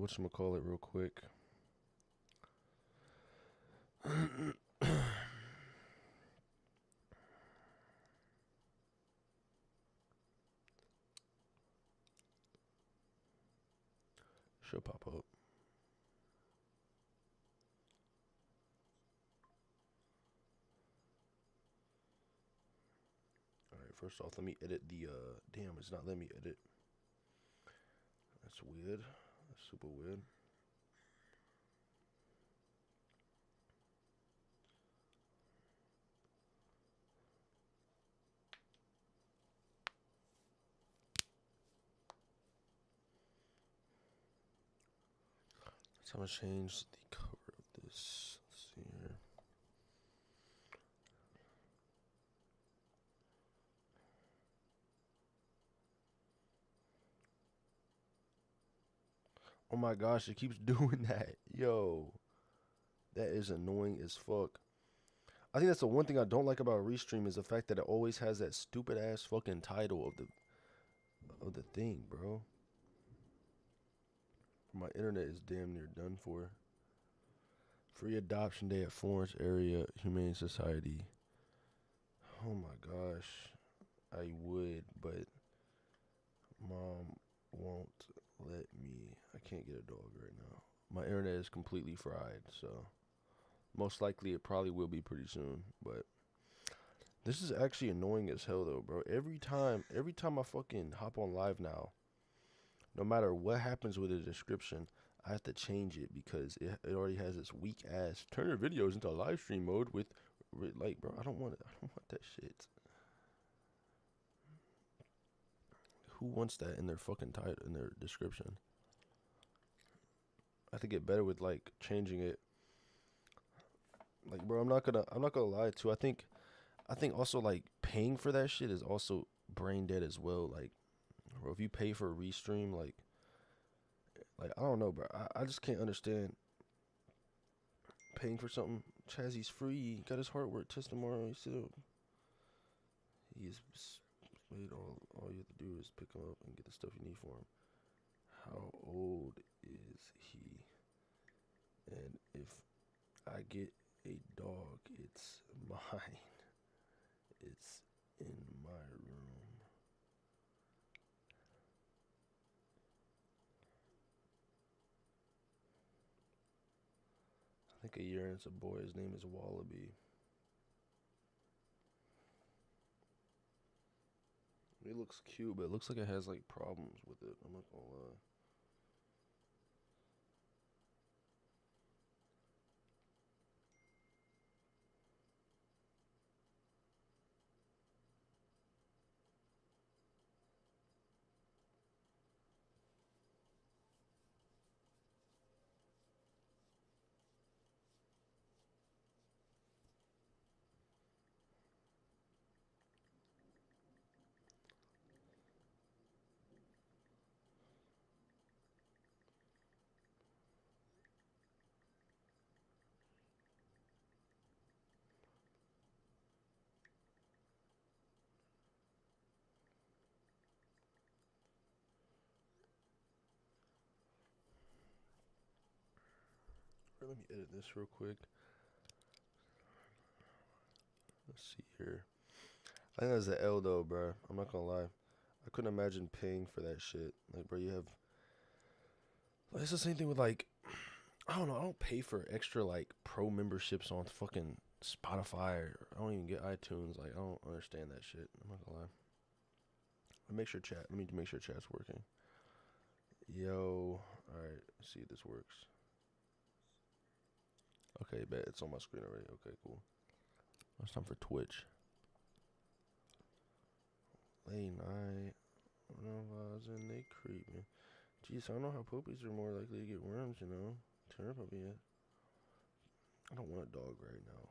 whatchamacallit real quick. Should pop up. Alright, first off, let me edit the, damn, it's not letting me edit. That's weird. That's super weird. So I'm gonna change the cover of this. Let's see here. Oh my gosh, it keeps doing that. Yo, that is annoying as fuck. I think that's the one thing I don't like about Restream is the fact that it always has that stupid ass fucking title of the thing, bro. My internet is damn near done for. Free adoption day at Florence Area Humane Society. Oh my gosh. I would, but mom won't let me. I can't get a dog right now. My internet is completely fried, so most likely it probably will be pretty soon, but this is actually annoying as hell though, bro. Every time I fucking hop on live now, no matter what happens with the description, I have to change it because it already has this weak ass turn your videos into live stream mode with like, bro, I don't want it. I don't want that shit. Who wants that in their fucking title, in their description? I have to get better with like changing it. Like, bro, I'm not gonna lie too. I think also like paying for that shit is also brain dead as well. Like, bro, if you pay for a restream, like I don't know, bro. I just can't understand paying for something. Chazzy's free. He got his heart work test tomorrow. He's wait. All you have to do is pick him up and get the stuff you need for him. How old is he? And if I get a dog, it's mine. It's in my room. I think a year and it's a boy. His name is Wallaby. It looks cute, but it looks like it has like problems with it. I'm not gonna lie. Let me edit this real quick. Let's see here. I think that's the L though, bro. I'm not gonna lie. I couldn't imagine paying for that shit. Like, bro, you have. Like, it's the same thing with like. I don't know. I don't pay for extra like pro memberships on fucking Spotify. Or I don't even get iTunes. Like, I don't understand that shit. I'm not gonna lie. Let me make sure chat. Let me make sure chat's working. Yo. All right. Let's see if this works. Okay, bet it's on my screen already. Okay, cool. It's time for Twitch. Late night. And they creeping. Jeez, I don't know how puppies are more likely to get worms, you know. Turn a puppy yet. I don't want a dog right now.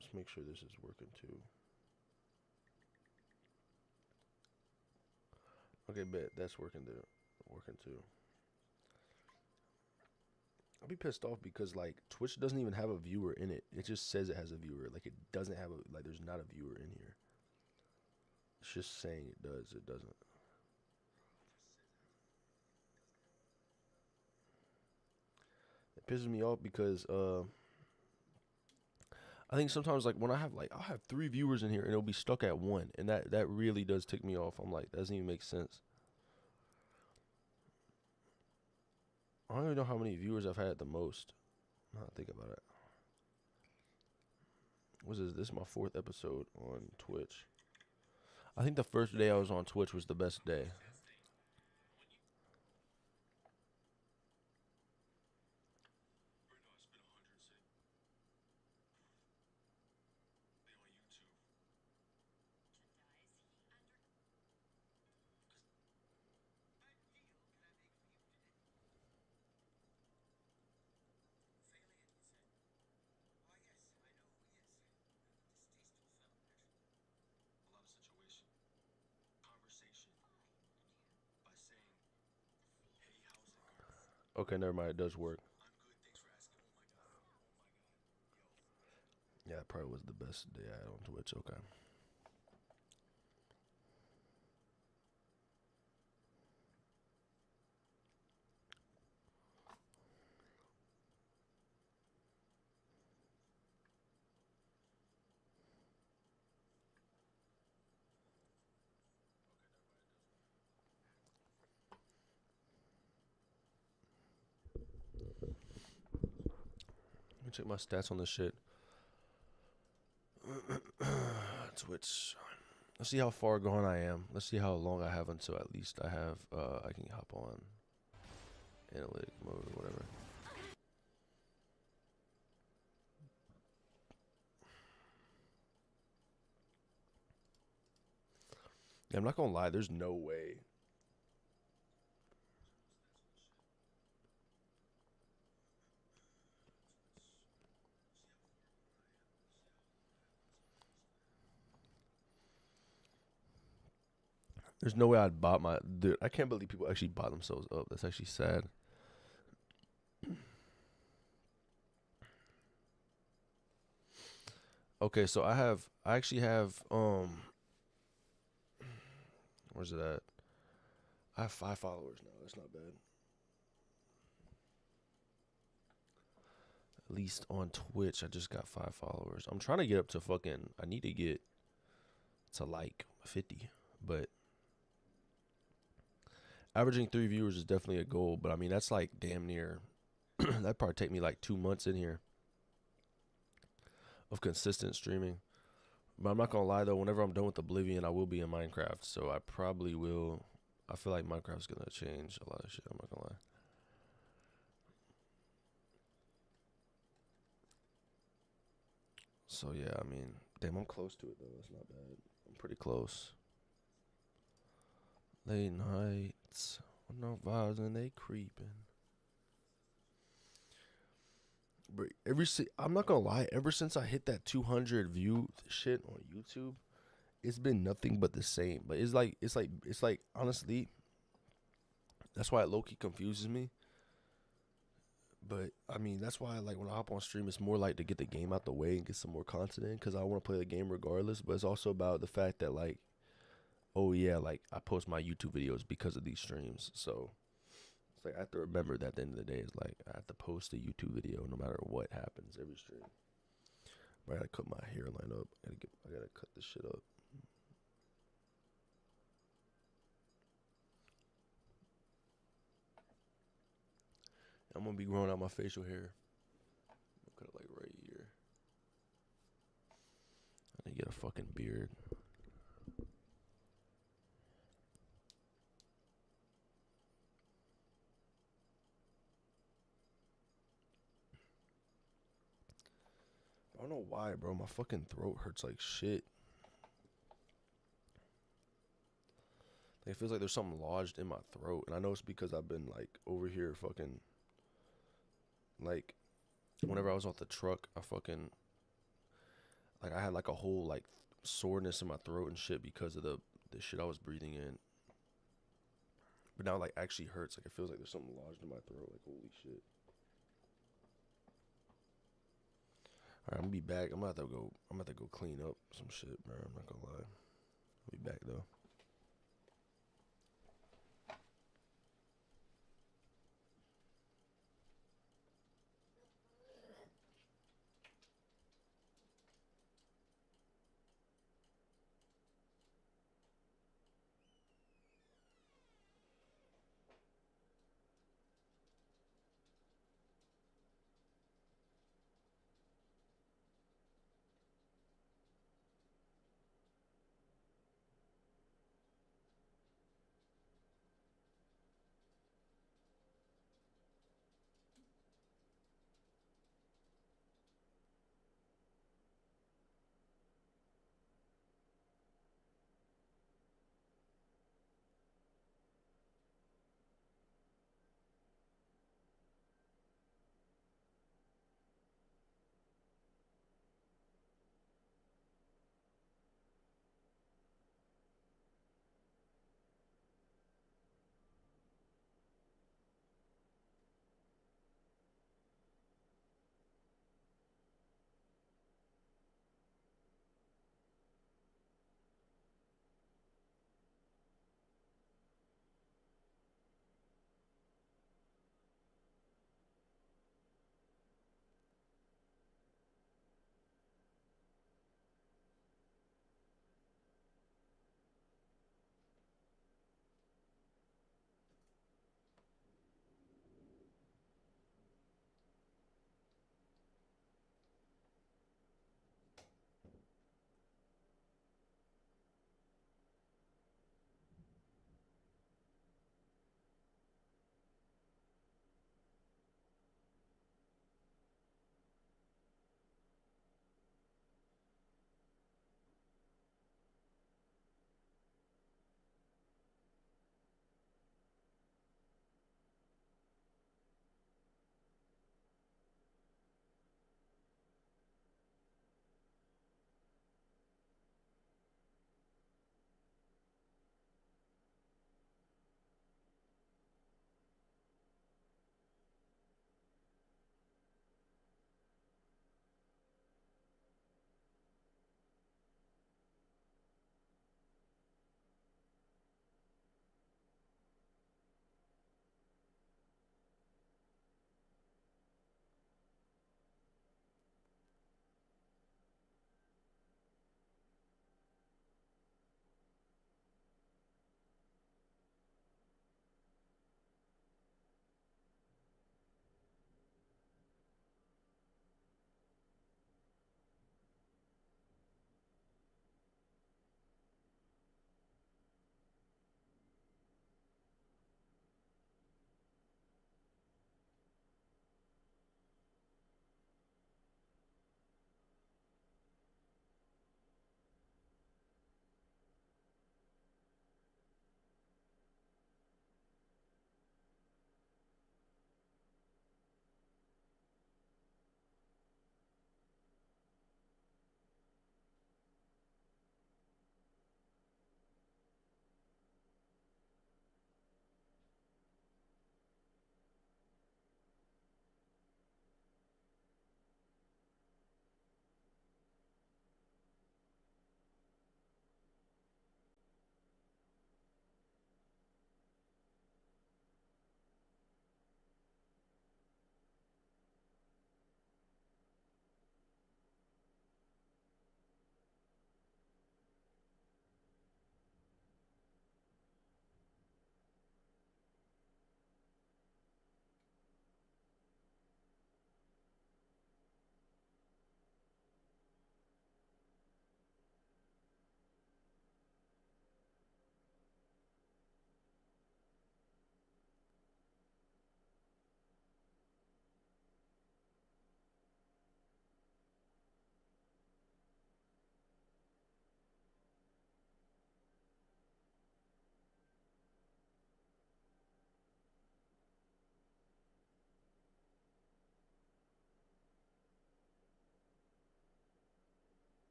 Just make sure this is working too. Okay, bet that's working there. Working too. I'll be pissed off because like Twitch doesn't even have a viewer in it. It just says it has a viewer. Like it doesn't have a like there's not a viewer in here. It's just saying it does. It doesn't. It pisses me off because I think sometimes like when I have like I'll have 3 viewers in here and it'll be stuck at one, and that really does tick me off. I'm like, that doesn't even make sense. I don't even know how many viewers I've had the most. Now I think about it. What is this? Is my 4th episode on Twitch. I think the first day I was on Twitch was the best day. Okay, never mind. It does work. Yeah, it probably was the best day I had on Twitch. Okay. Let me check my stats on this shit. Twitch. Let's see how far gone I am. Let's see how long I have until at least I have I can hop on analytic mode or whatever. Yeah, I'm not gonna lie, there's no way. There's no way I'd bot my dude. I can't believe people actually bot themselves up. That's actually sad. Okay, so I actually have where's it at? I have 5 followers now. That's not bad. At least on Twitch, I just got 5 followers. I'm trying to get up to fucking. I need to get to like 50, but averaging 3 viewers is definitely a goal. But I mean, that's like damn near. That'd probably take me like 2 months in here of consistent streaming. But I'm not gonna lie though, whenever I'm done with Oblivion, I will be in Minecraft. So I probably will. I feel like Minecraft's gonna change a lot of shit. I'm not gonna lie. So yeah, I mean, damn, I'm close to it though. It's not bad. I'm pretty close. Late nights, no vibes and they creeping. But I'm not gonna lie. Ever since I hit that 200 view shit on YouTube, it's been nothing but the same. But it's like honestly, that's why it low key confuses me. But I mean, that's why like when I hop on stream, it's more like to get the game out the way and get some more content in because I want to play the game regardless. But it's also about the fact that like, oh yeah, like I post my YouTube videos because of these streams. So it's like I have to remember that at the end of the day, it's like I have to post a YouTube video no matter what happens every stream. But I gotta cut my hairline up. I gotta cut this shit up. I'm gonna be growing out my facial hair. I'll cut it like right here. I need to get a fucking beard. I don't know why, bro. My fucking throat hurts like shit. Like, it feels like there's something lodged in my throat, and I know it's because I've been like over here fucking like whenever I was off the truck, I fucking like I had like a whole like soreness in my throat and shit because of the shit I was breathing in. But now it, like actually hurts. Like it feels like there's something lodged in my throat. Like holy shit. Alright, I'm gonna be back. I'm gonna have to go clean up some shit, bro. I'm not gonna lie. I'll be back though.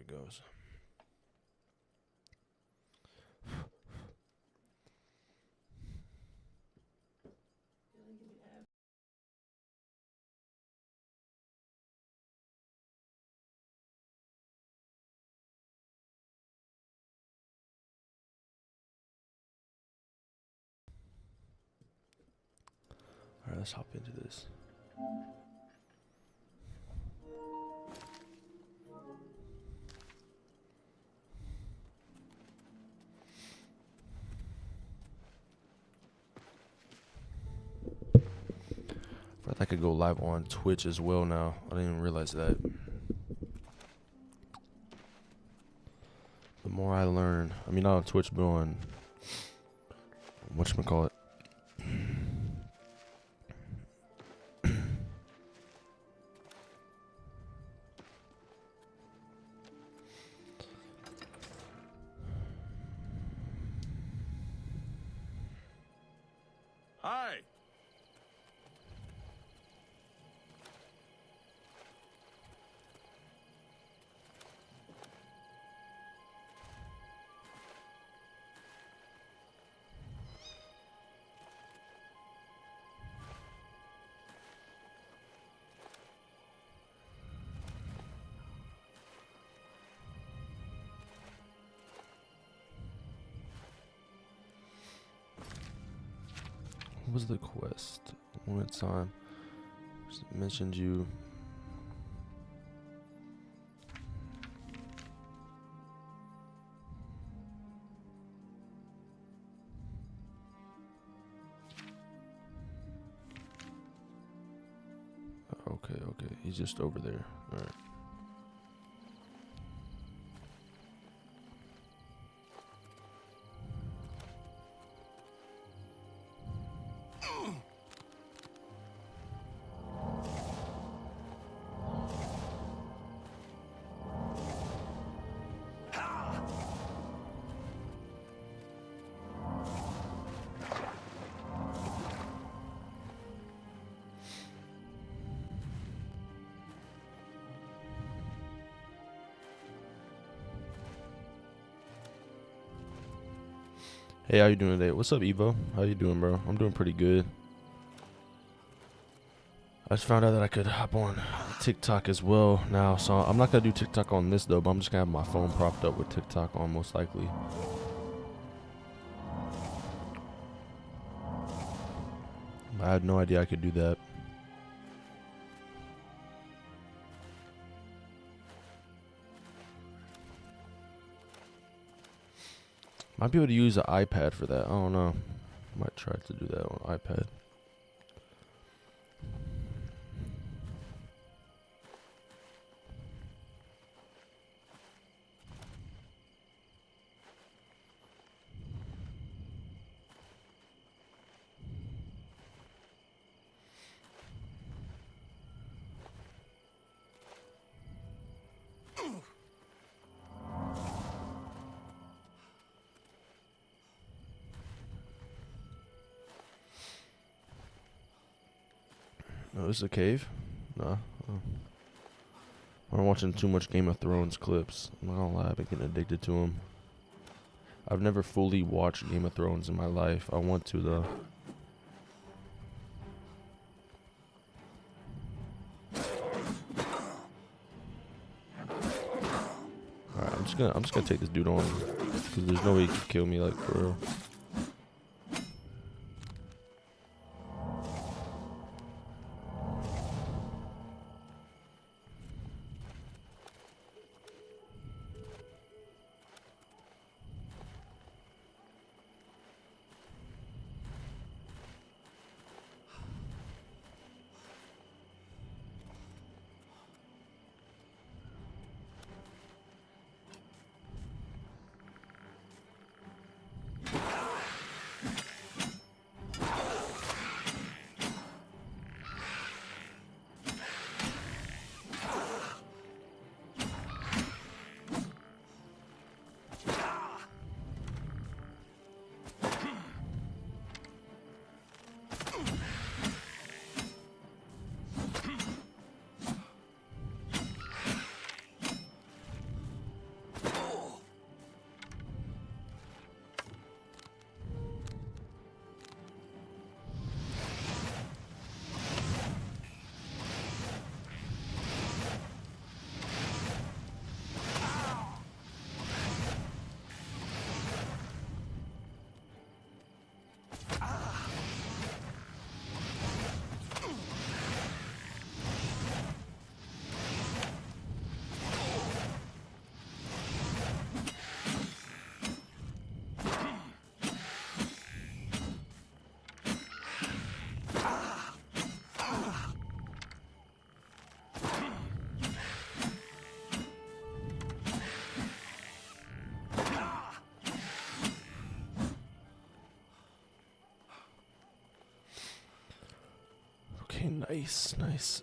it goes. Alright, let's hop into this. I could go live on Twitch as well now. I didn't even realize that. The more I learn, I mean, not on Twitch, but on whatchamacallit. Hi. What was the quest? One time. Just mentioned you. Okay. He's just over there. Alright. Hey, how you doing today? What's up, Evo? How you doing, bro? I'm doing pretty good. I just found out that I could hop on TikTok as well now, so I'm not gonna do TikTok on this though, but I'm just gonna have my phone propped up with TikTok on most likely. I had no idea I could do that. Might be able to use an iPad for that. I don't know. Might try to do that on iPad. Oh, this is a cave? Nah. Oh. I'm watching too much Game of Thrones clips. I'm not gonna lie, I've been getting addicted to them. I've never fully watched Game of Thrones in my life. I want to though. Alright, I'm just gonna take this dude on, because there's no way he can kill me, like, for real. Okay, nice, nice.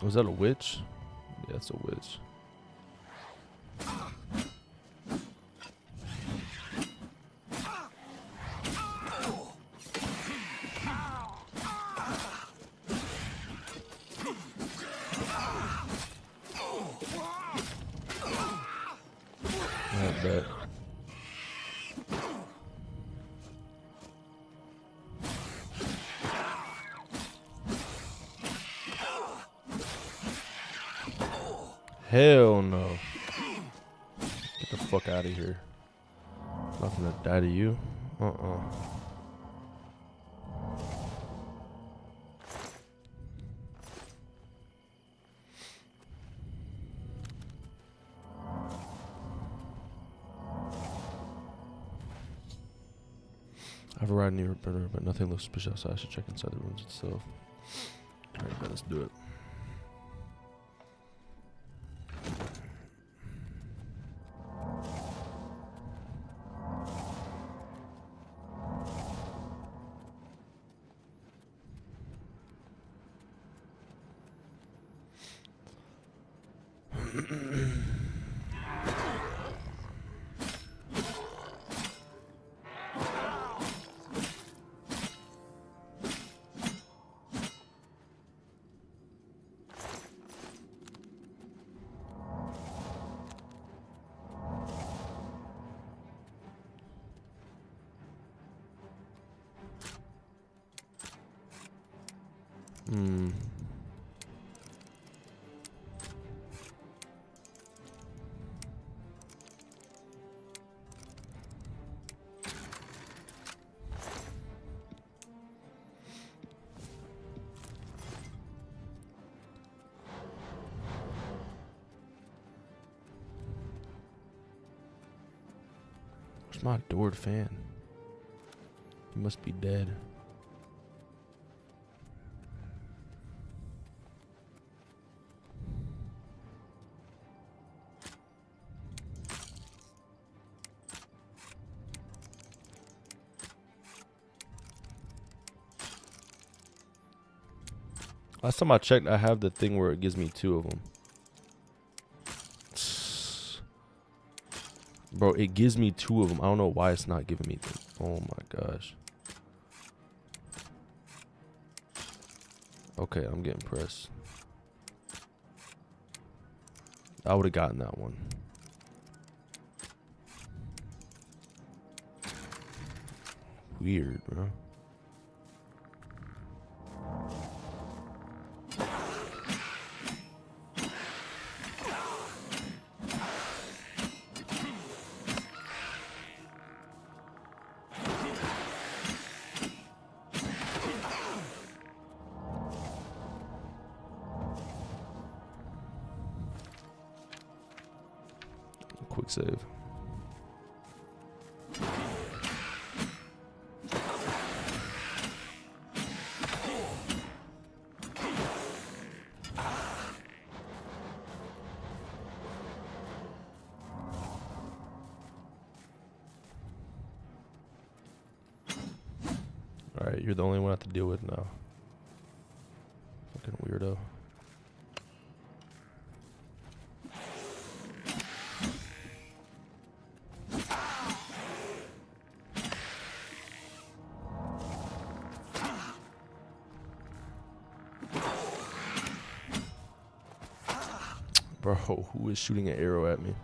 Was that a witch? Yeah, it's a witch. I bet. Hell no. Get the fuck out of here. I'm not gonna die to you. I've arrived near a burner, but nothing looks suspicious, so I should check inside the rooms itself. Alright, let's do it. Where's my adored fan? He must be dead. Last time I checked, I have the thing where it gives me 2 of them. Bro, it gives me 2 of them. I don't know why it's not giving me them. Oh my gosh. Okay, I'm getting pressed. I would have gotten that one. Weird, bro. Quick save. Alright, you're the only one I have to deal with now. Fucking weirdo. Bro, who is shooting an arrow at me?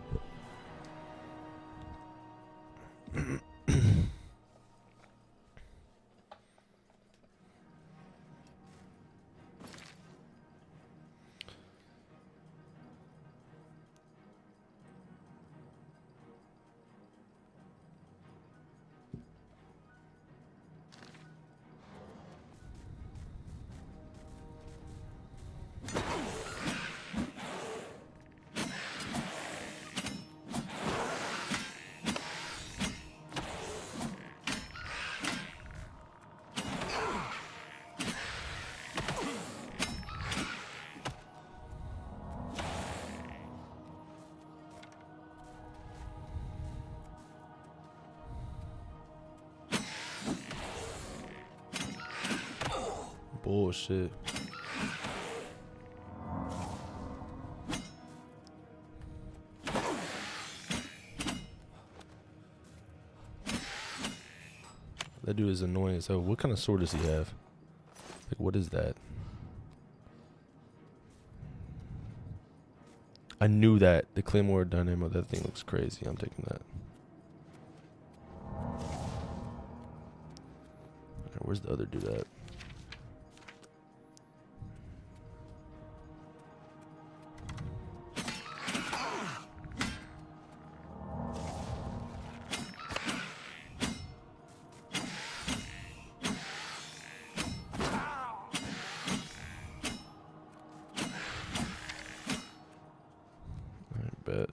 bullshit. That dude is annoying as hell. What kind of sword does he have? Like, what is that? I knew that. The Claymore Dynamo, that thing looks crazy. I'm taking that. Right, where's the other dude at? Bet.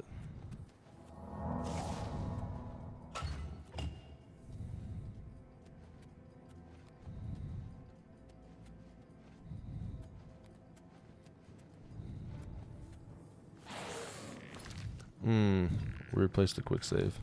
Replace the quick save.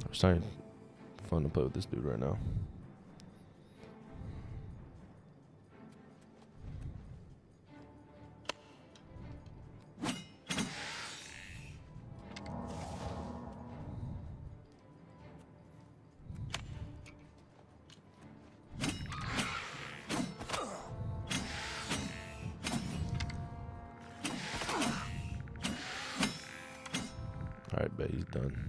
It's starting fun to play with this dude right now. Alright, bet he's done.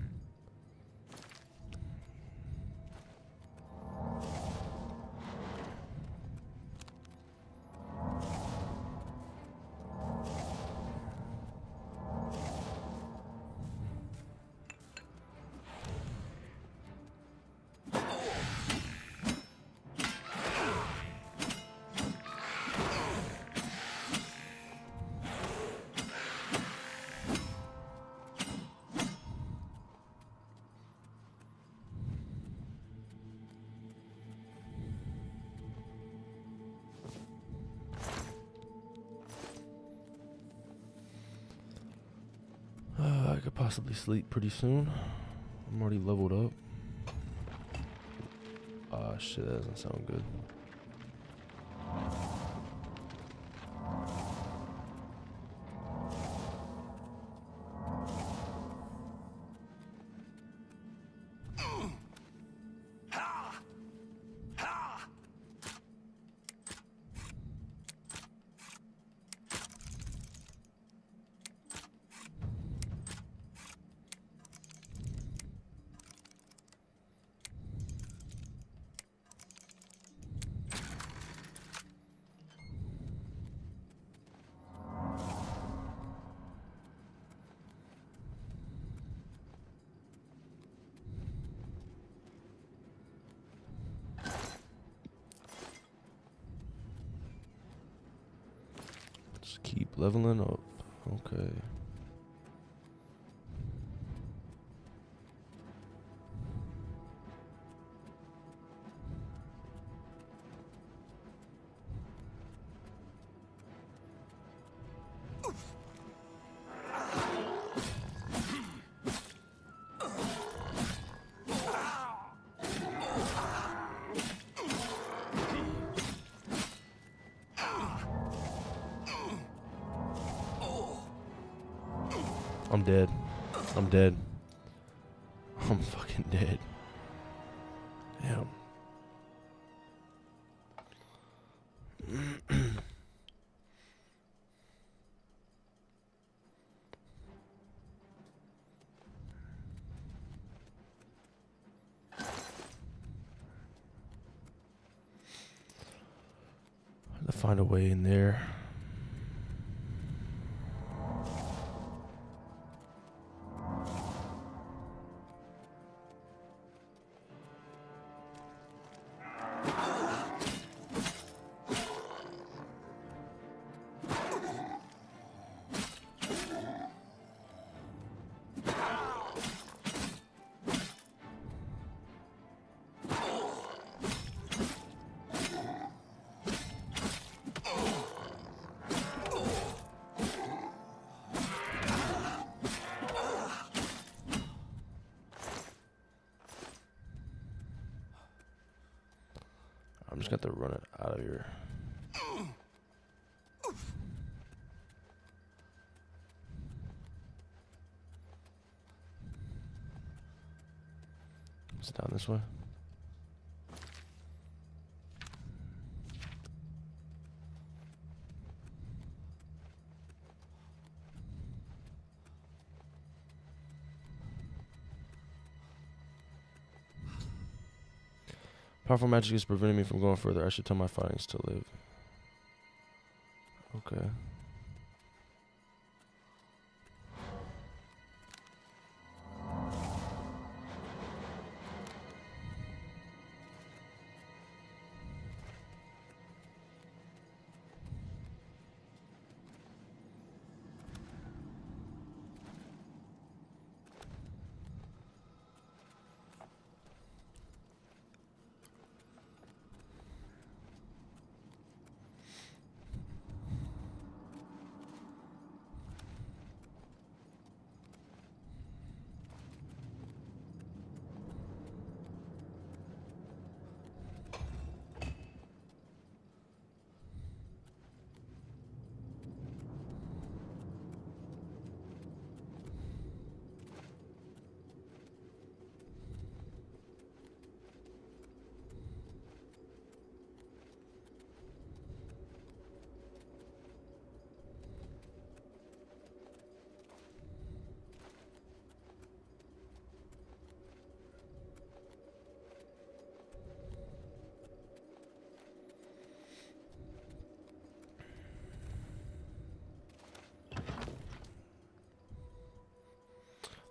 I could possibly sleep pretty soon. I'm already leveled up. Ah, shit, that doesn't sound good. Just keep leveling up. Okay. I'm dead. I'm dead. I'm fucking dead. Damn. find a way in there. I'm just gonna have to run it out of here. It's down this way. Powerful magic is preventing me from going further. I should tell my findings to live. Okay.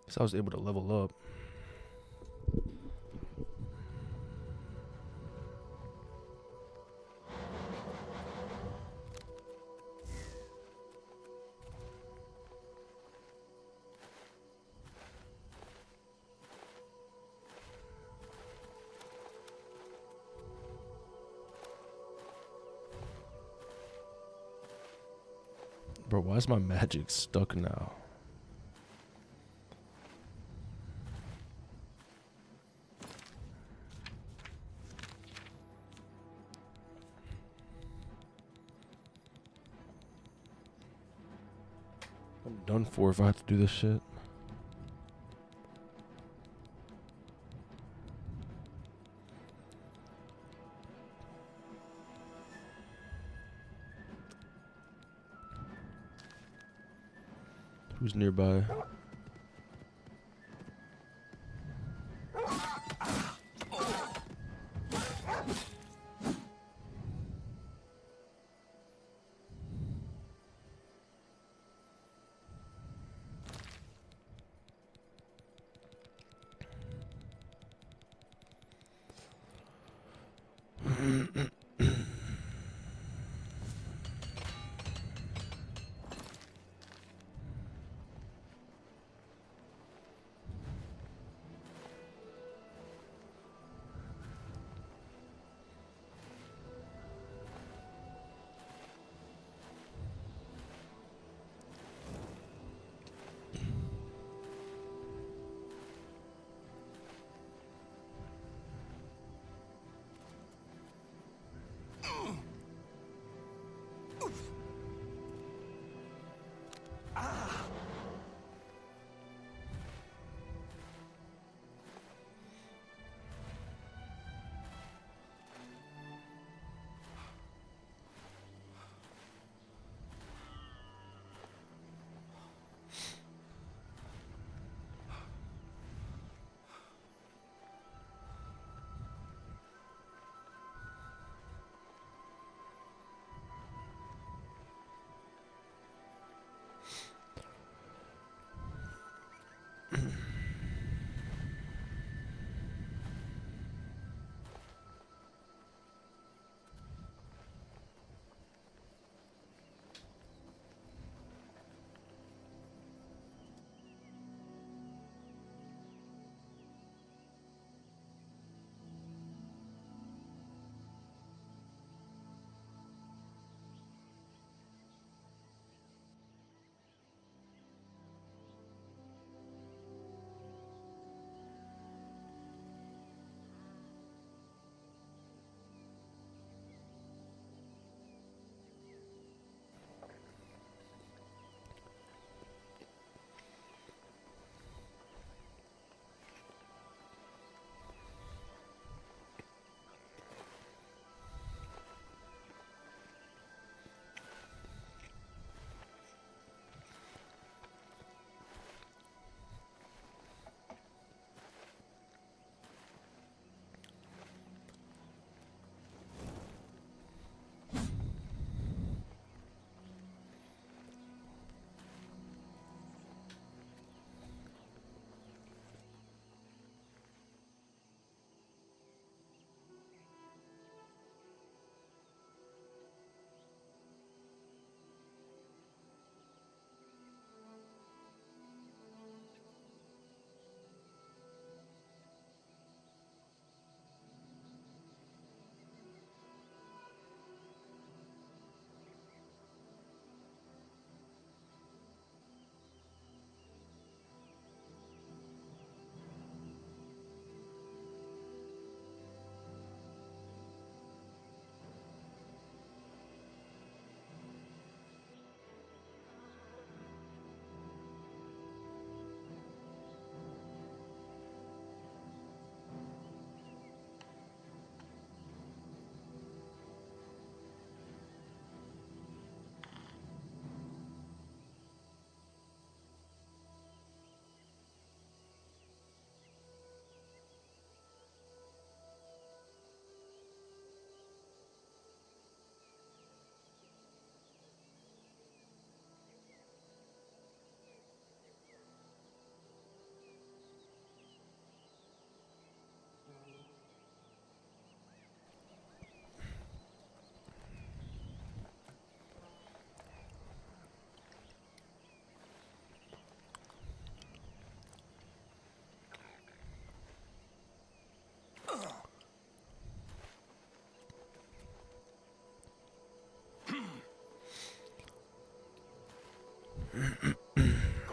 So I was able to level up. Bro, why is my magic stuck now? I'm done for if I have to do this shit. Who's nearby?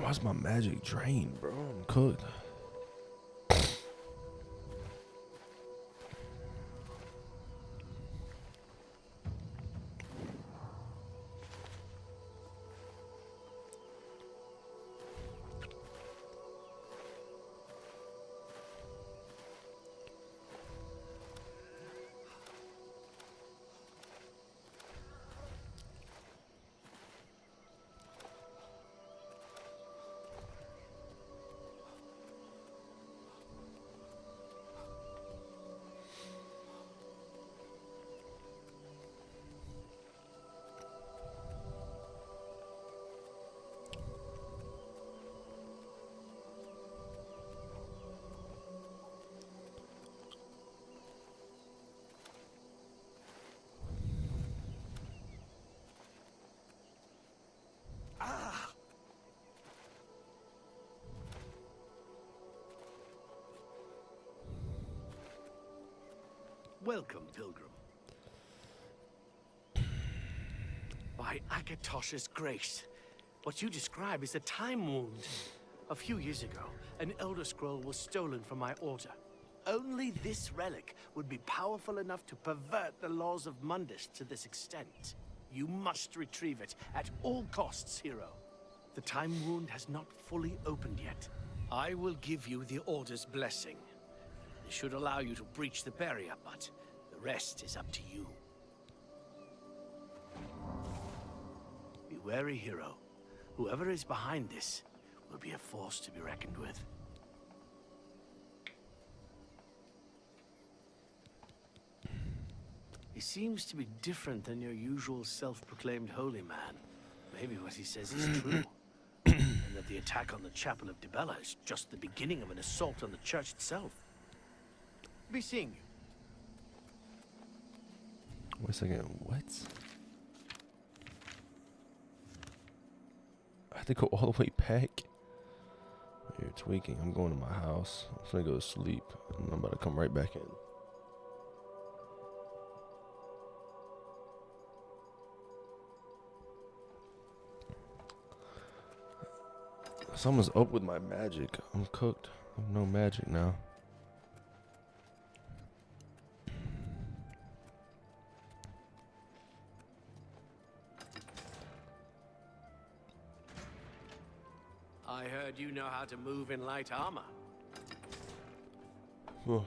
Why's my magic drained, bro? I'm cooked. Welcome, pilgrim. By Akatosh's grace, what you describe is a time wound. A few years ago, an Elder Scroll was stolen from my order. Only this relic would be powerful enough to pervert the laws of Mundus to this extent. You must retrieve it at all costs, hero. The time wound has not fully opened yet. I will give you the Order's blessing. It should allow you to breach the barrier, but the rest is up to you. Be wary, hero. Whoever is behind this will be a force to be reckoned with. He seems to be different than your usual self-proclaimed holy man. Maybe what he says is true. And that the attack on the Chapel of Dibella is just the beginning of an assault on the church itself. Be seeing you. Wait a second, what? I have to go all the way back? You're tweaking. I'm going to my house. I'm gonna go to sleep. And I'm about to come right back in. Someone's up with my magic. I'm cooked. I have no magic now. I heard you know how to move in light armor. Oh.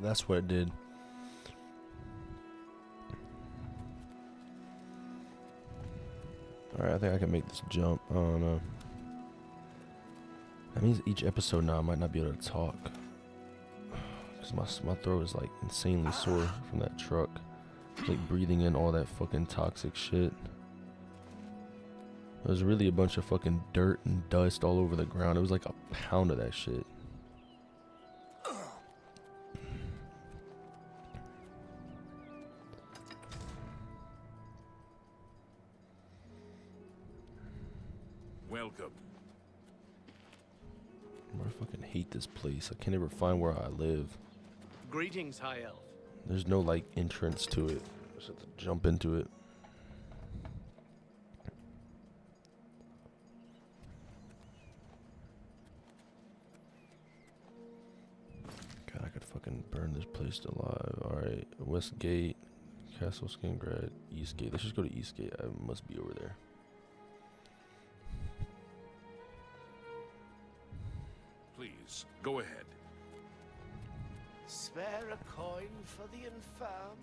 That's what it did. Alright, I think I can make this jump. I don't know. That means each episode now I might not be able to talk. Because my throat is like insanely sore from that truck. It's like breathing in all that fucking toxic shit. There's really a bunch of fucking dirt and dust all over the ground. It was like a pound of that shit. Welcome. I fucking hate this place. I can't ever find where I live. Greetings, High Elf. There's no like entrance to it. Just have to jump into it. God, I could fucking burn this place alive. Alright, West Gate, Castle Skingrad, East Gate. Let's just go to East Gate. I must be over there. Please, go ahead. Spare a coin for the infirm.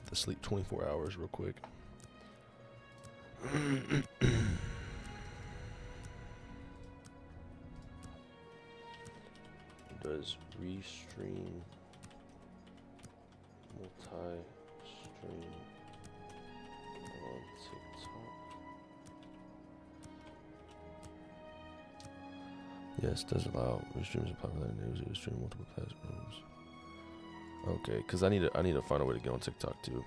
To sleep 24 hours real quick. Does restream multi-stream on TikTok? Yes, does allow restreams of popular news to stream multiple platforms. Okay, because I need to find a way to get on TikTok too.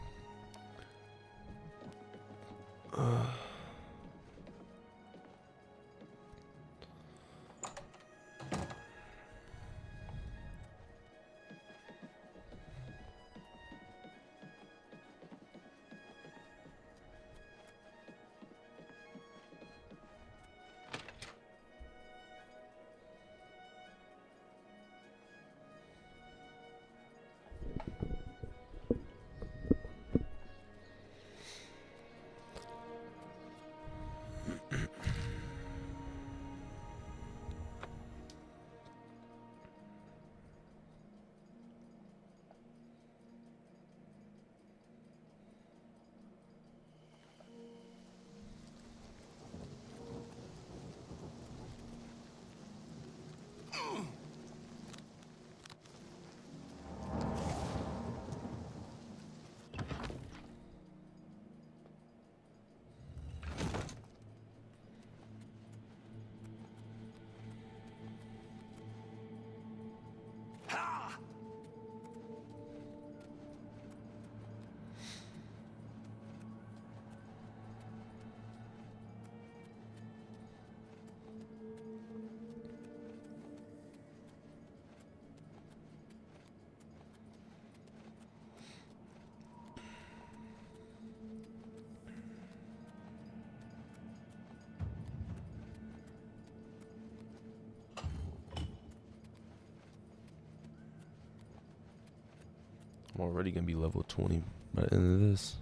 I'm already gonna be level 20 by the end of this.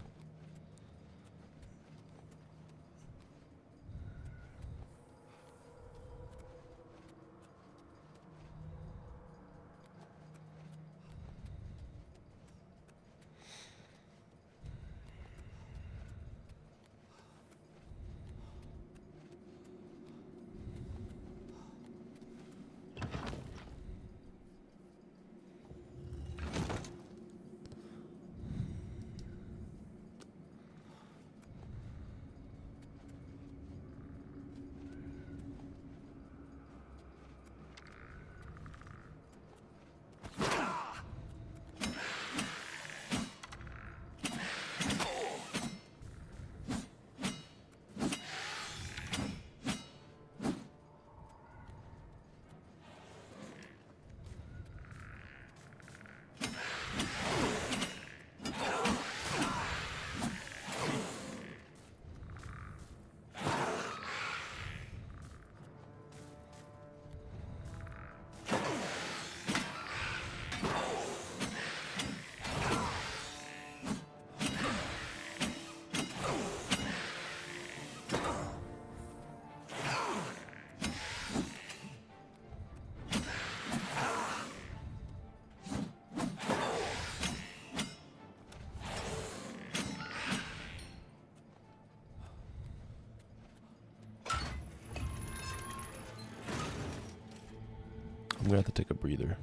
gonna have to take a breather.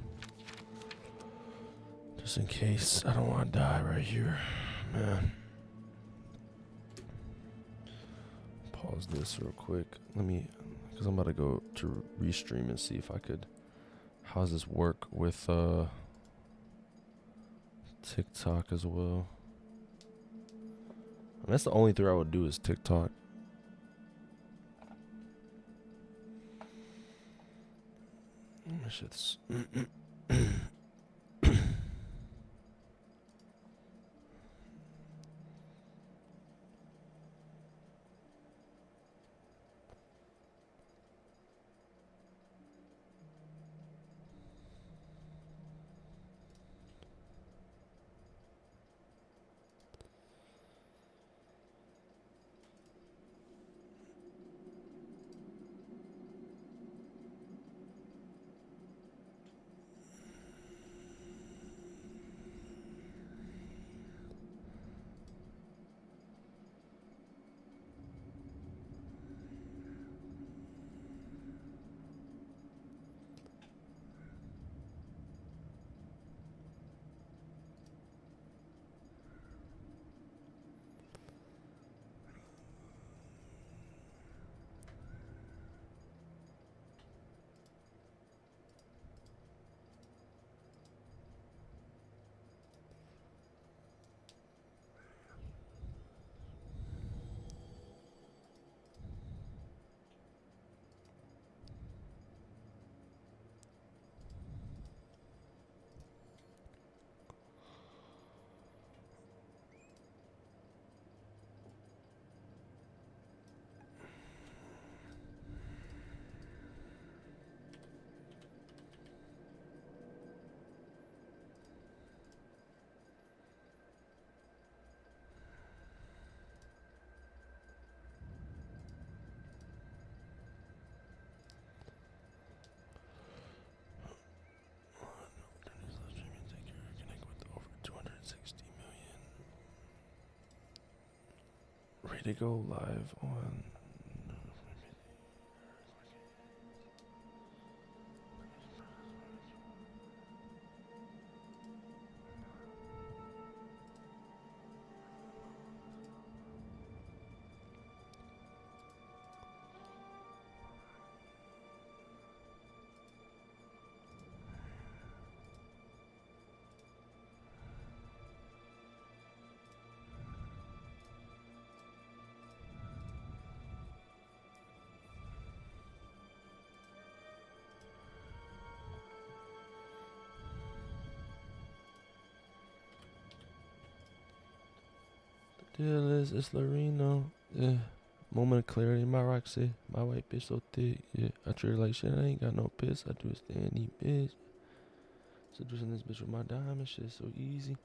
Just in case I don't want to die right here. Man. Pause this real quick. Let me, because I'm about to go to restream and see if I could. How's this work with TikTok as well? I mean, that's the only thing I would do is TikTok. My shit's. Ready to go live on. Deal is, it's Loreno. Yeah. Moment of clarity, my Roxy. My white bitch so thick. Yeah. I treat her like shit. I ain't got no piss. I do a stand eat bitch. Seducing this bitch with my diamond shit so easy.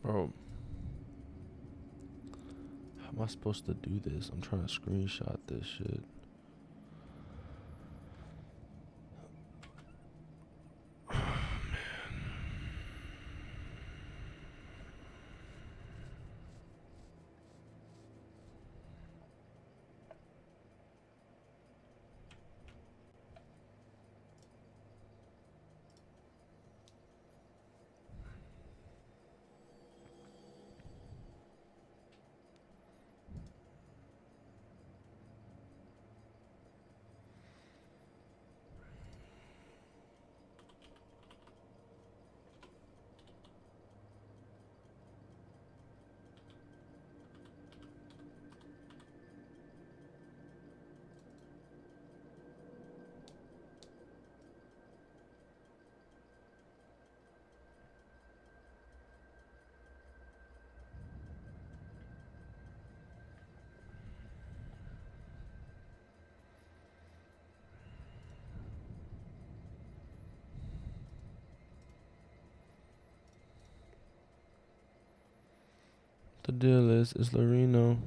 Bro, how am I supposed to do this? I'm trying to screenshot this shit. The deal is Loreno.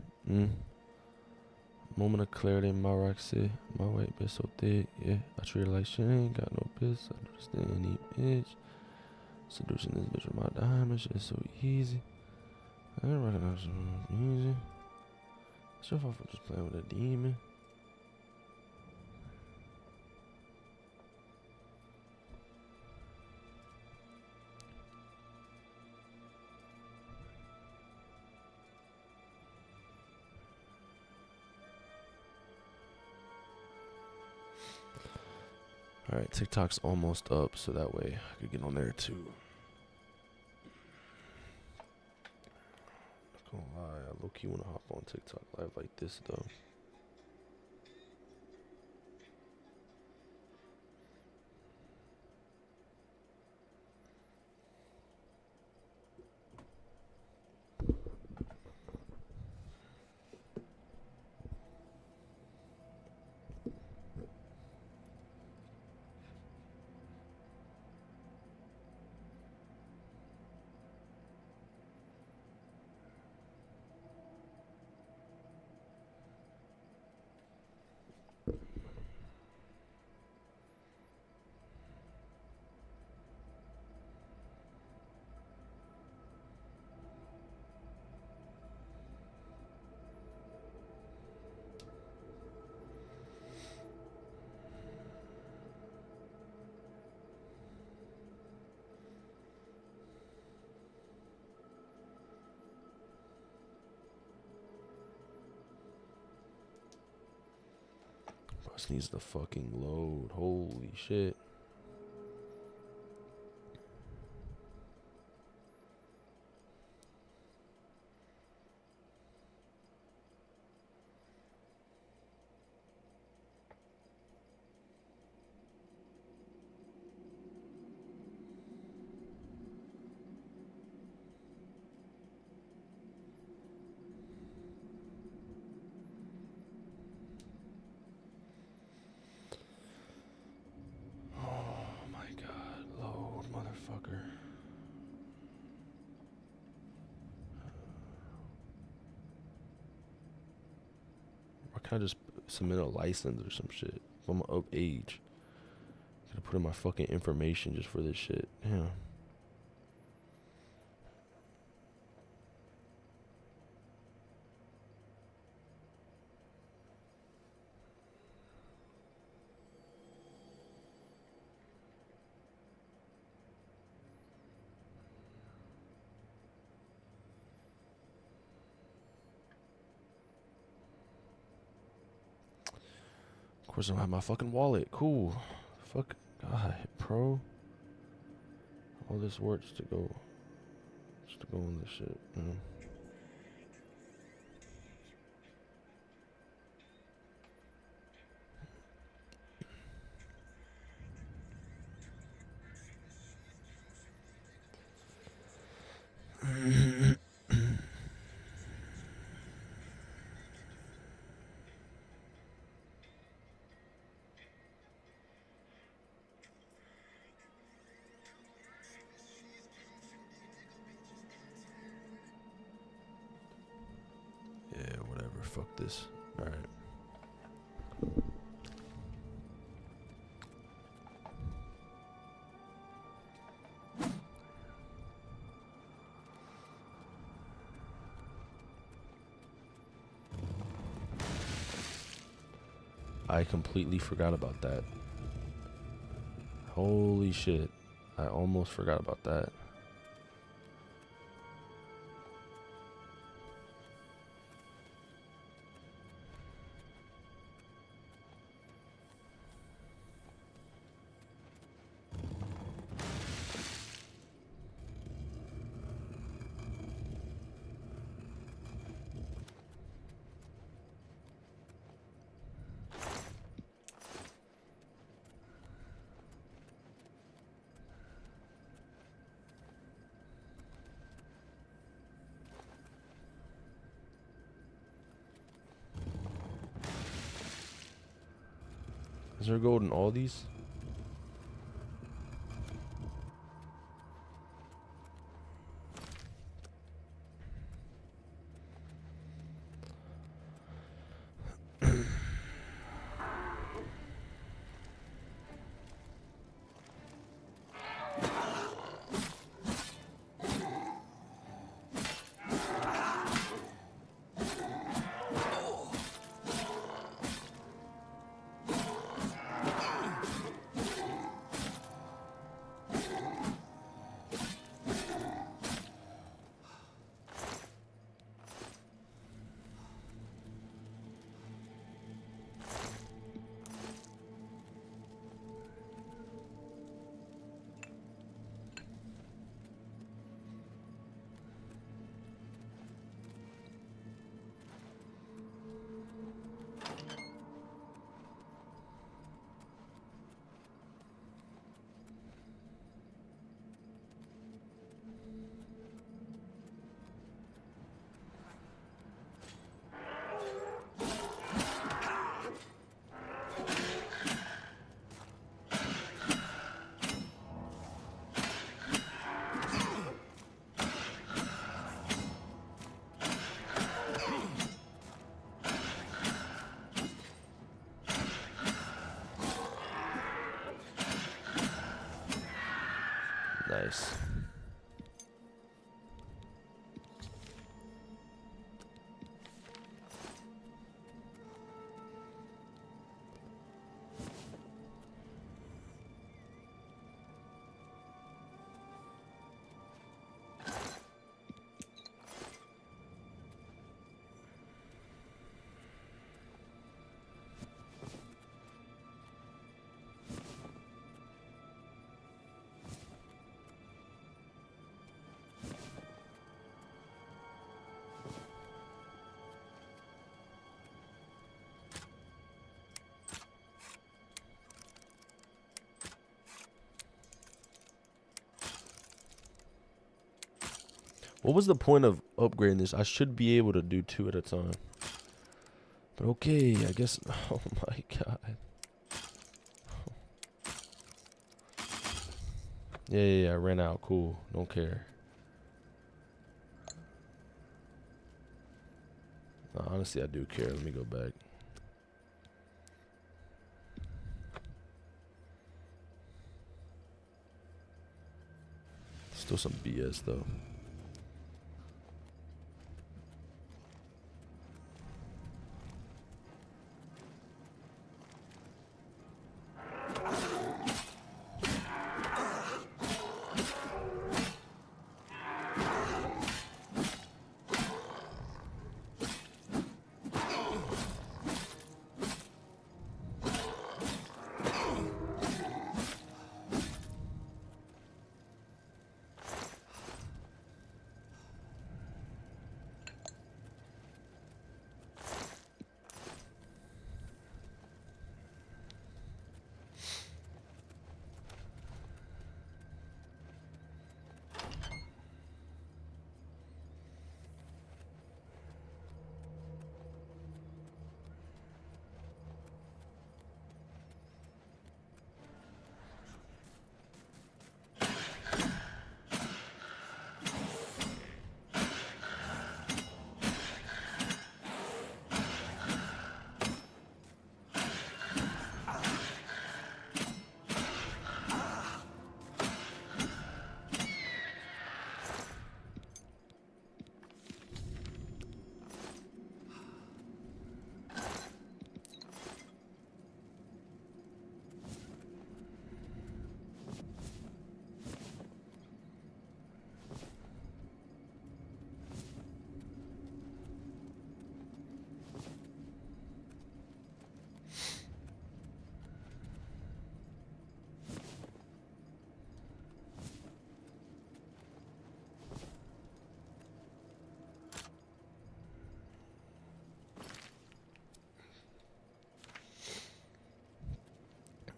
Moment of clarity, my Roxy. My white bitch so thick, yeah. I treat her like she ain't got no piss. I understand any bitch. Seducing this bitch with my diamonds, shit so easy. I ain't recognize it easy. It's your fault for just playing with a demon. Alright, TikTok's almost up, so that way I could get on there too. Not gonna lie, I low-key wanna hop on TikTok live like this though. This needs to fucking load. Holy shit. Can I just submit a license or some shit? If I'm of age. Gotta put in my fucking information just for this shit. Yeah. Of course I don't have my fucking wallet. Cool. Fuck. God, bro. All this work just to go on this shit, you know? fuck this. All right. I completely forgot about that. Holy shit. I almost forgot about that. Is there gold in all these? Nice. What was the point of upgrading this? I should be able to do 2 at a time. But okay, I guess. Oh my god. Yeah, I ran out. Cool. Don't care. No, honestly, I do care. Let me go back. Still some BS though.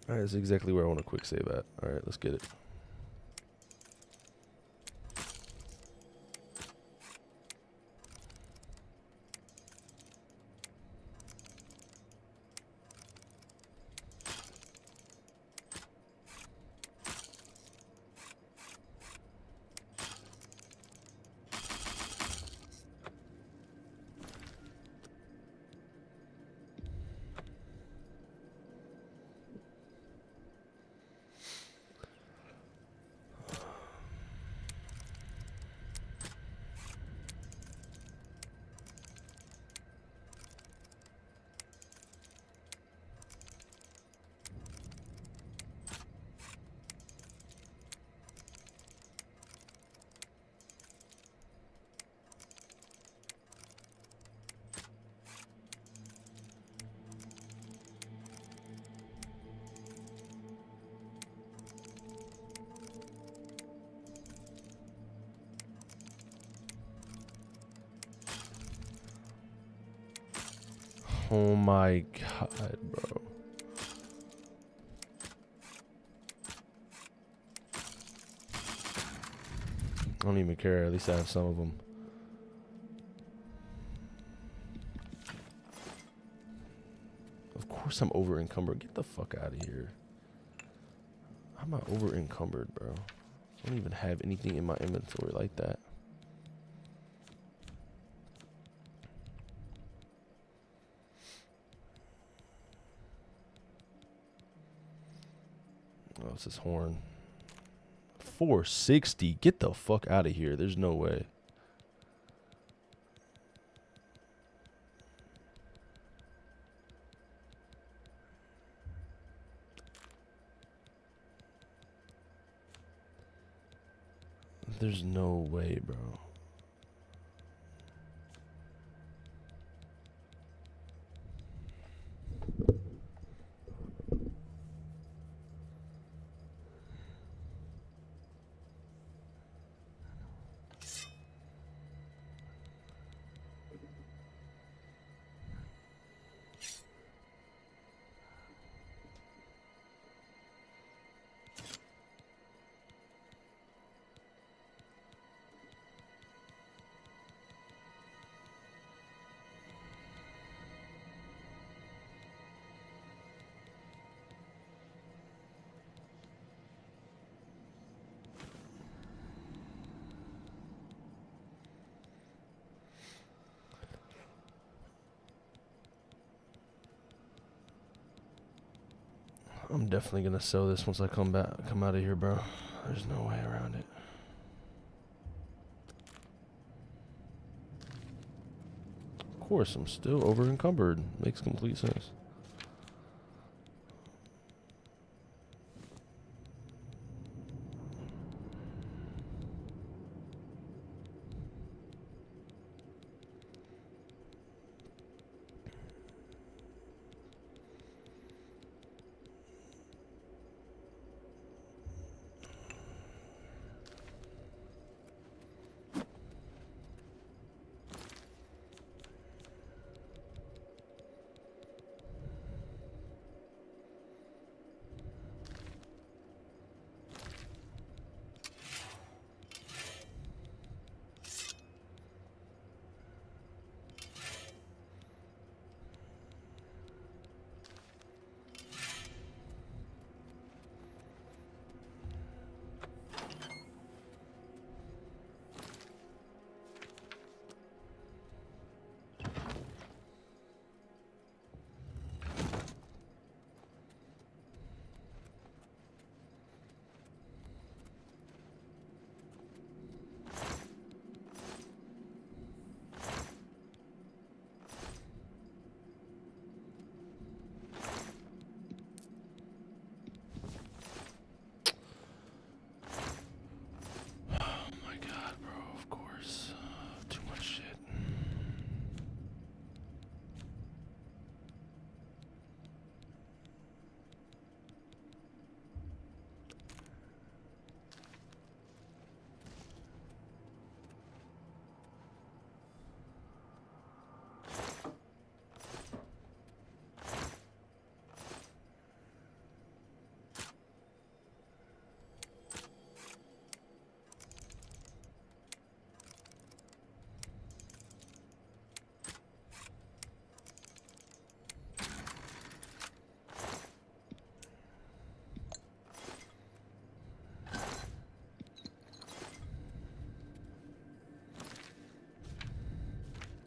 Alright, that's exactly where I want to quick save at. Alright, let's get it. Oh my god, bro. I don't even care. At least I have some of them. Of course I'm over encumbered. Get the fuck out of here. How am I over encumbered, bro? I don't even have anything in my inventory like that. Oh, it's this horn. 460. Get the fuck out of here. There's no way. There's no way, bro. I'm definitely gonna sell this once I come out of here, bro. There's no way around it. Of course, I'm still over encumbered. Makes complete sense.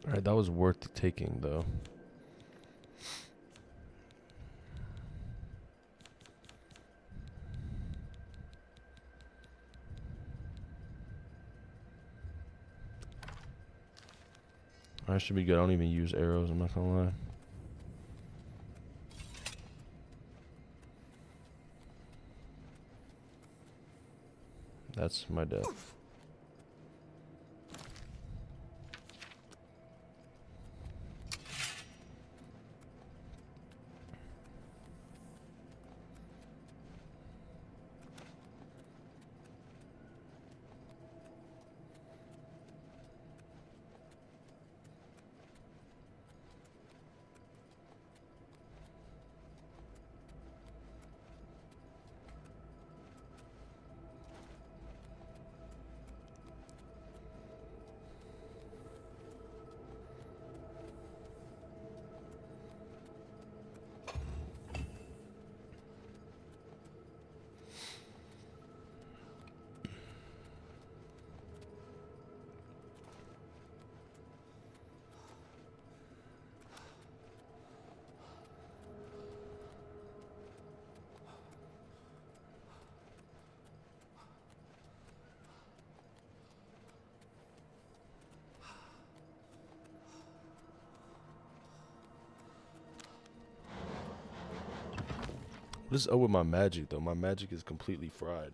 Alright, that was worth taking though. I should be good. I don't even use arrows, I'm not gonna lie. That's my death. What is up with my magic though? My magic is completely fried.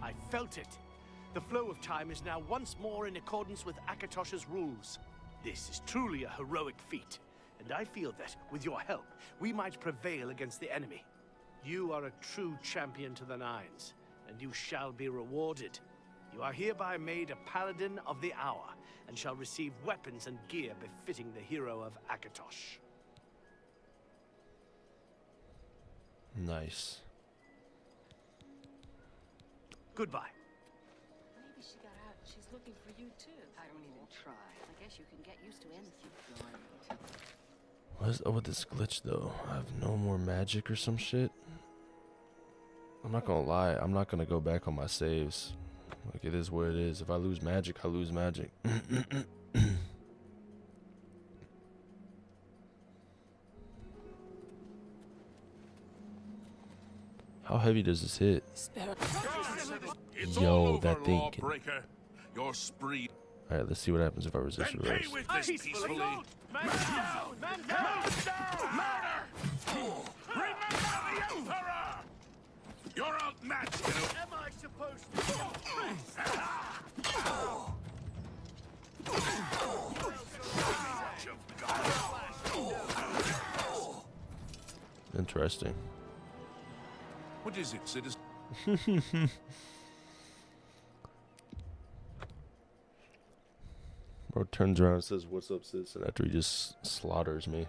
I felt it. The flow of time is now once more in accordance with Akatosh's rules. This is truly a heroic feat, and I feel that, with your help, we might prevail against the enemy. You are a true champion to the Nines, and you shall be rewarded. You are hereby made a Paladin of the Hour, and shall receive weapons and gear befitting the hero of Akatosh. Nice. Goodbye. Maybe she got out and she's looking for you too. I don't even try. I guess you can get used to anything. What is up with this glitch though? I have no more magic or some shit. I'm not gonna lie, I'm not gonna go back on my saves. Like, it is what it is. If I lose magic, I lose magic. How heavy does this hit? It's Yo, all over, that thing can... lawbreaker. Your spree. Alright, let's see what happens if I resist Then the pay race. with this peacefully. Man down! Man down! Murder! Remember the Emperor! You're outmatched, you know. Am I supposed to be Interesting. What is it, citizen? Bro turns around and says, "What's up, citizen?" after he just slaughters me.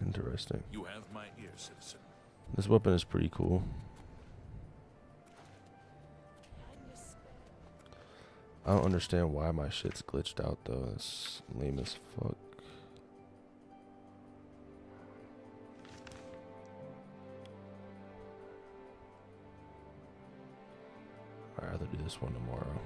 Interesting. You have my ear, citizen. This weapon is pretty cool. I don't understand why my shit's glitched out though. It's lame as fuck. I'd rather do this one tomorrow.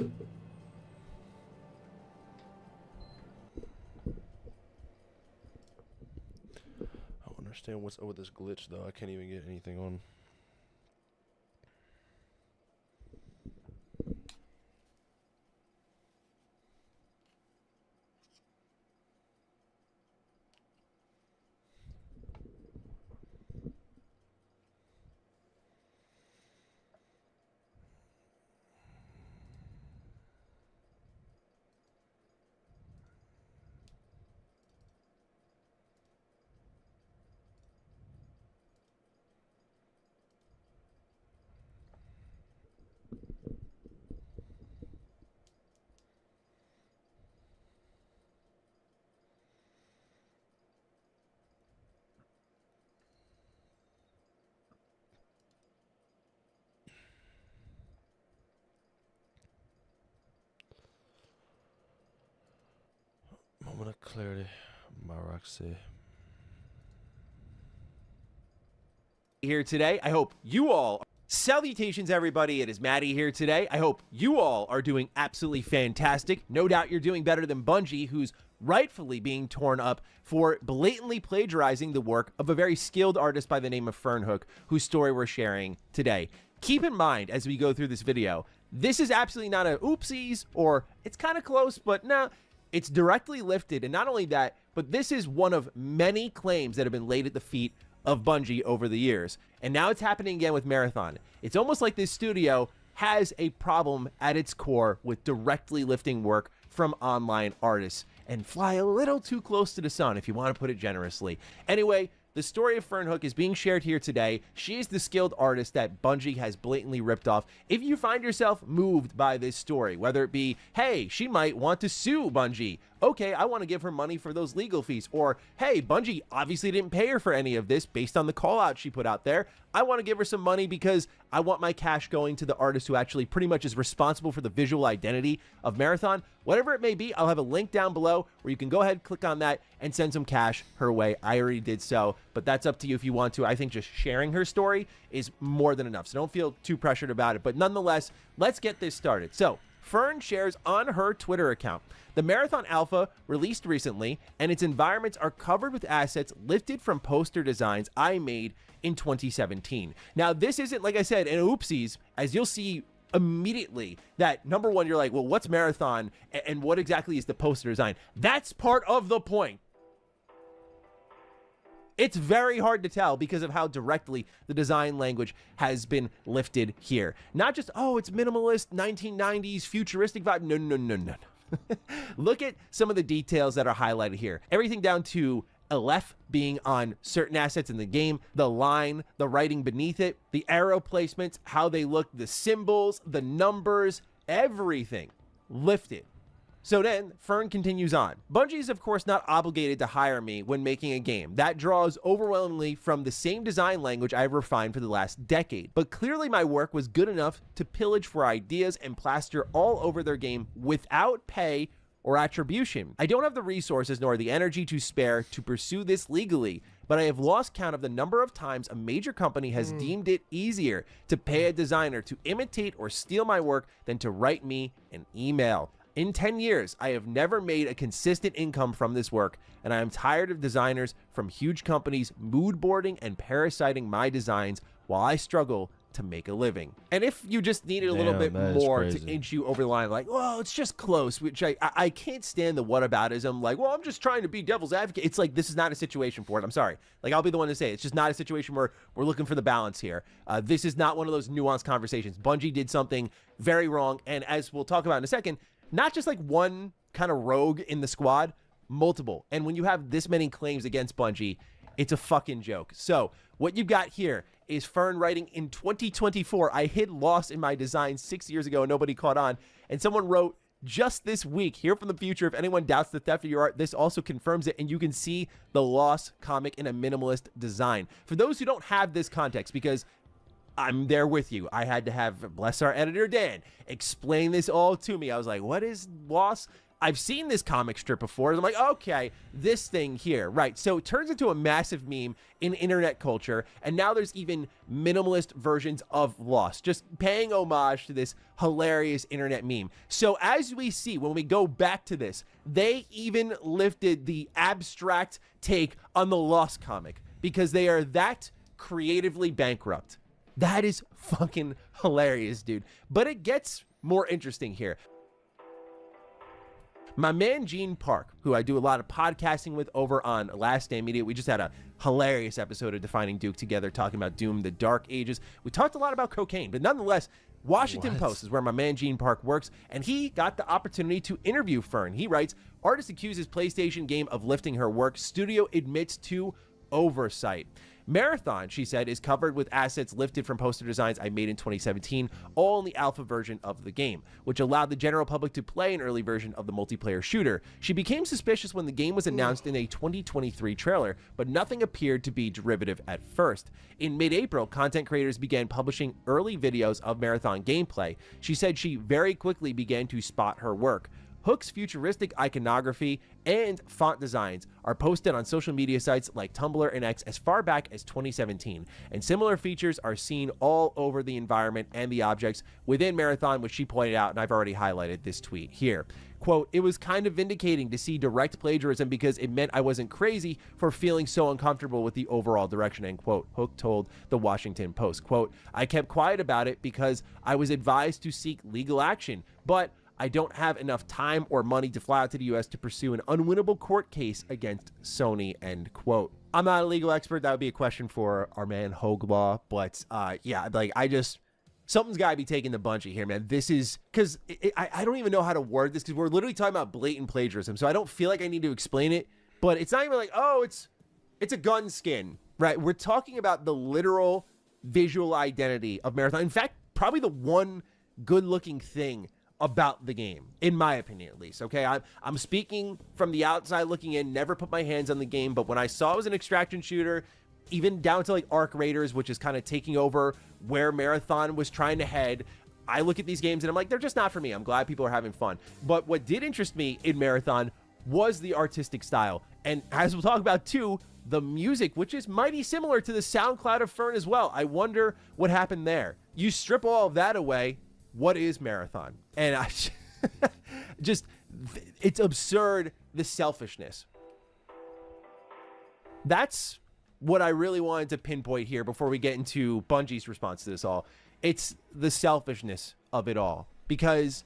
I don't understand what's up with this glitch though. I can't even get anything on. Moment of clarity, Maroxy. Here today. I hope you all. Salutations, everybody. It is Maddie here today. I hope you all are doing absolutely fantastic. No doubt you're doing better than Bungie, who's rightfully being torn up for blatantly plagiarizing the work of a very skilled artist by the name of Fernhook, whose story we're sharing today. Keep in mind as we go through this video, this is absolutely not a oopsies or it's kind of close, but no. It's directly lifted, and not only that, but this is one of many claims that have been laid at the feet of Bungie over the years. And now it's happening again with Marathon. It's almost like this studio has a problem at its core with directly lifting work from online artists and fly a little too close to the sun, if you want to put it generously. Anyway, the story of Fernhook is being shared here today. She is the skilled artist that Bungie has blatantly ripped off. If you find yourself moved by this story, whether it be, hey, she might want to sue Bungie. Okay, I want to give her money for those legal fees. Or, hey, Bungie obviously didn't pay her for any of this based on the call out she put out there. I want to give her some money because I want my cash going to the artist who actually pretty much is responsible for the visual identity of Marathon. Whatever it may be, I'll have a link down below where you can go ahead, click on that, and send some cash her way. I already did so, but that's up to you if you want to. I think just sharing her story is more than enough, so don't feel too pressured about it. But nonetheless, let's get this started. So, Fern shares on her Twitter account. The Marathon Alpha released recently, and its environments are covered with assets lifted from poster designs I made in 2017. Now, this isn't, like I said, an oopsies, as you'll see immediately that, number one, you're like, well, what's Marathon, and what exactly is the poster design? That's part of the point. It's very hard to tell because of how directly the design language has been lifted here. Not just, oh, it's minimalist, 1990s, futuristic vibe. No, no, no, no, no. Look at some of the details that are highlighted here. Everything down to Aleph being on certain assets in the game, the line, the writing beneath it, the arrow placements, how they look, the symbols, the numbers, everything lifted. So then, Fern continues on. Bungie is, of course, not obligated to hire me when making a game. That draws overwhelmingly from the same design language I've refined for the last decade. But clearly my work was good enough to pillage for ideas and plaster all over their game without pay or attribution. I don't have the resources nor the energy to spare to pursue this legally, but I have lost count of the number of times a major company has deemed it easier to pay a designer to imitate or steal my work than to write me an email. In 10 years, I have never made a consistent income from this work, and I am tired of designers from huge companies mood boarding and parasiting my designs while I struggle to make a living. And if you just needed a little bit more to inch you over the line, like, well, it's just close, which I can't stand the whataboutism, like, well, I'm just trying to be devil's advocate. It's like, this is not a situation for it. I'm sorry. Like, I'll be the one to say it. It's just not a situation where we're looking for the balance here. This is not one of those nuanced conversations. Bungie did something very wrong, and as we'll talk about in a second, not just like one kind of rogue in the squad, multiple. And when you have this many claims against Bungie, it's a fucking joke. So what you've got here is Fern writing in 2024, I hid loss in my design 6 years ago and nobody caught on. And someone wrote just this week, here from the future, if anyone doubts the theft of your art, this also confirms it. And you can see the loss comic in a minimalist design. For those who don't have this context, because I'm there with you. I had to have, bless our editor, Dan, explain this all to me. I was like, what is loss? I've seen this comic strip before. I'm like, okay, this thing here, right? So it turns into a massive meme in internet culture, and now there's even minimalist versions of Lost, just paying homage to this hilarious internet meme. So as we see, when we go back to this, they even lifted the abstract take on the Lost comic because they are that creatively bankrupt. That is fucking hilarious, dude. But it gets more interesting here. My man Gene Park, who I do a lot of podcasting with over on Last Stand Media, we just had a hilarious episode of Defining Duke together talking about Doom, the Dark Ages. We talked a lot about cocaine, but nonetheless, Washington Post is where my man Gene Park works, and he got the opportunity to interview Fern. He writes, artist accuses PlayStation game of lifting her work. Studio admits to oversight. Marathon, she said, is covered with assets lifted from poster designs I made in 2017, all in the alpha version of the game, which allowed the general public to play an early version of the multiplayer shooter. She became suspicious when the game was announced in a 2023 trailer, but nothing appeared to be derivative at first. In mid-April, content creators began publishing early videos of Marathon gameplay. She said she very quickly began to spot her work. Hook's futuristic iconography and font designs are posted on social media sites like Tumblr and X as far back as 2017, and similar features are seen all over the environment and the objects within Marathon, which she pointed out, and I've already highlighted this tweet here. Quote, it was kind of vindicating to see direct plagiarism because it meant I wasn't crazy for feeling so uncomfortable with the overall direction, end quote, Hook told the Washington Post. Quote, I kept quiet about it because I was advised to seek legal action, but I don't have enough time or money to fly out to the U.S. to pursue an unwinnable court case against Sony, end quote. I'm not a legal expert. That would be a question for our man Hoglaw. But yeah, like something's got to be taking the Bungie here, man. This is, because I don't even know how to word this because we're literally talking about blatant plagiarism. So I don't feel like I need to explain it. But it's not even like, oh, it's a gun skin, right? We're talking about the literal visual identity of Marathon. In fact, probably the one good-looking thing about the game, in my opinion, at least. Okay, I'm speaking from the outside looking in, never put my hands on the game, but when I saw it was an extraction shooter, even down to like Arc Raiders, which is kind of taking over where Marathon was trying to head, I look at these games and I'm like, they're just not for me. I'm glad people are having fun. But what did interest me in Marathon was the artistic style. And as we'll talk about too, the music, which is mighty similar to the SoundCloud of Fern as well. I wonder what happened there. You strip all of that away, what is Marathon? And I just, it's absurd, the selfishness. That's what I really wanted to pinpoint here before we get into Bungie's response to this all. It's the selfishness of it all. Because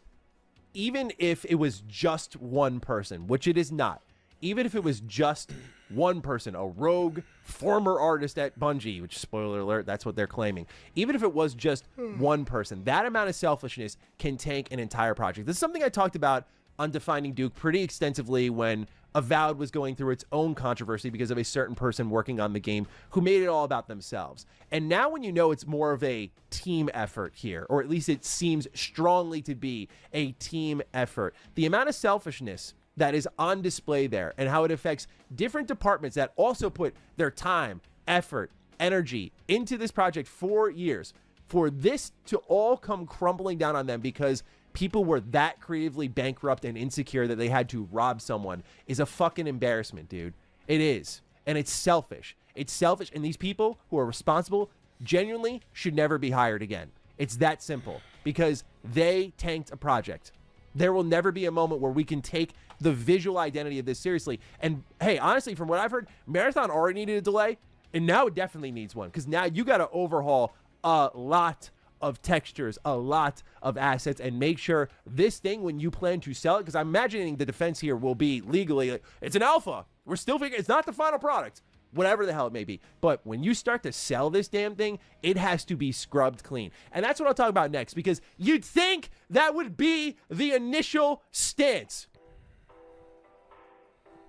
even if it was just one person, which it is not, even if it was just one person, a rogue former artist at Bungie, which, spoiler alert, that's what they're claiming. Even if it was just one person, that amount of selfishness can tank an entire project. This is something I talked about on Defining Duke pretty extensively when Avowed was going through its own controversy because of a certain person working on the game who made it all about themselves. And now when you know it's more of a team effort here, or at least it seems strongly to be a team effort, the amount of selfishness that is on display there and how it affects different departments that also put their time, effort, energy into this project for years, for this to all come crumbling down on them because people were that creatively bankrupt and insecure that they had to rob someone, is a fucking embarrassment, dude. It is. And it's selfish. It's selfish. And these people who are responsible genuinely should never be hired again. It's that simple because they tanked a project. There will never be a moment where we can take the visual identity of this seriously. And hey, honestly, from what I've heard, Marathon already needed a delay, and now it definitely needs one because now you got to overhaul a lot of textures, a lot of assets, and make sure this thing, when you plan to sell it, because I'm imagining the defense here will be legally, like, it's an alpha. We're still figuring it's not the final product, whatever the hell it may be. But when you start to sell this damn thing, it has to be scrubbed clean. And that's what I'll talk about next, because you'd think that would be the initial stance.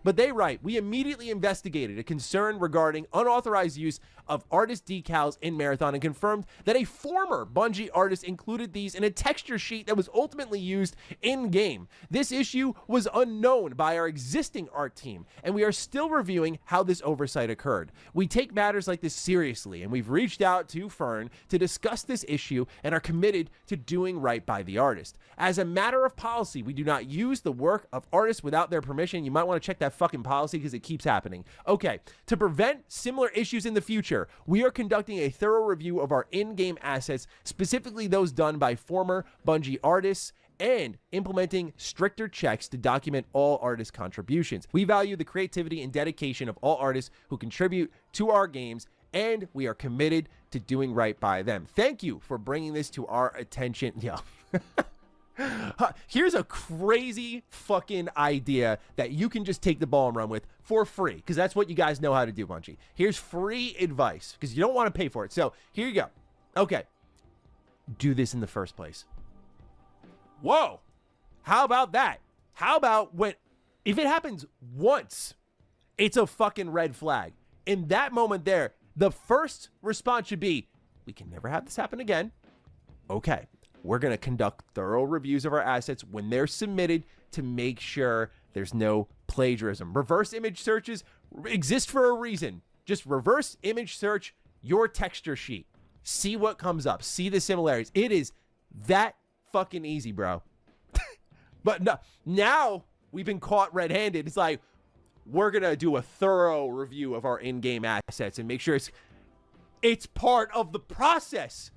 But they write, we immediately investigated a concern regarding unauthorized use of artist decals in Marathon and confirmed that a former Bungie artist included these in a texture sheet that was ultimately used in-game. This issue was unknown by our existing art team, and we are still reviewing how this oversight occurred. We take matters like this seriously, and we've reached out to Fern to discuss this issue and are committed to doing right by the artist. As a matter of policy, we do not use the work of artists without their permission. You might want to check that fucking policy because it keeps happening. Okay, to prevent similar issues in the future, we are conducting a thorough review of our in-game assets, specifically those done by former Bungie artists, and implementing stricter checks to document all artist contributions. We value the creativity and dedication of all artists who contribute to our games, and we are committed to doing right by them. Thank you for bringing this to our attention. Yeah. Here's a crazy fucking idea that you can just take the ball and run with for free, because that's what you guys know how to do, Bungie. Here's free advice, because you don't want to pay for it. So here you go. Okay. Do this in the first place. Whoa. How about that? How about if it happens once, it's a fucking red flag. In that moment there, the first response should be, we can never have this happen again. Okay. We're going to conduct thorough reviews of our assets when they're submitted to make sure there's no plagiarism. Reverse image searches exist for a reason. Just reverse image search your texture sheet. See what comes up. See the similarities. It is that fucking easy, bro. But no, now we've been caught red-handed. It's like, we're going to do a thorough review of our in-game assets and make sure it's part of the process.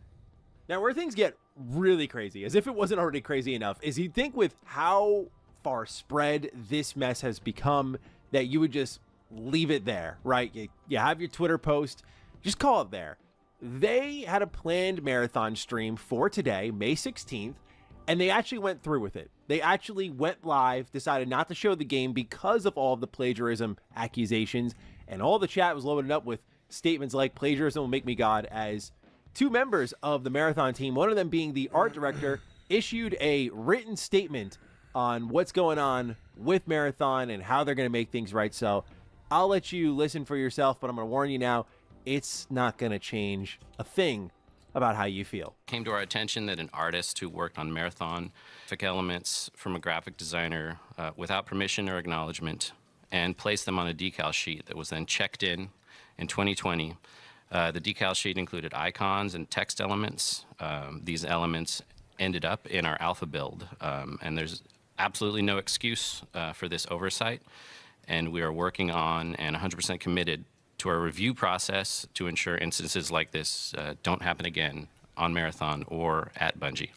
Now, where things get really crazy, as if it wasn't already crazy enough, is you'd think with how far spread this mess has become that you would just leave it there, right? You have your Twitter post, just call it there. They had a planned marathon stream for today, May 16th, and they actually went through with it. They actually went live, decided not to show the game because of all of the plagiarism accusations, and all the chat was loaded up with statements like, plagiarism will make me God, as two members of the Marathon team, one of them being the art director, issued a written statement on what's going on with Marathon and how they're going to make things right. So I'll let you listen for yourself, but I'm going to warn you now, it's not going to change a thing about how you feel. Came to our attention that an artist who worked on Marathon took elements from a graphic designer without permission or acknowledgement and placed them on a decal sheet that was then checked in 2020. The decal sheet included icons and text elements. These elements ended up in our alpha build, and there's absolutely no excuse for this oversight, and we are working on and 100% committed to our review process to ensure instances like this don't happen again on Marathon or at Bungie.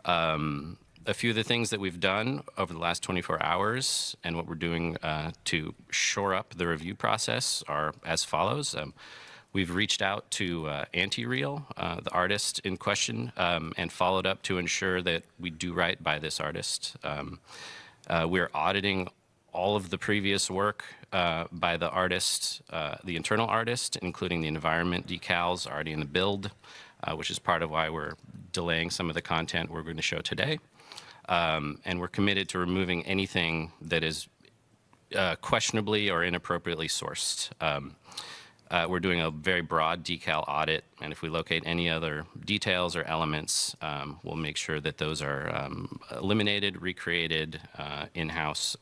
A few of the things that we've done over the last 24 hours and what we're doing to shore up the review process are as follows. We've reached out to Anti-Real, the artist in question, and followed up to ensure that we do right by this artist. We're auditing all of the previous work by the artist, the internal artist, including the environment decals already in the build, which is part of why we're delaying some of the content we're going to show today. And we're committed to removing anything that is questionably or inappropriately sourced. We're doing a very broad decal audit, and if we locate any other details or elements, we'll make sure that those are eliminated, recreated in-house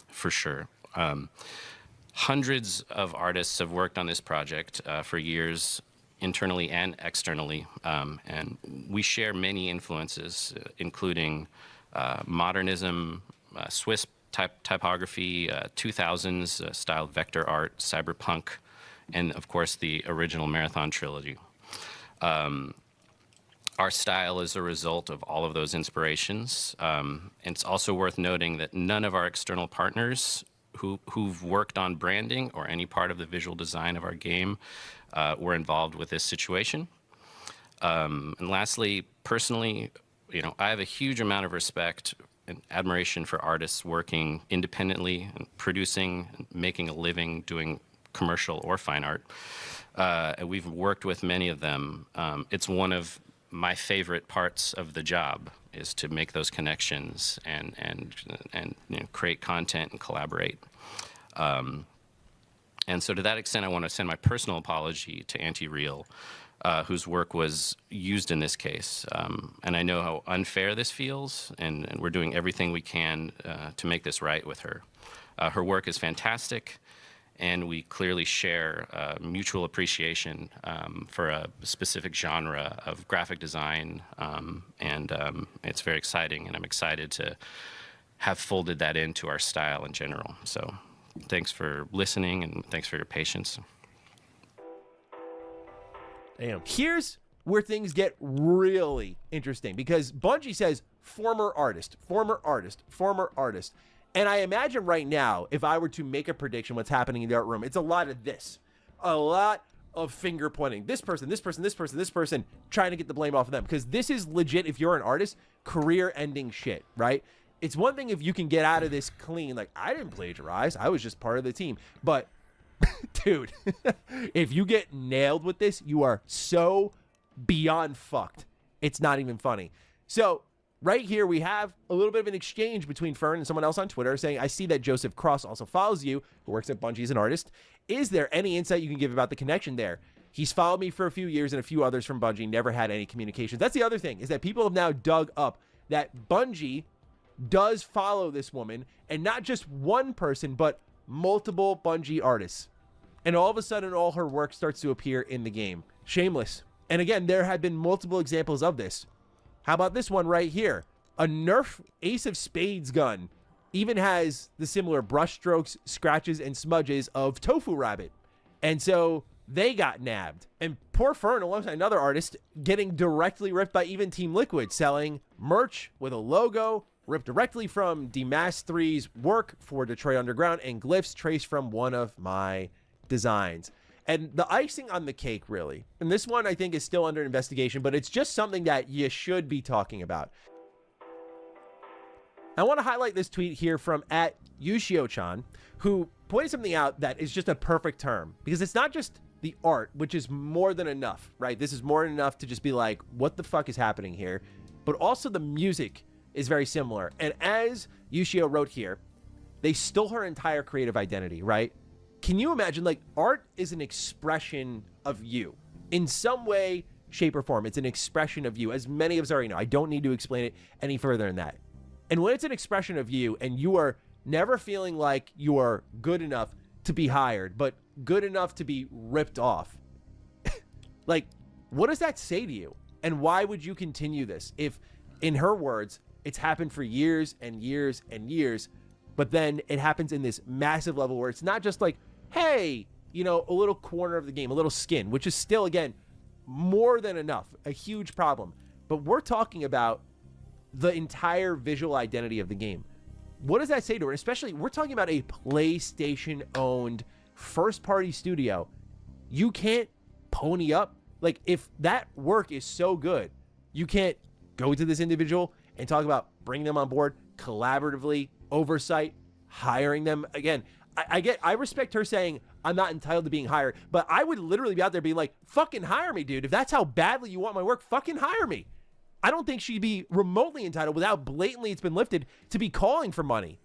for sure. Hundreds of artists have worked on this project for years, internally and externally, and we share many influences, including modernism, Swiss typography, 2000s style vector art, cyberpunk, and of course the original Marathon trilogy. Our style is a result of all of those inspirations. And it's also worth noting that none of our external partners who've worked on branding or any part of the visual design of our game were involved with this situation. And lastly, personally, I have a huge amount of respect and admiration for artists working independently and producing, and making a living doing commercial or fine art. And we've worked with many of them. It's one of my favorite parts of the job is to make those connections and create content and collaborate. And so to that extent, I want to send my personal apology to Anti-Real, whose work was used in this case. And I know how unfair this feels, and we're doing everything we can to make this right with her. Her work is fantastic, and we clearly share mutual appreciation for a specific genre of graphic design, and it's very exciting, and I'm excited to have folded that into our style in general. So thanks for listening, and thanks for your patience. Damn. Here's where things get really interesting, because Bungie says former artist, former artist, former artist. And I imagine right now, if I were to make a prediction what's happening in the art room, it's a lot of this. A lot of finger pointing. This person, this person, this person, this person, trying to get the blame off of them. Because this is legit, if you're an artist, career-ending shit, right? It's one thing if you can get out of this clean, like, I didn't plagiarize, I was just part of the team. But, dude, if you get nailed with this, you are so beyond fucked. It's not even funny. So, right here, we have a little bit of an exchange between Fern and someone else on Twitter saying, I see that Joseph Cross also follows you, who works at Bungie as an artist. Is there any insight you can give about the connection there? He's followed me for a few years, and a few others from Bungie never had any communications. That's the other thing, is that people have now dug up that Bungie does follow this woman, and not just one person, but multiple Bungie artists. And all of a sudden, all her work starts to appear in the game. Shameless. And again, there have been multiple examples of this. How about this one right here? A Nerf Ace of Spades gun even has the similar brushstrokes, scratches, and smudges of Tofu Rabbit. And so they got nabbed. And poor Fern, alongside another artist, getting directly ripped by even Team Liquid, selling merch with a logo ripped directly from Demass 3's work for Detroit Underground and glyphs traced from one of my designs. And the icing on the cake, really, and this one I think is still under investigation, but it's just something that you should be talking about. I want to highlight this tweet here from @Yushio-chan, who pointed something out that is just a perfect term, because it's not just the art, which is more than enough, right? This is more than enough to just be like, what the fuck is happening here? But also the music is very similar. And as Yushio wrote here, they stole her entire creative identity, right? Can you imagine, like, art is an expression of you in some way, shape, or form. It's an expression of you, as many of us already know. I don't need to explain it any further than that. And when it's an expression of you and you are never feeling like you are good enough to be hired, but good enough to be ripped off, like, what does that say to you? And why would you continue this if, in her words, it's happened for years and years and years, but then it happens in this massive level where it's not just like, hey, you know, a little corner of the game, a little skin, which is still, again, more than enough, a huge problem. But we're talking about the entire visual identity of the game. What does that say to her? Especially, we're talking about a PlayStation-owned first-party studio. You can't pony up. Like, if that work is so good, you can't go to this individual and talk about bringing them on board collaboratively, oversight, hiring them. Again, I respect her saying, I'm not entitled to being hired, but I would literally be out there being like, fucking hire me, dude. If that's how badly you want my work, fucking hire me. I don't think she'd be remotely entitled, without blatantly it's been lifted, to be calling for money,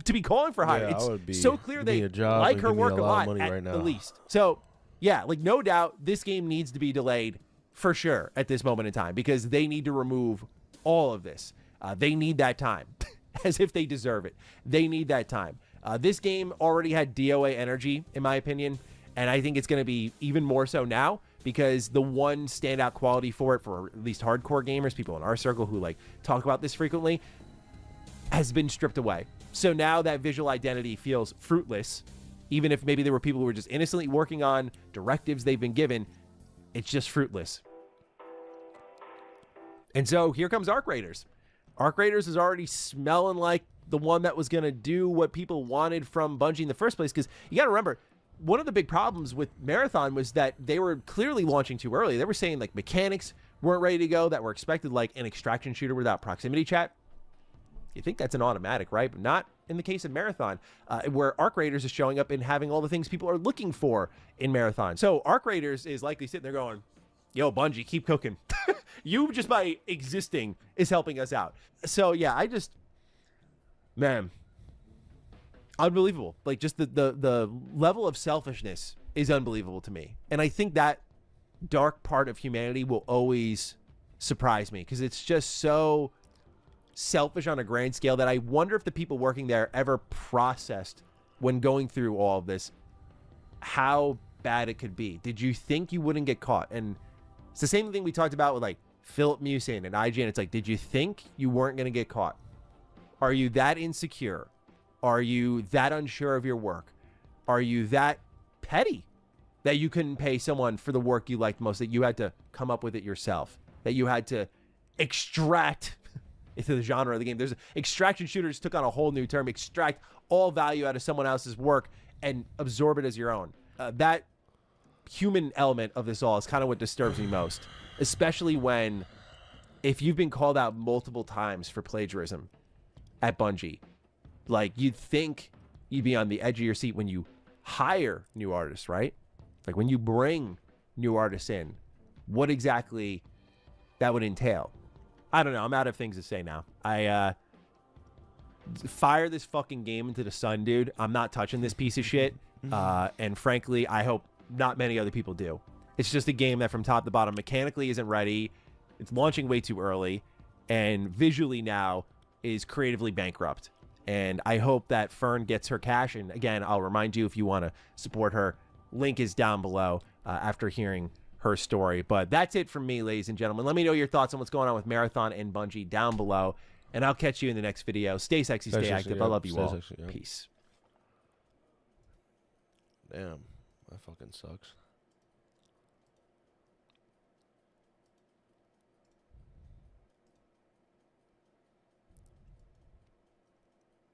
to be calling for hire. Yeah, it's so clear they like her work a lot at the least. So, yeah, like, no doubt this game needs to be delayed for sure at this moment in time, because they need to remove all of this. They need that time, as if they deserve it. They need that time. This game already had DOA energy, in my opinion, and I think it's going to be even more so now, because the one standout quality for it, for at least hardcore gamers, people in our circle who like talk about this frequently, has been stripped away. So now that visual identity feels fruitless, even if maybe there were people who were just innocently working on directives they've been given. It's just fruitless. And so here comes Arc Raiders. Arc Raiders is already smelling like the one that was going to do what people wanted from Bungie in the first place. Because you got to remember, one of the big problems with Marathon was that they were clearly launching too early. They were saying, like, mechanics weren't ready to go, that were expected, like an extraction shooter without proximity chat. You think that's an automatic, right? But not in the case of Marathon, where Arc Raiders is showing up and having all the things people are looking for in Marathon. So Arc Raiders is likely sitting there going, yo, Bungie, keep cooking. You, just by existing, is helping us out. So, yeah, man, unbelievable. Like, just the level of selfishness is unbelievable to me. And I think that dark part of humanity will always surprise me, because it's just so selfish on a grand scale that I wonder if the people working there ever processed, when going through all of this, how bad it could be. Did you think you wouldn't get caught? And it's the same thing we talked about with like Philip Musin and IGN. It's like, did you think you weren't going to get caught? Are you that insecure? Are you that unsure of your work? Are you that petty that you couldn't pay someone for the work you liked most, that you had to come up with it yourself, that you had to extract into the genre of the game? There's extraction shooters took on a whole new term, extract all value out of someone else's work and absorb it as your own. That human element of this all is kind of what disturbs me most, especially when, if you've been called out multiple times for plagiarism at Bungie, like, you'd think you'd be on the edge of your seat when you hire new artists, right? Like, when you bring new artists in, what exactly that would entail. I don't know. I'm out of things to say now. I fire this fucking game into the sun, dude. I'm not touching this piece of shit. And frankly, I hope not many other people do. It's just a game that from top to bottom mechanically isn't ready. It's launching way too early, and visually now is creatively bankrupt. And I hope that Fern gets her cash. And again, I'll remind you, if you want to support her, link is down below after hearing her story. But that's it from me, ladies and gentlemen. Let me know your thoughts on what's going on with Marathon and Bungie down below, and I'll catch you in the next video. Stay sexy, stay active. I love you all. Peace. Damn, that fucking sucks.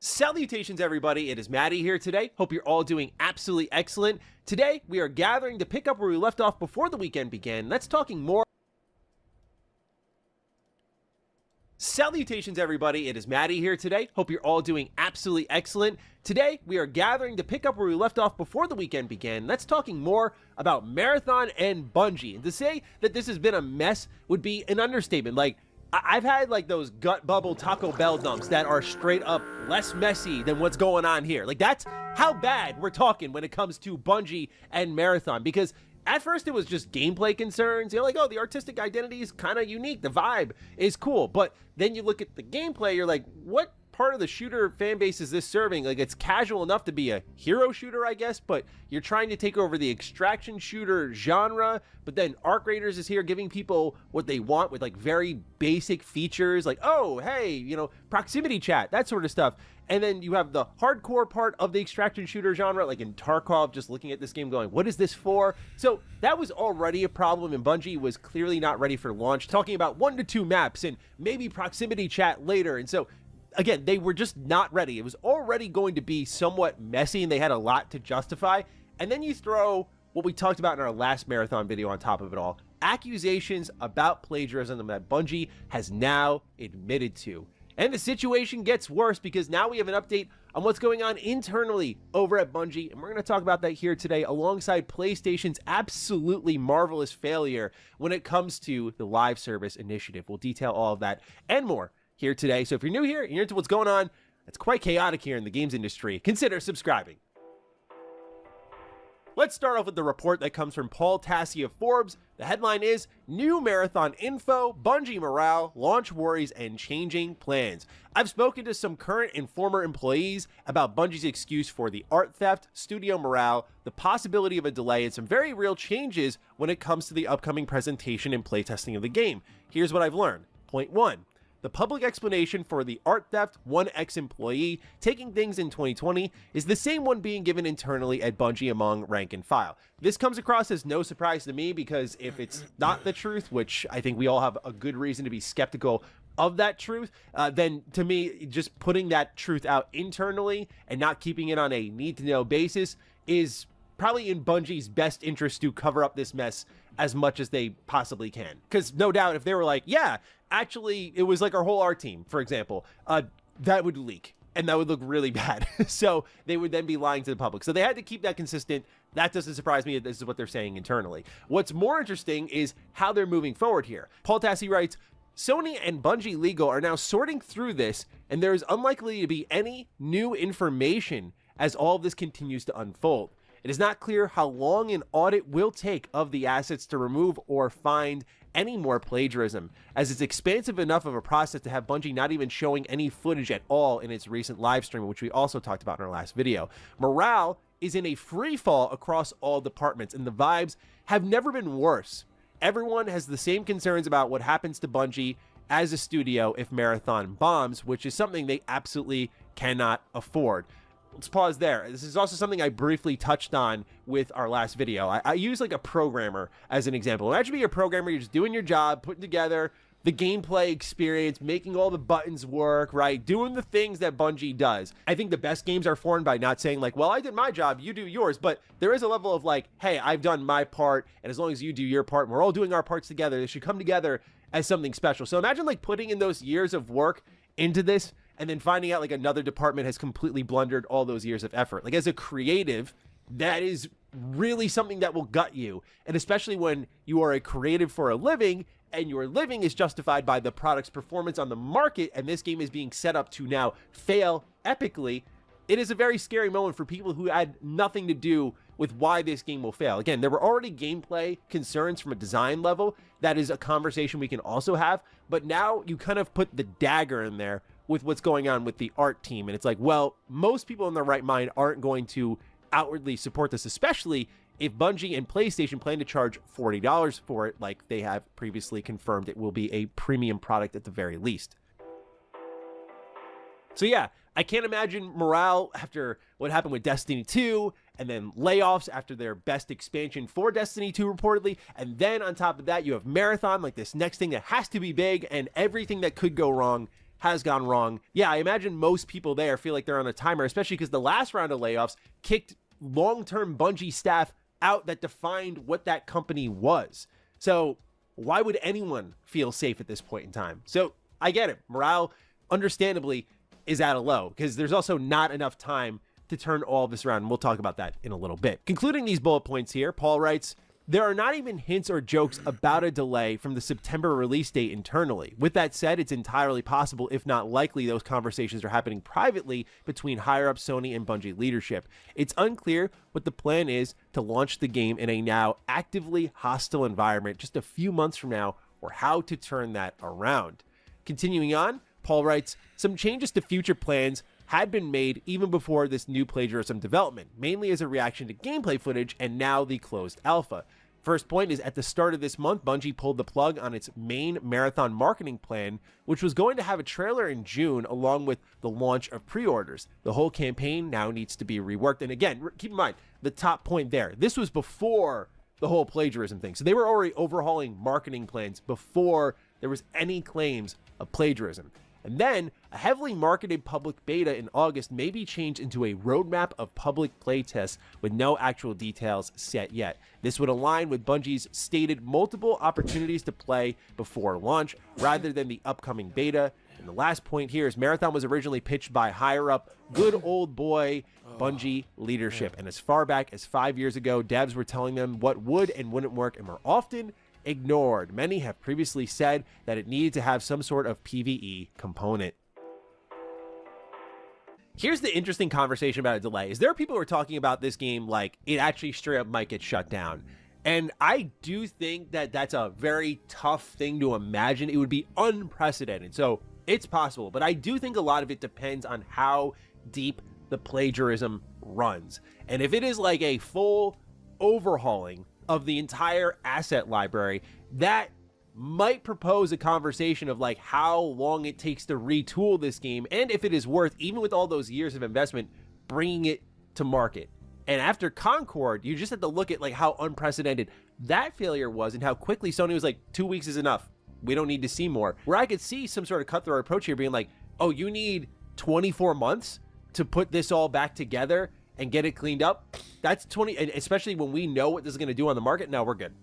Salutations, everybody. It is Maddie here today. Hope you're all doing absolutely excellent. Today, we are gathering to pick up where we left off before the weekend began. Let's talking more. Salutations, everybody. It is Maddie here today. Hope you're all doing absolutely excellent. Today, we are gathering to pick up where we left off before the weekend began. Let's talking more about Marathon and Bungie. And to say that this has been a mess would be an understatement. Like, I've had like those gut bubble Taco Bell dumps that are straight up less messy than what's going on here. Like, that's how bad we're talking when it comes to Bungie and Marathon. Because at first it was just gameplay concerns. You're like, oh, the artistic identity is kind of unique. The vibe is cool. But then you look at the gameplay, you're like, what part of the shooter fan base is this serving? Like, it's casual enough to be a hero shooter, I guess, but you're trying to take over the extraction shooter genre. But then Arc Raiders is here giving people what they want with like very basic features, like, oh, hey, you know, proximity chat, that sort of stuff. And then you have the hardcore part of the extraction shooter genre, like in Tarkov, just looking at this game going, what is this for? So that was already a problem, and Bungie was clearly not ready for launch, talking about 1 to 2 maps and maybe proximity chat later. And so again, they were just not ready. It was already going to be somewhat messy, and they had a lot to justify. And then you throw what we talked about in our last Marathon video on top of it all, accusations about plagiarism that Bungie has now admitted to. And the situation gets worse, because now we have an update on what's going on internally over at Bungie, and we're going to talk about that here today alongside PlayStation's absolutely marvelous failure when it comes to the live service initiative. We'll detail all of that and more here today. So if you're new here and you're into what's going on, it's quite chaotic here in the games industry, consider subscribing. Let's start off with the report that comes from Paul Tassi of Forbes. The headline is, New Marathon Info, Bungie Morale, Launch Worries, and Changing Plans. I've spoken to some current and former employees about Bungie's excuse for the art theft, studio morale, the possibility of a delay, and some very real changes when it comes to the upcoming presentation and playtesting of the game. Here's what I've learned. Point 1. The public explanation for the art theft, one ex-employee taking things in 2020 is the same one being given internally at Bungie among rank and file. This comes across as no surprise to me, because if it's not the truth, which I think we all have a good reason to be skeptical of that truth, then to me, just putting that truth out internally and not keeping it on a need-to-know basis is probably in Bungie's best interest to cover up this mess as much as they possibly can. Because no doubt, if they were like, yeah, actually, it was like our whole art team, for example, that would leak, and that would look really bad. So they would then be lying to the public. So they had to keep that consistent. That doesn't surprise me that this is what they're saying internally. What's more interesting is how they're moving forward here. Paul Tassi writes, Sony and Bungie Legal are now sorting through this, and there is unlikely to be any new information as all of this continues to unfold. It is not clear how long an audit will take of the assets to remove or find any more plagiarism, as it's expansive enough of a process to have Bungie not even showing any footage at all in its recent live stream, which we also talked about in our last video. Morale is in a free fall across all departments, and the vibes have never been worse. Everyone has the same concerns about what happens to Bungie as a studio if Marathon bombs, which is something they absolutely cannot afford. Let's pause there. This is also something I briefly touched on with our last video. I use like a programmer as an example. Imagine being a programmer, you're just doing your job, putting together the gameplay experience, making all the buttons work, right? Doing the things that Bungie does. I think the best games are formed by not saying like, well, I did my job, you do yours, but there is a level of like, hey, I've done my part, and as long as you do your part, and we're all doing our parts together, they should come together as something special. So imagine like putting in those years of work into this, and then finding out like another department has completely blundered all those years of effort. Like as a creative, that is really something that will gut you. And especially when you are a creative for a living, and your living is justified by the product's performance on the market, and this game is being set up to now fail epically, it is a very scary moment for people who had nothing to do with why this game will fail. Again, there were already gameplay concerns from a design level. That is a conversation we can also have, but now you kind of put the dagger in there with what's going on with the art team. And it's like, well, most people in their right mind aren't going to outwardly support this, especially if Bungie and PlayStation plan to charge $40 for it, like they have previously confirmed it will be a premium product at the very least. So yeah, I can't imagine morale after what happened with Destiny 2, and then layoffs after their best expansion for Destiny 2 reportedly, and then on top of that, you have Marathon, like this next thing that has to be big, and everything that could go wrong has gone wrong. Yeah, I imagine most people there feel like they're on a timer, especially because the last round of layoffs kicked long-term Bungie staff out that defined what that company was. So why would anyone feel safe at this point in time? So I get it. Morale, understandably, is at a low because there's also not enough time to turn all this around. And we'll talk about that in a little bit. Concluding these bullet points here, Paul writes, there are not even hints or jokes about a delay from the September release date internally. With that said, it's entirely possible, if not likely, those conversations are happening privately between higher-up Sony and Bungie leadership. It's unclear what the plan is to launch the game in a now actively hostile environment just a few months from now, or how to turn that around. Continuing on, Paul writes, some changes to future plans had been made even before this new plagiarism development, mainly as a reaction to gameplay footage and now the closed alpha. First point is at the start of this month, Bungie pulled the plug on its main Marathon marketing plan, which was going to have a trailer in June along with the launch of pre-orders. The whole campaign now needs to be reworked. And again, keep in mind, the top point there, this was before the whole plagiarism thing. So they were already overhauling marketing plans before there was any claims of plagiarism. And then a heavily marketed public beta in August may be changed into a roadmap of public playtests with no actual details set yet. This would align with Bungie's stated multiple opportunities to play before launch rather than the upcoming beta. And the last point here is Marathon was originally pitched by higher up good old boy Bungie leadership. And as far back as 5 years ago, devs were telling them what would and wouldn't work and were often ignored. Many have previously said that it needed to have some sort of PvE component. Here's the interesting conversation about a delay. Is there are people who are talking about this game like it actually straight up might get shut down. And I do think that that's a very tough thing to imagine. It would be unprecedented. So it's possible, but I do think a lot of it depends on how deep the plagiarism runs. And if it is like a full overhauling of the entire asset library, that might propose a conversation of like how long it takes to retool this game, and if it is worth, even with all those years of investment, bringing it to market. And after Concord, you just have to look at like how unprecedented that failure was and how quickly Sony was like, 2 weeks is enough. We don't need to see more. Where I could see some sort of cutthroat approach here being like, oh, you need 24 months to put this all back together and get it cleaned up. That's 20, and especially when we know what this is going to do on the market. No, we're good.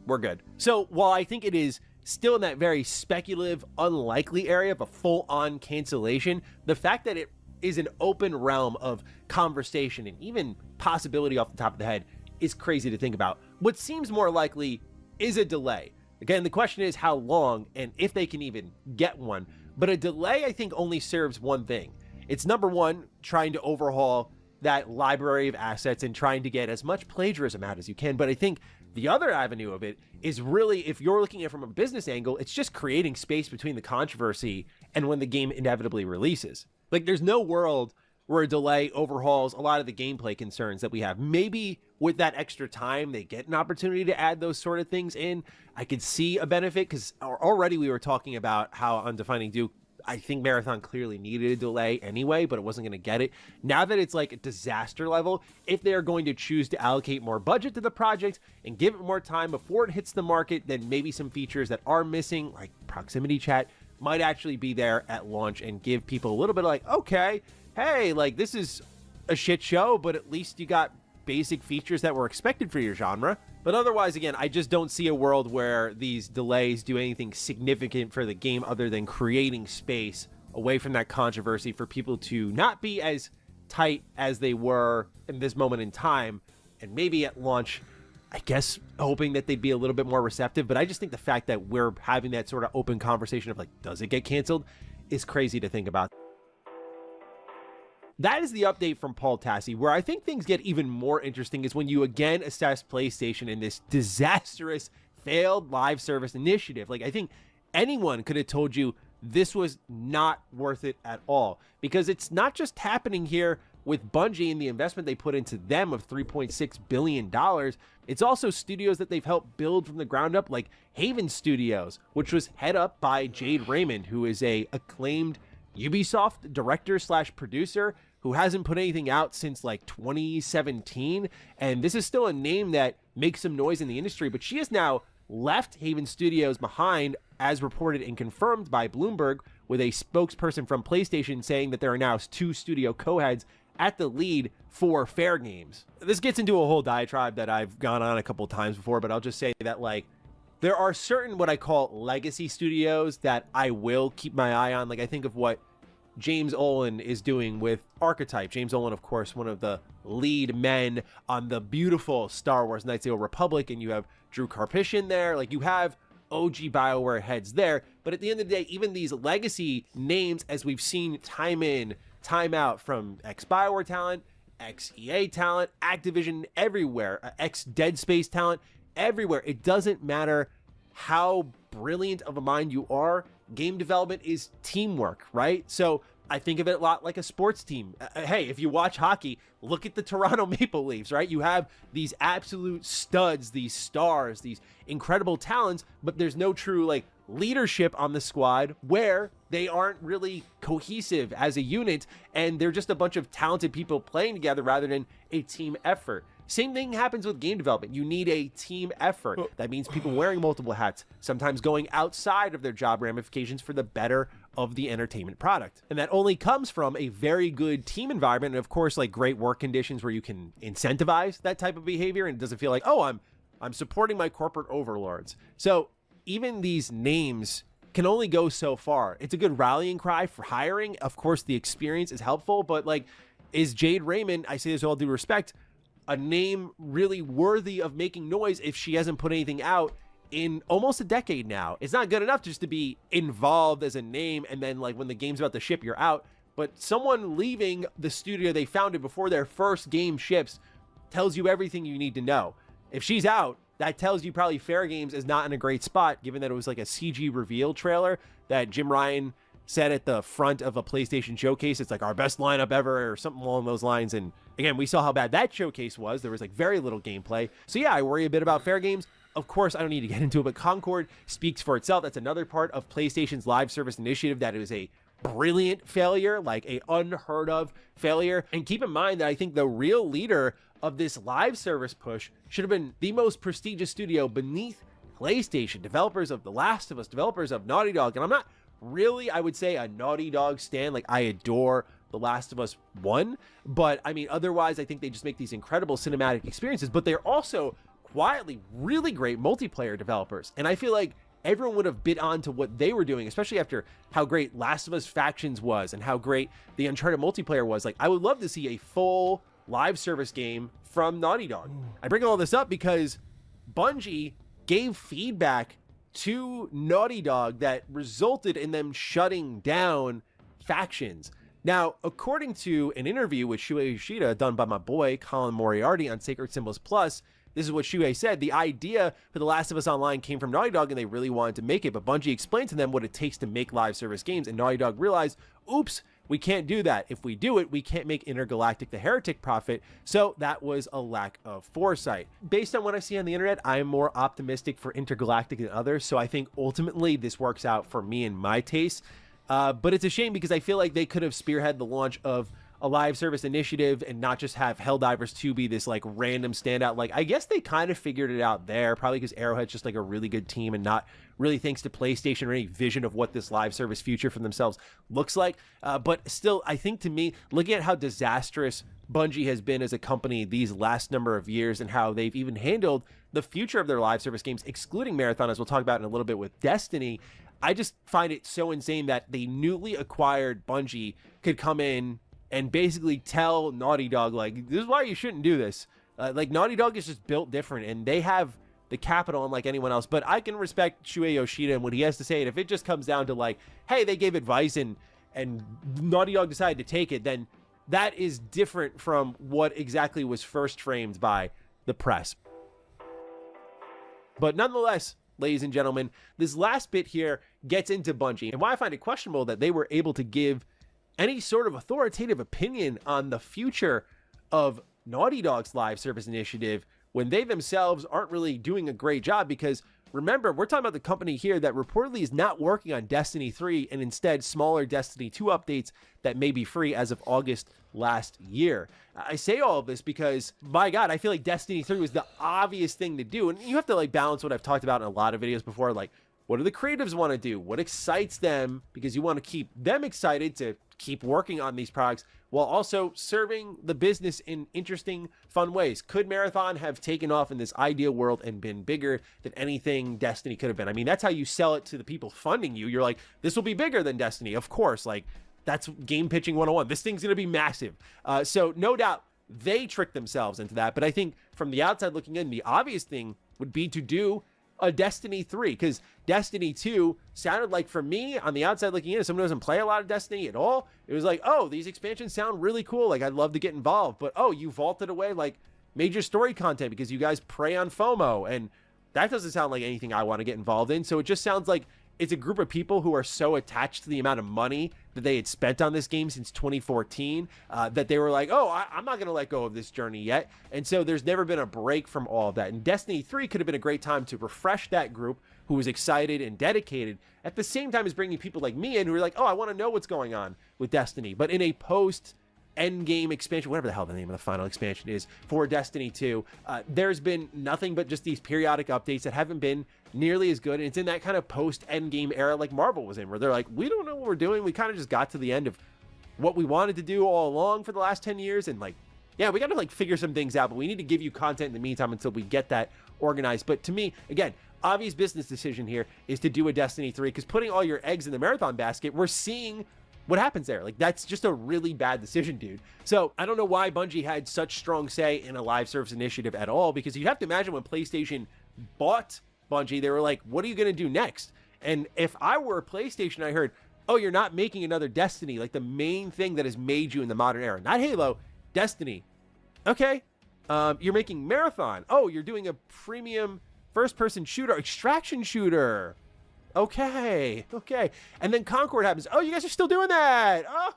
We're good. So while I think it is still in that very speculative, unlikely area of a full-on cancellation, the fact that it is an open realm of conversation and even possibility off the top of the head is crazy to think about. What seems more likely is a delay. Again, the question is how long and if they can even get one. But a delay, I think, only serves one thing. It's number one, trying to overhaul that library of assets and trying to get as much plagiarism out as you can. But I think the other avenue of it is really, if you're looking at it from a business angle, it's just creating space between the controversy and when the game inevitably releases. Like, there's no world where a delay overhauls a lot of the gameplay concerns that we have. Maybe with that extra time, they get an opportunity to add those sort of things in. I could see a benefit, because already we were talking about how on Defining Duke, I think Marathon clearly needed a delay anyway, but it wasn't going to get it. Now that it's like a disaster level, if they're going to choose to allocate more budget to the project and give it more time before it hits the market, then maybe some features that are missing, like proximity chat, might actually be there at launch and give people a little bit of like, okay, hey, like, this is a shit show, but at least you got basic features that were expected for your genre. But otherwise, again, I just don't see a world where these delays do anything significant for the game other than creating space away from that controversy for people to not be as tight as they were in this moment in time. And maybe at launch, I guess, hoping that they'd be a little bit more receptive. But I just think the fact that we're having that sort of open conversation of like, does it get canceled, is crazy to think about. That is the update from Paul Tassi. Where I think things get even more interesting is when you again assess PlayStation in this disastrous, failed live service initiative. Like, I think anyone could have told you this was not worth it at all, because it's not just happening here with Bungie and the investment they put into them of $3.6 billion. It's also studios that they've helped build from the ground up, like Haven Studios, which was head up by Jade Raymond, who is a acclaimed Ubisoft director / producer who hasn't put anything out since like 2017. And this is still a name that makes some noise in the industry, but she has now left Haven Studios behind, as reported and confirmed by Bloomberg, with a spokesperson from PlayStation saying that there are now 2 studio co-heads at the lead for Fair Games. This gets into a whole diatribe that I've gone on a couple times before, but I'll just say that, like, there are certain what I call legacy studios that I will keep my eye on. Like, I think of what James Olin is doing with Archetype. James Olin, of course, one of the lead men on the beautiful Star Wars Knights of the Old Republic, and you have Drew Karpyshyn there. Like, you have OG BioWare heads there, but at the end of the day, even these legacy names, as we've seen time in, time out, from ex-BioWare talent, ex-EA talent, Activision, everywhere, ex-Dead Space talent, everywhere. It doesn't matter how brilliant of a mind you are. Game development is teamwork, right? So I think of it a lot like a sports team. Hey, if you watch hockey, look at the Toronto Maple Leafs, right? You have these absolute studs, these stars, these incredible talents, but there's no true like leadership on the squad, where they aren't really cohesive as a unit, and they're just a bunch of talented people playing together rather than a team effort. Same thing happens with game development. You need a team effort. That means people wearing multiple hats, sometimes going outside of their job ramifications for the better of the entertainment product. And that only comes from a very good team environment, and of course, like, great work conditions where you can incentivize that type of behavior, and it doesn't feel like, oh, I'm supporting my corporate overlords. So even these names can only go so far. It's a good rallying cry for hiring. Of course, the experience is helpful, but like, is Jade Raymond, I say this with all due respect, a name really worthy of making noise if she hasn't put anything out in almost a decade now? It's not good enough just to be involved as a name and then, like, when the game's about to ship, you're out. But someone leaving the studio they founded before their first game ships tells you everything you need to know. If she's out, that tells you probably Fair Games is not in a great spot, given that it was like a CG reveal trailer that Jim Ryan said at the front of a PlayStation showcase. It's like our best lineup ever, or something along those lines. And again, we saw how bad that showcase was. There was like very little gameplay. So yeah, I worry a bit about Fair Games. Of course, I don't need to get into it, but Concord speaks for itself. That's another part of PlayStation's live service initiative that is a brilliant failure, like a unheard of failure. And keep in mind that I think the real leader of this live service push should have been the most prestigious studio beneath PlayStation, developers of The Last of Us, developers of Naughty Dog. And I'm not really, I would say, a Naughty Dog stan. Like, I adore The Last of Us 1, but I mean, otherwise, I think they just make these incredible cinematic experiences, but they're also quietly really great multiplayer developers. And I feel like everyone would have bit on to what they were doing, especially after how great Last of Us Factions was and how great the Uncharted multiplayer was. Like, I would love to see a full live service game from Naughty Dog. I bring all this up because Bungie gave feedback to Naughty Dog that resulted in them shutting down Factions. Now, according to an interview with Shuei Yoshida done by my boy Colin Moriarty on Sacred Symbols Plus, this is what Shuei said. The idea for The Last of Us Online came from Naughty Dog and they really wanted to make it, but Bungie explained to them what it takes to make live service games, and Naughty Dog realized, oops, we can't do that. If we do it, we can't make Intergalactic the Heretic profit, so that was a lack of foresight. Based on what I see on the internet, I am more optimistic for Intergalactic than others, so I think ultimately this works out for me and my taste. But it's a shame because I feel like they could have spearheaded the launch of a live service initiative and not just have Helldivers 2 be this like random standout. Like, I guess they kind of figured it out there, probably because Arrowhead's just like a really good team and not really thanks to PlayStation or any vision of what this live service future for themselves looks like. But still, I think to me, looking at how disastrous Bungie has been as a company these last number of years and how they've even handled the future of their live service games, excluding Marathon, as we'll talk about in a little bit with Destiny, I just find it so insane that the newly acquired Bungie could come in and basically tell Naughty Dog, like, this is why you shouldn't do this. Like, Naughty Dog is just built different, and they have the capital unlike anyone else. But I can respect Shuei Yoshida and what he has to say. And if it just comes down to, like, hey, they gave advice and Naughty Dog decided to take it, then that is different from what exactly was first framed by the press. But nonetheless, ladies and gentlemen, this last bit here gets into Bungie and why I find it questionable that they were able to give any sort of authoritative opinion on the future of Naughty Dog's live service initiative when they themselves aren't really doing a great job. Because remember, we're talking about the company here that reportedly is not working on Destiny 3 and instead smaller Destiny 2 updates that may be free as of August last year. I say all of this because, my God, I feel like Destiny 3 was the obvious thing to do. And you have to like balance what I've talked about in a lot of videos before, like, what do the creatives want to do? What excites them? Because you want to keep them excited to keep working on these products while also serving the business in interesting, fun ways. Could Marathon have taken off in this ideal world and been bigger than anything Destiny could have been? I mean, that's how you sell it to the people funding you. You're like, this will be bigger than Destiny. Of course, like, that's game pitching 101. This thing's going to be massive. So no doubt they tricked themselves into that. But I think from the outside looking in, the obvious thing would be to do a Destiny 3, because Destiny 2 sounded like, for me, on the outside looking in, as someone who doesn't play a lot of Destiny at all, it was like, oh, these expansions sound really cool. Like, I'd love to get involved. But, oh, you vaulted away, like, major story content because you guys prey on FOMO. And that doesn't sound like anything I want to get involved in. So it just sounds like it's a group of people who are so attached to the amount of money that they had spent on this game since 2014 that they were like, oh, I'm not going to let go of this journey yet. And so there's never been a break from all of that. And Destiny 3 could have been a great time to refresh that group who was excited and dedicated at the same time as bringing people like me in who are like, oh, I want to know what's going on with Destiny. But in a post endgame expansion, whatever the hell the name of the final expansion is for Destiny 2, there's been nothing but just these periodic updates that haven't been nearly as good. And it's in that kind of post endgame era like Marvel was in, where they're like, we don't know what we're doing. We kind of just got to the end of what we wanted to do all along for the last 10 years. And like, yeah, we got to like figure some things out, but we need to give you content in the meantime until we get that organized. But to me, again, obvious business decision here is to do a Destiny 3, because putting all your eggs in the Marathon basket, we're seeing what happens there. Like, that's just a really bad decision, dude. So I don't know why Bungie had such strong say in a live service initiative at all, because you'd have to imagine when PlayStation bought Bungie, they were like, what are you going to do next? And if I were a PlayStation, I heard, oh, you're not making another Destiny, like the main thing that has made you in the modern era, not Halo, Destiny. Okay. You're making Marathon. Oh, you're doing a premium first-person shooter, extraction shooter. Okay. And then Concord happens. Oh, you guys are still doing that. Oh,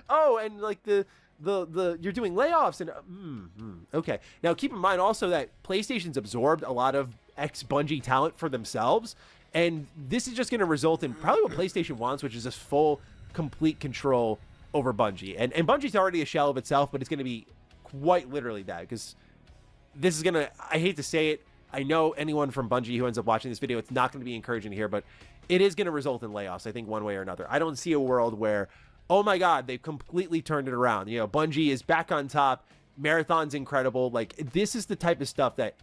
oh, and like the you're doing layoffs and okay. Now keep in mind also that PlayStation's absorbed a lot of ex-Bungie talent for themselves, and this is just going to result in probably what PlayStation wants, which is this full, complete control over Bungie. And Bungie's already a shell of itself, but it's going to be quite literally that, because this is going to, I hate to say it, I know anyone from Bungie who ends up watching this video, it's not going to be encouraging to hear, but it is going to result in layoffs, I think, one way or another. I don't see a world where, oh my God, they've completely turned it around. You know, Bungie is back on top. Marathon's incredible. Like, this is the type of stuff that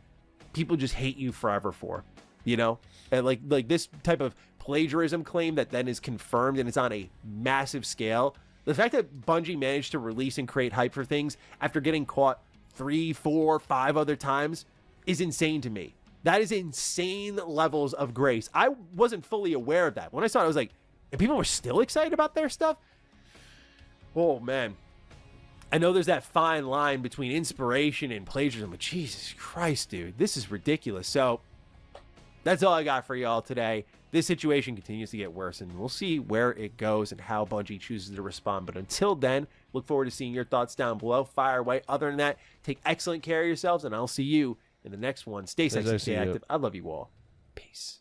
people just hate you forever for, you know? And like this type of plagiarism claim that then is confirmed and it's on a massive scale. The fact that Bungie managed to release and create hype for things after getting caught 3, 4, 5 other times is insane to me. That is insane levels of grace. I wasn't fully aware of that. When I saw it, I was like, and people were still excited about their stuff? Oh, man. I know there's that fine line between inspiration and plagiarism, but Jesus Christ, dude, this is ridiculous. So that's all I got for y'all today. This situation continues to get worse, and we'll see where it goes and how Bungie chooses to respond. But until then, look forward to seeing your thoughts down below. Fire away. Other than that, take excellent care of yourselves, and I'll see you in the next one. Stay sexy, stay active. I love you all. Peace.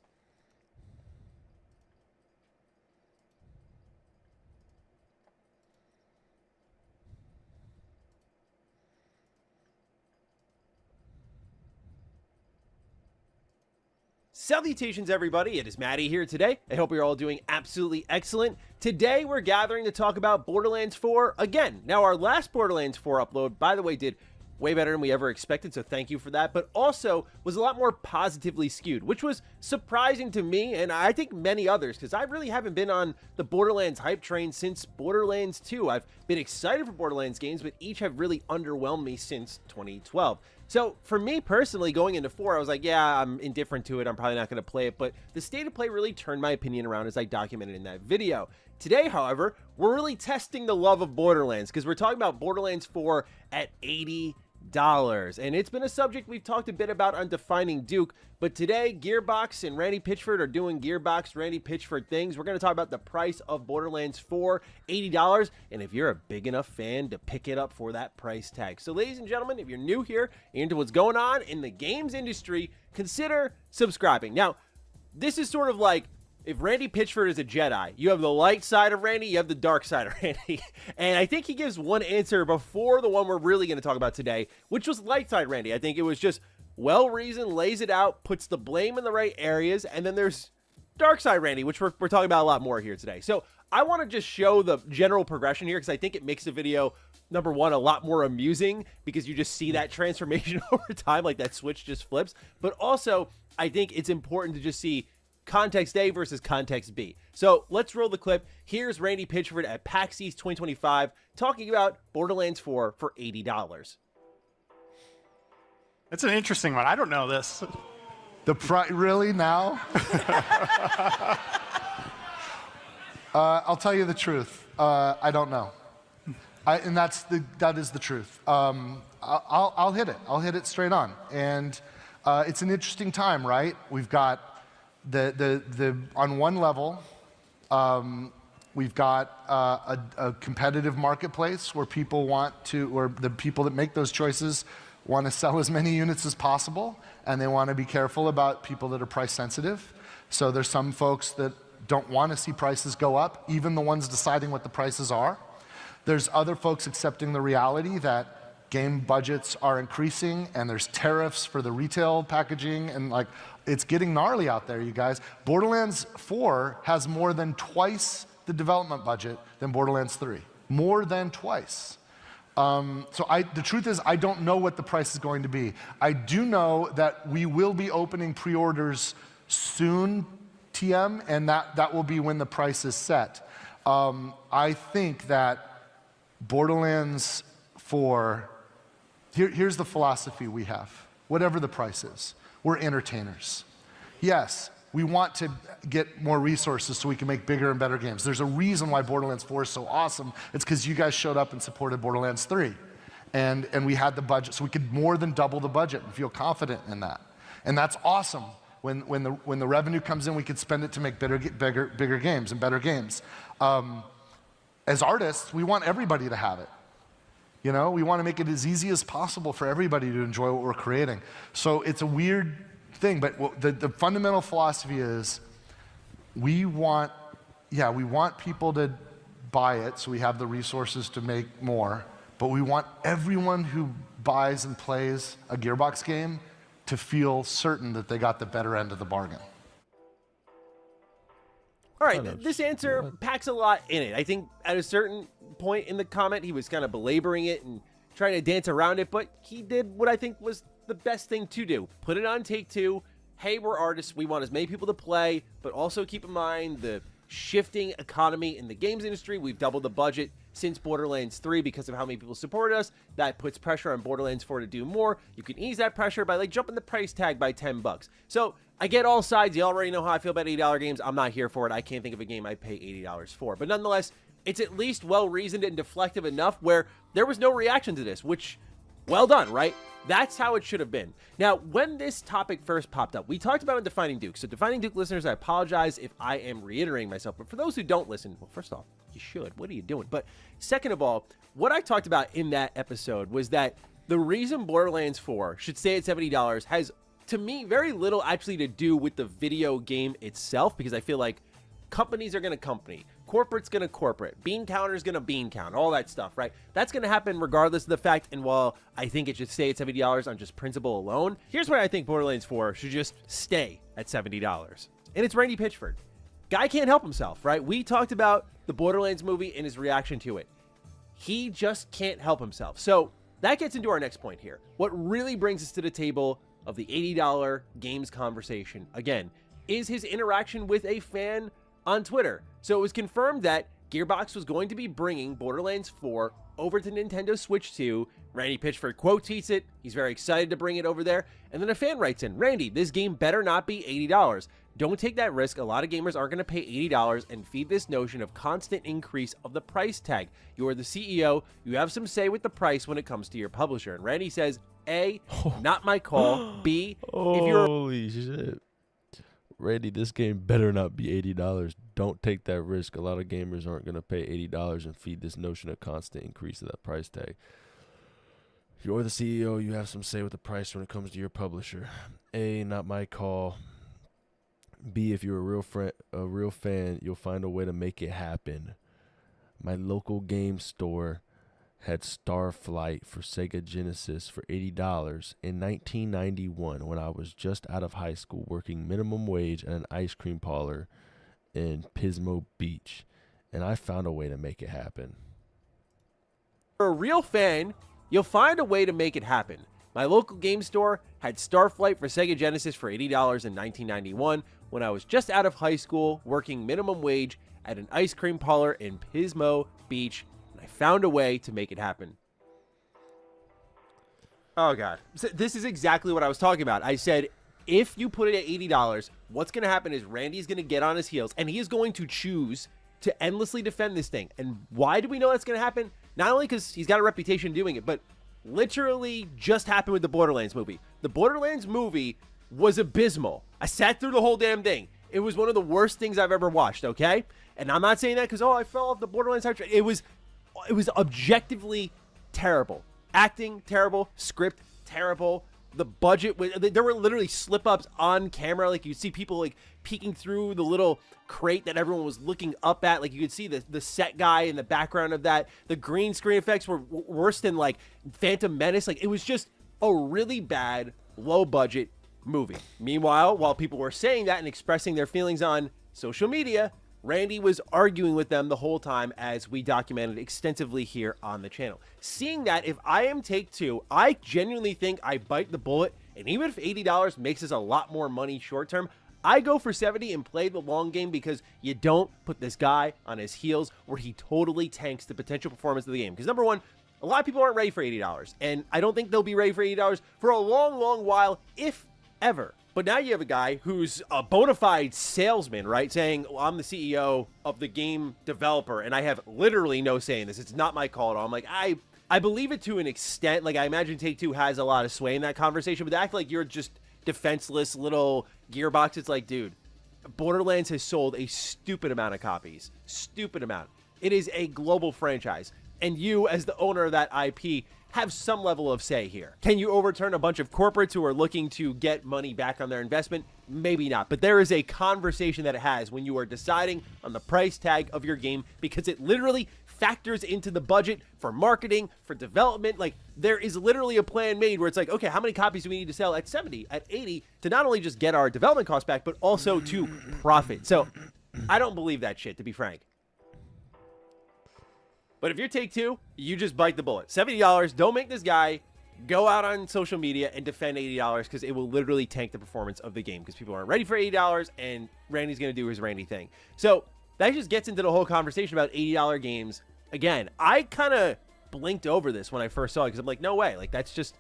Salutations, everybody. It is Maddie here today. I hope you're all doing absolutely excellent. Today, we're gathering to talk about Borderlands 4 again. Now, our last Borderlands 4 upload, by the way, did way better than we ever expected, so thank you for that, but also was a lot more positively skewed, which was surprising to me, and I think many others, because I really haven't been on the Borderlands hype train since Borderlands 2. I've been excited for Borderlands games, but each have really underwhelmed me since 2012. So for me personally, going into 4, I was like, yeah, I'm indifferent to it. I'm probably not going to play it. But the state of play really turned my opinion around, as I documented in that video. Today, however, we're really testing the love of Borderlands, because we're talking about Borderlands 4 at $80. And it's been a subject we've talked a bit about on Defining Duke, but today Gearbox and Randy Pitchford are doing Gearbox Randy Pitchford things. We're going to talk about the price of Borderlands 4, $80, and if you're a big enough fan to pick it up for that price tag. So ladies and gentlemen, if you're new here into what's going on in the games industry, consider subscribing. Now, this is sort of like, if Randy Pitchford is a Jedi, you have the light side of Randy, you have the dark side of Randy. And I think he gives one answer before the one we're really going to talk about today, which was light side Randy. I think it was just well-reasoned, lays it out, puts the blame in the right areas, and then there's dark side Randy, which we're talking about a lot more here today. So I want to just show the general progression here, because I think it makes the video, number one, a lot more amusing, because you just see that transformation over time, like that switch just flips. But also, I think it's important to just see context A versus context B. So let's roll the clip. Here's Randy Pitchford at PAX East 2025 talking about Borderlands 4 for $80. It's an interesting one. I don't know this. Really now? I'll tell you the truth. I don't know. And that is the truth. I'll hit it. I'll hit it straight on. And it's an interesting time, right? We've got on one level, we've got a competitive marketplace where people want to, or the people that make those choices want to sell as many units as possible, and they want to be careful about people that are price sensitive. So there's some folks that don't want to see prices go up, even the ones deciding what the prices are. There's other folks accepting the reality that game budgets are increasing, and there's tariffs for the retail packaging, and like, it's getting gnarly out there, you guys. Borderlands 4 has more than twice the development budget than Borderlands 3. More than twice. The truth is, I don't know what the price is going to be. I do know that we will be opening pre-orders soon, TM, and that will be when the price is set. I think that Borderlands 4, here's the philosophy we have. Whatever the price is, we're entertainers. Yes, we want to get more resources so we can make bigger and better games. There's a reason why Borderlands 4 is so awesome. It's because you guys showed up and supported Borderlands 3. And we had the budget, so we could more than double the budget and feel confident in that. And that's awesome. When the revenue comes in, we can spend it to make bigger games and better games. As artists, we want everybody to have it. You know, we want to make it as easy as possible for everybody to enjoy what we're creating. So it's a weird thing, but the fundamental philosophy is we want people to buy it so we have the resources to make more, but we want everyone who buys and plays a Gearbox game to feel certain that they got the better end of the bargain. All right, this answer packs a lot in it. I think at a certain point in the comment, he was kind of belaboring it and trying to dance around it, but he did what I think was the best thing to do. Put it on Take-Two. Hey, we're artists. We want as many people to play, but also keep in mind the shifting economy in the games industry. We've doubled the budget since Borderlands 3 because of how many people support us. That puts pressure on Borderlands 4 to do more. You can ease that pressure by like jumping the price tag by $10. So I get all sides. You already know how I feel about $80 games. I'm not here for it. I can't think of a game I'd pay $80 for. But nonetheless, it's at least well-reasoned and deflective enough where there was no reaction to this, which, well done, right? That's how it should have been. Now, when this topic first popped up, we talked about it in Defining Duke. So Defining Duke listeners, I apologize if I am reiterating myself. But for those who don't listen, well, first off, you should. What are you doing? But second of all, what I talked about in that episode was that the reason Borderlands 4 should stay at $70 has, to me, very little actually to do with the video game itself, because I feel like companies are going to company. Corporate's going to corporate. Bean counter's going to bean count. All that stuff, right? That's going to happen regardless of the fact. And while I think it should stay at $70 on just principle alone, here's where I think Borderlands 4 should just stay at $70. And it's Randy Pitchford. Guy can't help himself, right? We talked about the Borderlands movie and his reaction to it. He just can't help himself. So that gets into our next point here. What really brings us to the table of the $80 games conversation, again, is his interaction with a fan on Twitter. So it was confirmed that Gearbox was going to be bringing Borderlands 4 over to Nintendo Switch 2. Randy Pitchford quote tweets it. He's very excited to bring it over there. And then a fan writes in, Randy, this game better not be $80. Don't take that risk. A lot of gamers aren't going to pay $80 and feed this notion of constant increase of the price tag. You are the CEO. You have some say with the price when it comes to your publisher. And Randy says, A, not my call. B, if you're... Holy shit. Randy, this game better not be $80. Don't take that risk. A lot of gamers aren't going to pay $80 and feed this notion of constant increase of that price tag. You're the CEO. You have some say with the price when it comes to your publisher. A, not my call. B, if you're a real fan, you'll find a way to make it happen. My local game store had Starflight for Sega Genesis for $80 in 1991 when I was just out of high school working minimum wage at an ice cream parlor in Pismo Beach, and I found a way to make it happen. For a real fan, you'll find a way to make it happen. My local game store had Starflight for Sega Genesis for $80 in 1991 when I was just out of high school working minimum wage at an ice cream parlor in Pismo Beach. I found a way to make it happen. Oh, God. So this is exactly what I was talking about. I said, if you put it at $80, what's going to happen is Randy's going to get on his heels, and he is going to choose to endlessly defend this thing. And why do we know that's going to happen? Not only because he's got a reputation doing it, but literally just happened with the Borderlands movie. The Borderlands movie was abysmal. I sat through the whole damn thing. It was one of the worst things I've ever watched, okay? And I'm not saying that because, I fell off the Borderlands hype train. It was objectively terrible. Acting terrible, script terrible. The budget there were literally slip-ups on camera. Like, you see people like peeking through the little crate that everyone was looking up at. Like, you could see the set guy in the background of that. The green screen effects were worse than like Phantom Menace. Like, it was just a really bad, low-budget movie. Meanwhile, while people were saying that and expressing their feelings on social media, Randy was arguing with them the whole time, as we documented extensively here on the channel. Seeing that, if I am Take-Two, I genuinely think I bite the bullet, and even if $80 makes us a lot more money short term, I go for 70 and play the long game, because you don't put this guy on his heels where he totally tanks the potential performance of the game. Because number one, a lot of people aren't ready for $80, and I don't think they'll be ready for $80 for a long, long while, if ever. But now you have a guy who's a bona fide salesman, right? Saying, well, I'm the CEO of the game developer, and I have literally no say in this. It's not my call at all. I'm like, I believe it to an extent. Like, I imagine Take-Two has a lot of sway in that conversation, but to act like you're just defenseless little Gearbox, it's like, dude, Borderlands has sold a stupid amount of copies. Stupid amount. It is a global franchise, and you, as the owner of that IP, have some level of say here. Can you overturn a bunch of corporates who are looking to get money back on their investment? Maybe not, but there is a conversation that it has when you are deciding on the price tag of your game, because it literally factors into the budget for marketing, for development. Like, there is literally a plan made where it's like, okay, how many copies do we need to sell at 70, at 80 to not only just get our development costs back, but also to profit. So I don't believe that shit, to be frank. But if you're Take-Two, you just bite the bullet. $70, don't make this guy go out on social media and defend $80, because it will literally tank the performance of the game, because people aren't ready for $80, and Randy's going to do his Randy thing. So that just gets into the whole conversation about $80 games. Again, I kind of blinked over this when I first saw it, because I'm like, no way. Like, that's just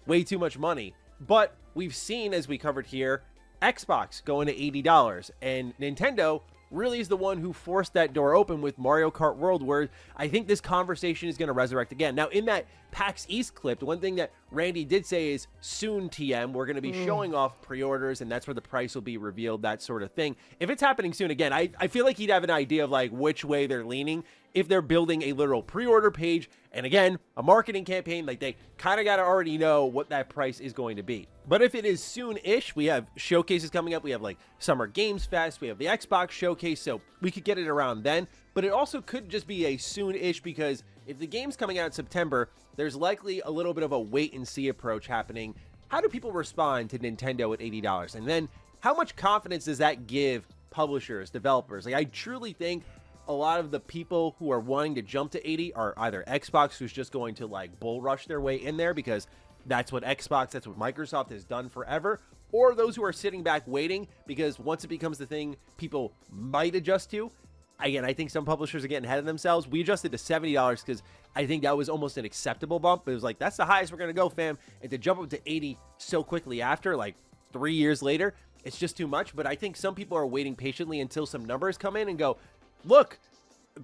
way too much money. But we've seen, as we covered here, Xbox going to $80, and Nintendo really is the one who forced that door open with Mario Kart World, where I think this conversation is going to resurrect again. Now, in that PAX East clip, one thing that Randy did say is soon, TM, we're going to be showing off pre-orders, and that's where the price will be revealed, that sort of thing. If it's happening soon, again, I feel like he'd have an idea of like which way they're leaning. If they're building a literal pre-order page, and again, a marketing campaign, like they kind of got to already know what that price is going to be. But if it is soon-ish, we have showcases coming up. We have like Summer Games Fest. We have the Xbox showcase, so we could get it around then. But it also could just be a soon-ish, because if the game's coming out in September, there's likely a little bit of a wait-and-see approach happening. How do people respond to Nintendo at $80? And then how much confidence does that give publishers, developers? Like, I truly think a lot of the people who are wanting to jump to 80 are either Xbox, who's just going to like bull rush their way in there because that's what Xbox, that's what Microsoft has done forever, or those who are sitting back waiting because once it becomes the thing people might adjust to. Again, I think some publishers are getting ahead of themselves. We adjusted to $70 because I think that was almost an acceptable bump. It was like, that's the highest we're going to go, fam. And to jump up to 80 so quickly after, like 3 years later, it's just too much. But I think some people are waiting patiently until some numbers come in and go, look,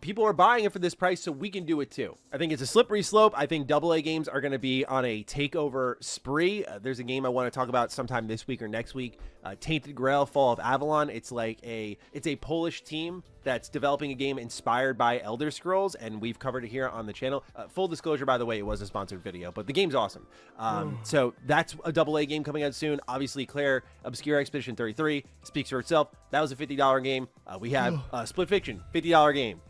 people are buying it for this price, so we can do it too. I think it's a slippery slope. I think AA games are going to be on a takeover spree. There's a game I want to talk about sometime this week or next week, Tainted Grail: Fall of Avalon. It's a Polish team that's developing a game inspired by Elder Scrolls, and we've covered it here on the channel. Full disclosure, by the way, it was a sponsored video, but the game's awesome. So that's a AA game coming out soon. Obviously, Claire Obscure Expedition 33 speaks for itself. That was a $50 game. We have Split Fiction, $50 game.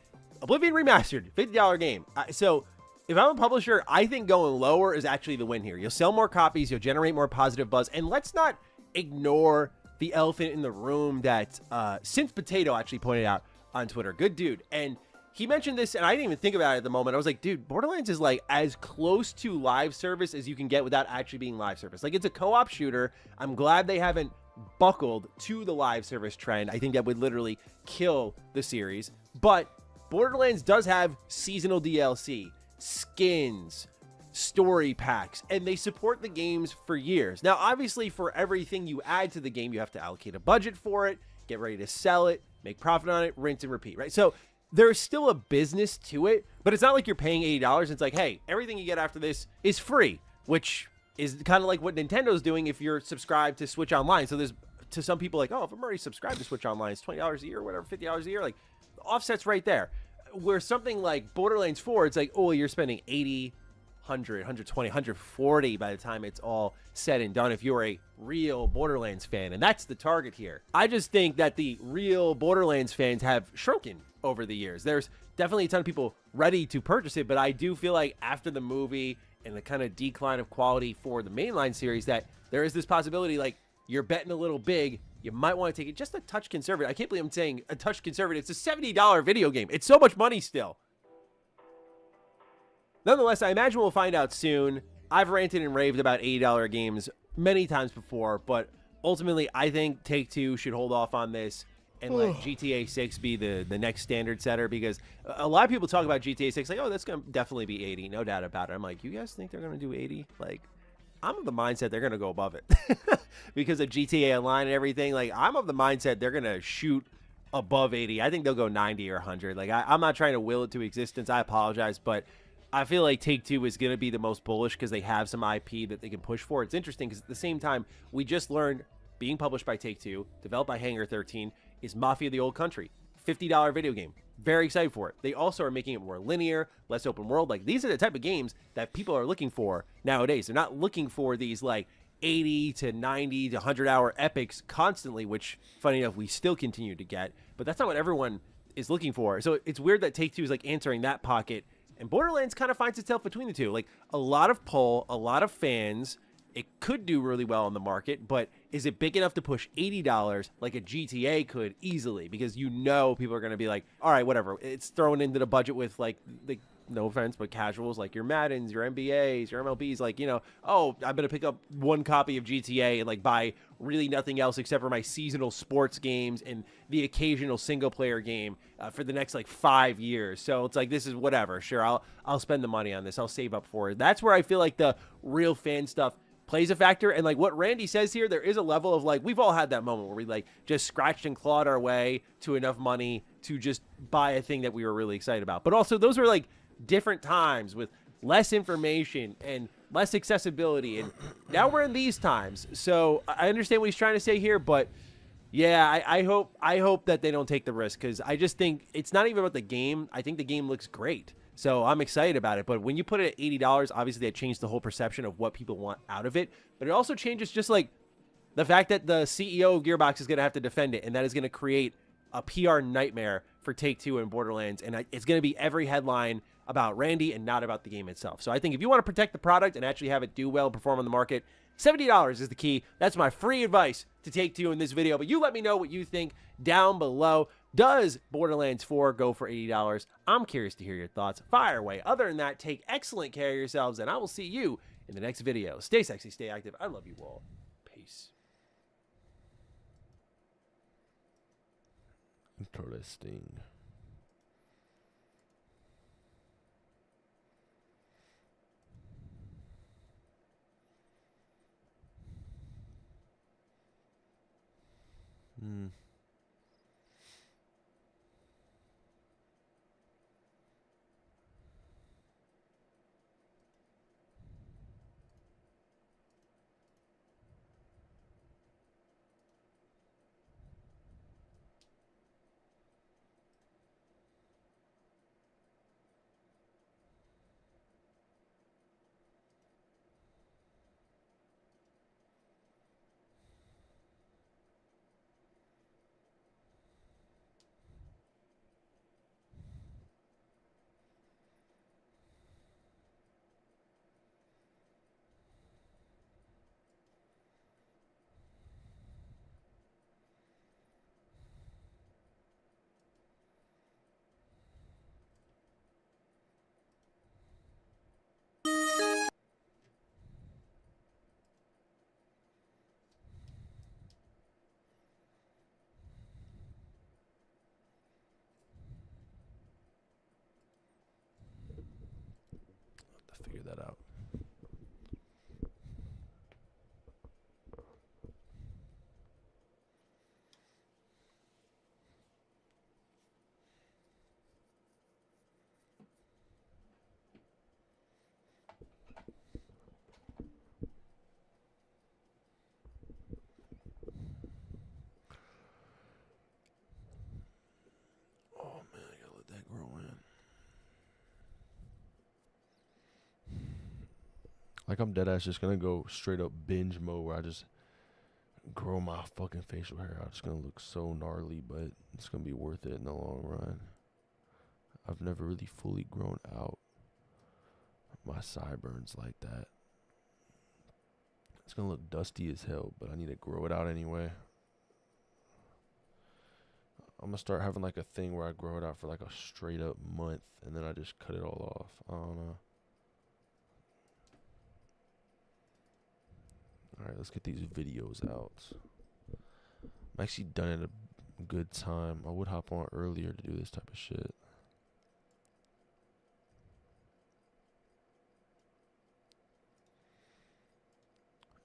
Oblivion Remastered, $50 game. So if I'm a publisher, I think going lower is actually the win here. You'll sell more copies, you'll generate more positive buzz, and let's not ignore the elephant in the room that Synth Potato actually pointed out on Twitter. Good dude. And he mentioned this, and I didn't even think about it at the moment. I was like, dude, Borderlands is like as close to live service as you can get without actually being live service. Like, it's a co-op shooter. I'm glad they haven't buckled to the live service trend. I think that would literally kill the series. But Borderlands does have seasonal DLC, skins, story packs, and they support the games for years. Now, obviously, for everything you add to the game, you have to allocate a budget for it, get ready to sell it, make profit on it, rinse and repeat, right? So there's still a business to it, but it's not like you're paying $80. It's like, hey, everything you get after this is free, which is kind of like what Nintendo's doing if you're subscribed to Switch Online. So there's, to some people, like, oh, if I'm already subscribed to Switch Online, it's $20 a year or whatever, $50 a year, like, the offset's right there. Where something like Borderlands 4, it's like, oh, you're spending 80, 100, 120, 140 by the time it's all said and done if you're a real Borderlands fan. And that's the target here. I just think that the real Borderlands fans have shrunken over the years. There's definitely a ton of people ready to purchase it, but I do feel like after the movie and the kind of decline of quality for the mainline series that there is this possibility, like, you're betting a little big, you might want to take it just a touch conservative. I can't believe I'm saying a touch conservative. It's a $70 video game. It's so much money still. Nonetheless, I imagine we'll find out soon. I've ranted and raved about $80 games many times before, but ultimately, I think Take-Two should hold off on this and let GTA 6 be the next standard setter, because a lot of people talk about GTA 6 like, oh, that's going to definitely be 80. No doubt about it. I'm like, you guys think they're going to do 80? Like, I'm of the mindset they're going to go above it because of GTA Online and everything. Like, I'm of the mindset they're going to shoot above 80. I think they'll go 90 or 100. Like, I'm not trying to will it to existence. I apologize, but I feel like Take-Two is going to be the most bullish because they have some IP that they can push for. It's interesting because at the same time, we just learned being published by Take-Two, developed by Hangar 13, is Mafia: The Old Country. $50 video game. Very excited for it. They also are making it more linear, less open world. Like, these are the type of games that people are looking for nowadays. They're not looking for these like 80 to 90 to 100-hour epics constantly, which, funny enough, we still continue to get. But that's not what everyone is looking for. So it's weird that Take-Two is like answering that pocket, and Borderlands kind of finds itself between the two. Like, a lot of pull, a lot of fans. It could do really well in the market, but is it big enough to push $80 like a GTA could easily? Because you know people are going to be like, all right, whatever. It's thrown into the budget with, like, no offense, but casuals like your Maddens, your NBAs, your MLBs. Like, you know, oh, I'm going to pick up one copy of GTA and, like, buy really nothing else except for my seasonal sports games and the occasional single-player game for the next, like, 5 years. So it's like, this is whatever. Sure, I'll spend the money on this. I'll save up for it. That's where I feel like the real fan stuff plays a factor. And like what Randy says here, there is a level of like, we've all had that moment where we like just scratched and clawed our way to enough money to just buy a thing that we were really excited about. But also those were like different times with less information and less accessibility. And now we're in these times. So I understand what he's trying to say here, but yeah, I hope that they don't take the risk, because I just think it's not even about the game. I think the game looks great. So I'm excited about it. But when you put it at $80, obviously that changed the whole perception of what people want out of it. But it also changes just like the fact that the CEO of Gearbox is going to have to defend it. And that is going to create a PR nightmare for Take-Two and Borderlands. And it's going to be every headline about Randy and not about the game itself. So I think if you want to protect the product and actually have it do well and perform on the market, $70 is the key. That's my free advice to Take-Two in this video. But you let me know what you think down below. Does Borderlands 4 go for $80? I'm curious to hear your thoughts. Fire away. Other than that, take excellent care of yourselves, and I will see you in the next video. Stay sexy, stay active. I love you all. Peace. Interesting. To figure that out. Oh man, I gotta let that grow in. Like I'm dead ass just gonna go straight up binge mode where I just grow my fucking facial hair out. It's gonna look so gnarly, but it's gonna be worth it in the long run. I've never really fully grown out my sideburns like that. It's gonna look dusty as hell, but I need to grow it out anyway. I'm gonna start having like a thing where I grow it out for like a straight up month and then I just cut it all off. I don't know. Alright, let's get these videos out. I'm actually done at a good time. I would hop on earlier to do this type of shit.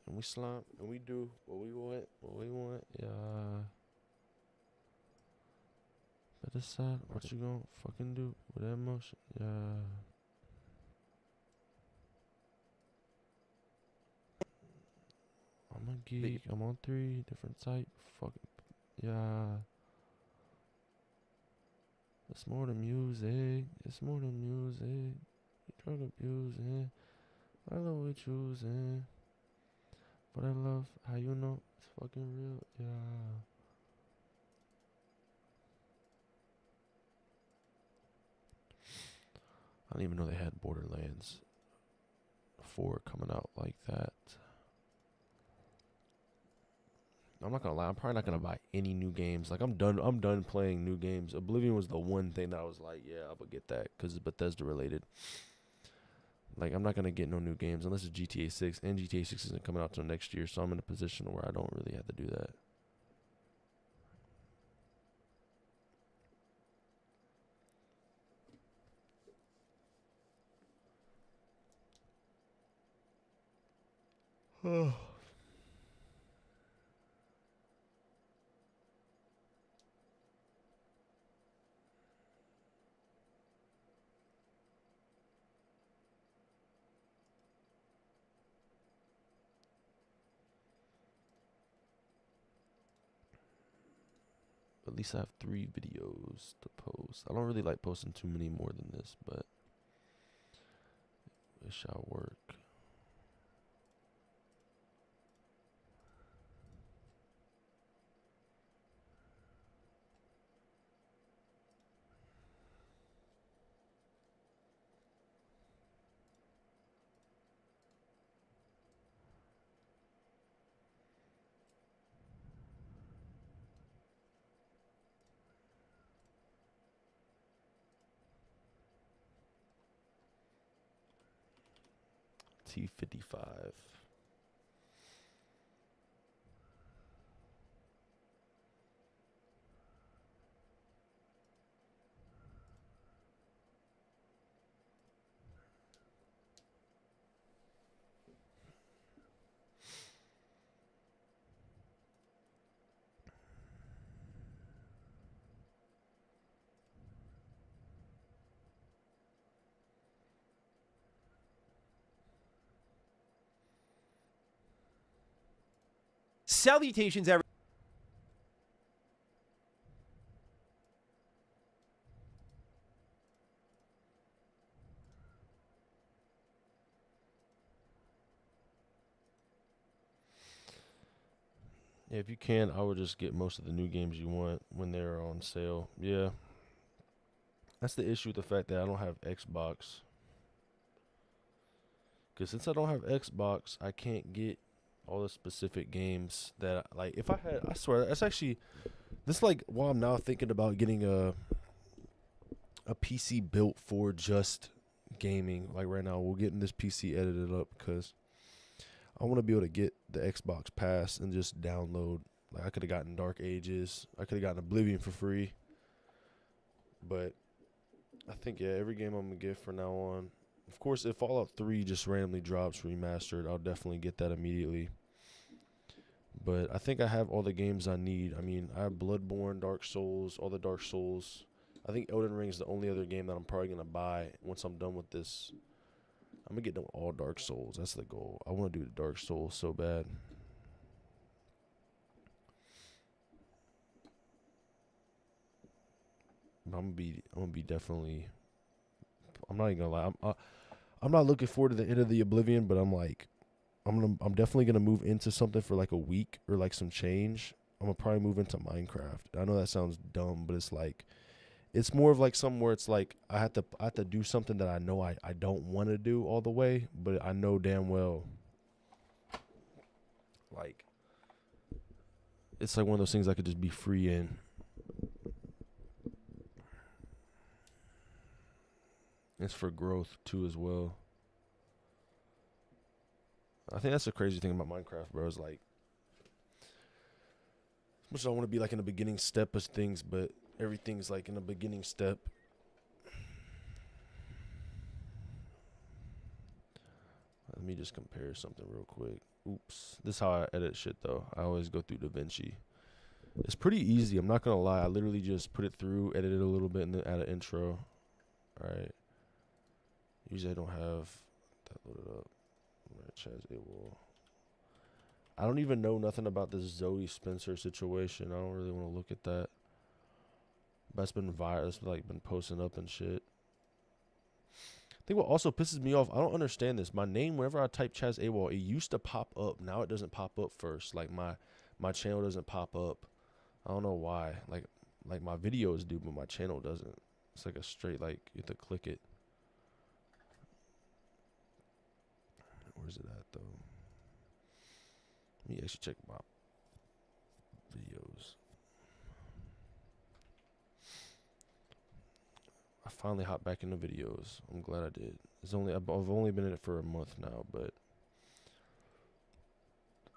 And we slime and we do what we want, yeah. But decide what you gonna fucking do with that emotion, yeah. I'm a geek. I'm on 3 different sites. Fucking yeah. It's more than music. It's more than music. You drug abusing. I love what we choosing. But I love how you know it's fucking real. Yeah. I didn't even know they had Borderlands 4 coming out like that. I'm not gonna lie, I'm probably not gonna buy any new games. Like I'm done playing new games. Oblivion was the one thing that I was like, yeah, I would get that because it's Bethesda related. Like I'm not gonna get no new games unless it's GTA 6, and GTA 6 isn't coming out till next year, so I'm in a position where I don't really have to do that. At least I have 3 videos to post. I don't really like posting too many more than this, but it shall work. T55. Salutations, everyone. Yeah, if you can, I would just get most of the new games you want when they're on sale. Yeah. That's the issue with the fact that I don't have Xbox. Because since I don't have Xbox, I can't get all the specific games that, like, if I had, I swear, that's actually, this, like, while I'm now thinking about getting a PC built for just gaming, like right now, we're getting this PC edited up because I want to be able to get the Xbox Pass and just download. Like, I could have gotten Dark Ages. I could have gotten Oblivion for free. But I think, yeah, every game I'm going to get from now on. Of course, if Fallout 3 just randomly drops remastered, I'll definitely get that immediately. But I think I have all the games I need. I mean, I have Bloodborne, Dark Souls, all the Dark Souls. I think Elden Ring is the only other game that I'm probably going to buy once I'm done with this. I'm going to get done with all Dark Souls. That's the goal. I want to do the Dark Souls so bad. I'm gonna be definitely. I'm not even gonna lie. I'm not looking forward to the end of the Oblivion, but I'm I'm definitely gonna move into something for like a week or like some change. I'm gonna probably move into Minecraft. I know that sounds dumb, but it's like, it's more of like something where it's like I have to do something that I know I don't want to do all the way, but I know damn well, like, it's like one of those things I could just be free in. It's for growth too as well. I think that's the crazy thing about Minecraft, bro. Is like, as much as I want to be like in the beginning step of things, but everything's like in the beginning step. Let me just compare something real quick. Oops. This is how I edit shit though. I always go through DaVinci. It's pretty easy. I'm not gonna lie. I literally just put it through, edit it a little bit, and then add an intro. All right. Usually I don't have that loaded up. Right, Chazawol. I don't even know nothing about this Zoe Spencer situation. I don't really want to look at that. But it's been viral. It's like been posting up and shit. I think what also pisses me off, I don't understand this. My name, whenever I type Chazawol, it used to pop up. Now it doesn't pop up first. Like my channel doesn't pop up. I don't know why. Like my videos do, but my channel doesn't. It's like a straight, like, you have to click it. Where's it at though? Let me actually check my videos. I finally hopped back into videos. I'm glad I did. I've only been in it for a month now, but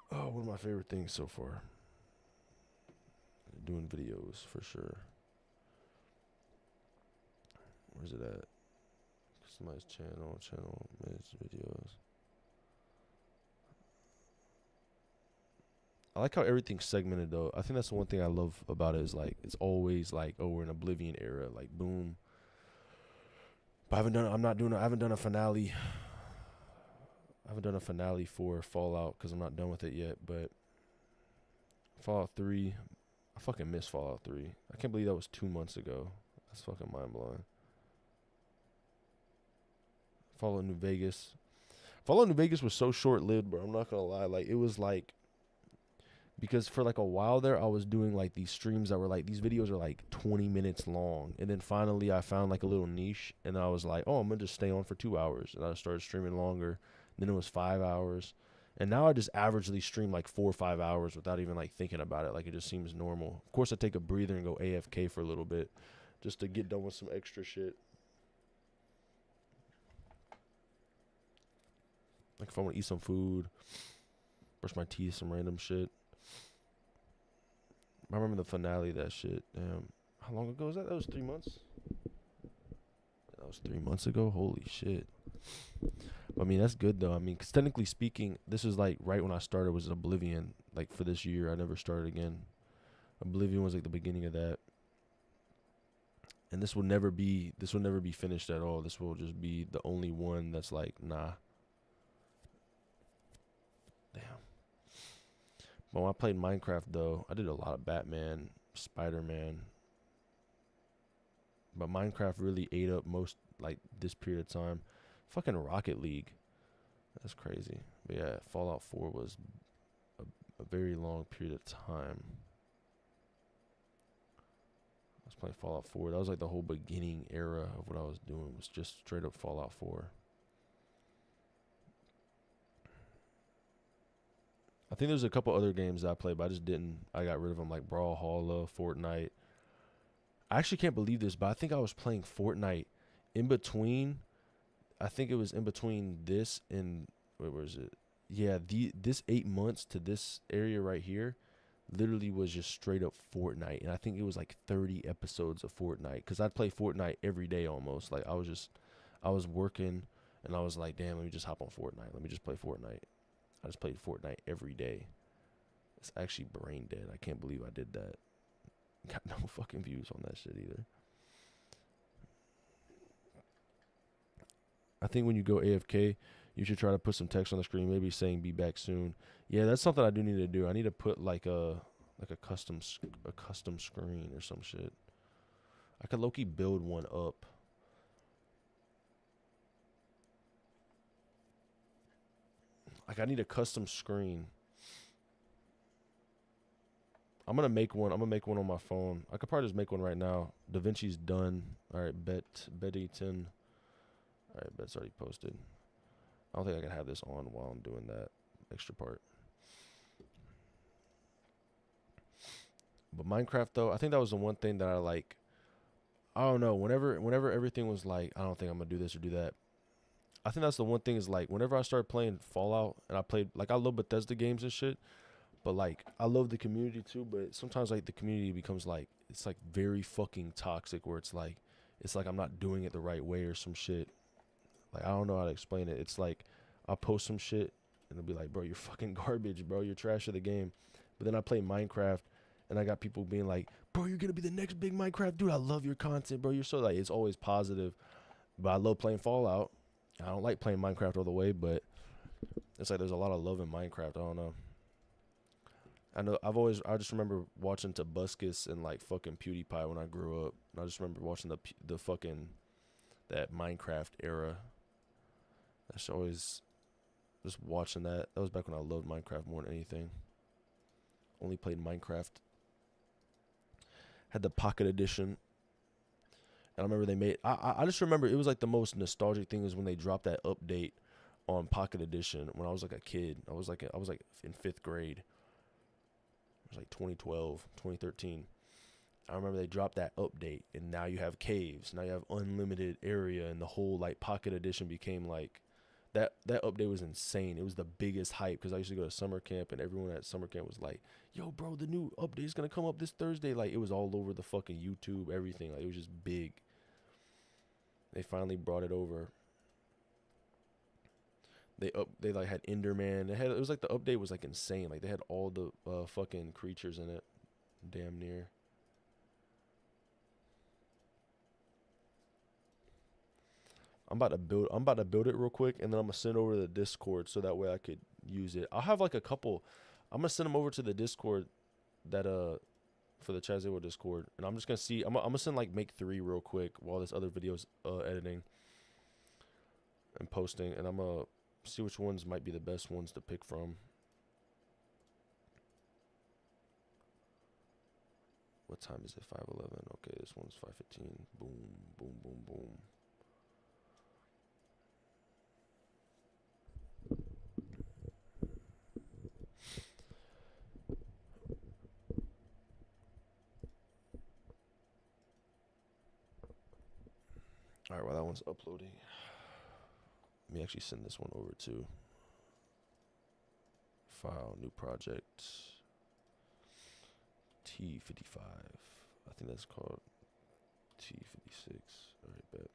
one of my favorite things so far. Doing videos for sure. Where's it at? Customize channel, manage videos. I like how everything's segmented though. I think that's the one thing I love about it is like it's always like, oh, we're in Oblivion era, like boom. But I haven't done. I haven't done a finale. I haven't done a finale for Fallout because I'm not done with it yet. But Fallout 3, I fucking miss Fallout 3. I can't believe that was 2 months ago. That's fucking mind blowing. Fallout New Vegas. Fallout New Vegas was so short lived, bro. I'm not gonna lie. Like it was like. Because for like a while there, I was doing like these streams that were like, these videos are like 20 minutes long. And then finally I found like a little niche and I was like, oh, I'm going to just stay on for 2 hours. And I started streaming longer. Then it was 5 hours. And now I just averagely stream like 4 or 5 hours without even like thinking about it. Like it just seems normal. Of course I take a breather and go AFK for a little bit just to get done with some extra shit. Like if I want to eat some food, brush my teeth, some random shit. I remember the finale of that shit. Damn. How long ago was that? That was 3 months? That was 3 months ago? Holy shit. I mean, that's good, though. I mean, because technically speaking, this is like right when I started was Oblivion. Like, for this year, I never started again. Oblivion was like the beginning of that. And this will never be finished at all. This will just be the only one that's like, nah. Damn. But when I played Minecraft, though, I did a lot of Batman, Spider-Man. But Minecraft really ate up most, like, this period of time. Fucking Rocket League. That's crazy. But yeah, Fallout 4 was a very long period of time. I was playing Fallout 4. That was like the whole beginning era of what I was doing. Was just straight up Fallout 4. I think there's a couple other games that I played, but I just didn't. I got rid of them, like Brawlhalla, Fortnite. I actually can't believe this, but I think I was playing Fortnite in between. I think it was in between this and where was it? Yeah, this 8 months to this area right here, literally was just straight up Fortnite, and I think it was like 30 episodes of Fortnite because I'd play Fortnite every day almost. Like I was working, and I was like, damn, let me just hop on Fortnite. Let me just play Fortnite. I just played Fortnite every day. It's actually brain dead. I can't believe I did that. Got no fucking views on that shit either. I think when you go AFK, you should try to put some text on the screen, maybe saying "be back soon." Yeah, that's something I do need to do. I need to put like a custom screen or some shit. I could low-key build one up. Like I need a custom screen. I'm gonna make one. I'm gonna make one on my phone. I could probably just make one right now. DaVinci's done. All right, Betty 10. All right, Bet's already posted. I don't think I can have this on while I'm doing that extra part. But Minecraft though, I think that was the one thing that I like. I don't know. Whenever everything was like, I don't think I'm gonna do this or do that. I think that's the one thing is like whenever I started playing Fallout and I played like I love Bethesda games and shit, but like I love the community too. But sometimes like the community becomes like it's like very fucking toxic where it's like I'm not doing it the right way or some shit. Like I don't know how to explain it. It's like I'll post some shit and it'll be like, bro, you're fucking garbage, bro. You're trash of the game. But then I play Minecraft and I got people being like, bro, you're gonna be the next big Minecraft dude. I love your content, bro. You're so like it's always positive. But I love playing Fallout. I don't like playing Minecraft all the way, but it's like there's a lot of love in Minecraft. I don't know. I just remember watching Tobuscus and like fucking PewDiePie when I grew up. And I just remember watching the fucking that Minecraft era. That's always just watching that. That was back when I loved Minecraft more than anything. Only played Minecraft. Had the Pocket Edition. And I remember they made. I just remember it was like the most nostalgic thing was when they dropped that update on Pocket Edition when I was like a kid. I was like in 5th grade. It was like 2012, 2013. I remember they dropped that update, and now you have caves. Now you have unlimited area, and the whole like Pocket Edition became like that update was insane. It was the biggest hype because I used to go to summer camp, and everyone at summer camp was like, "Yo, bro, the new update is gonna come up this Thursday." Like it was all over the fucking YouTube, everything. Like it was just big. They finally brought it over. They like had Enderman. It was like the update was like insane. Like they had all the fucking creatures in it, damn near. I'm about to build it real quick, and then I'm gonna send over to the Discord so that way I could use it. I'll have like a couple. I'm gonna send them over to the Discord that for the Chazawol Discord, and I'm just gonna see. I'm gonna send like make 3 real quick while this other video's editing and posting, and I'm gonna see which ones might be the best ones to pick from. What time is it? 5:11. Okay, this one's 5:15. Boom, boom, boom, boom. All right, well, that one's uploading. Let me actually send this one over to file, new project, T55. I think that's called T56. All right, bet.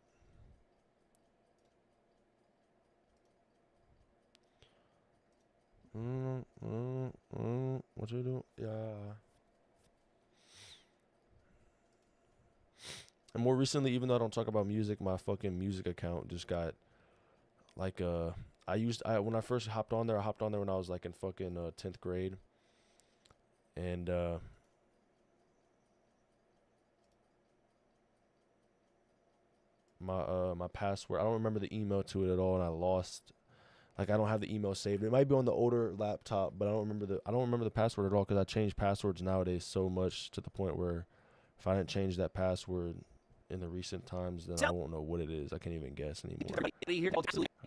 What you do? Yeah. And more recently, even though I don't talk about music, my fucking music account just got like when I first hopped on there, I hopped on there when I was like in fucking 10th grade. And my password, I don't remember the email to it at all, and I lost, like, I don't have the email saved. It might be on the older laptop, but I don't remember the password at all, because I change passwords nowadays so much to the point where if I didn't change that password in the recent times, then I won't know what it is. I can't even guess anymore.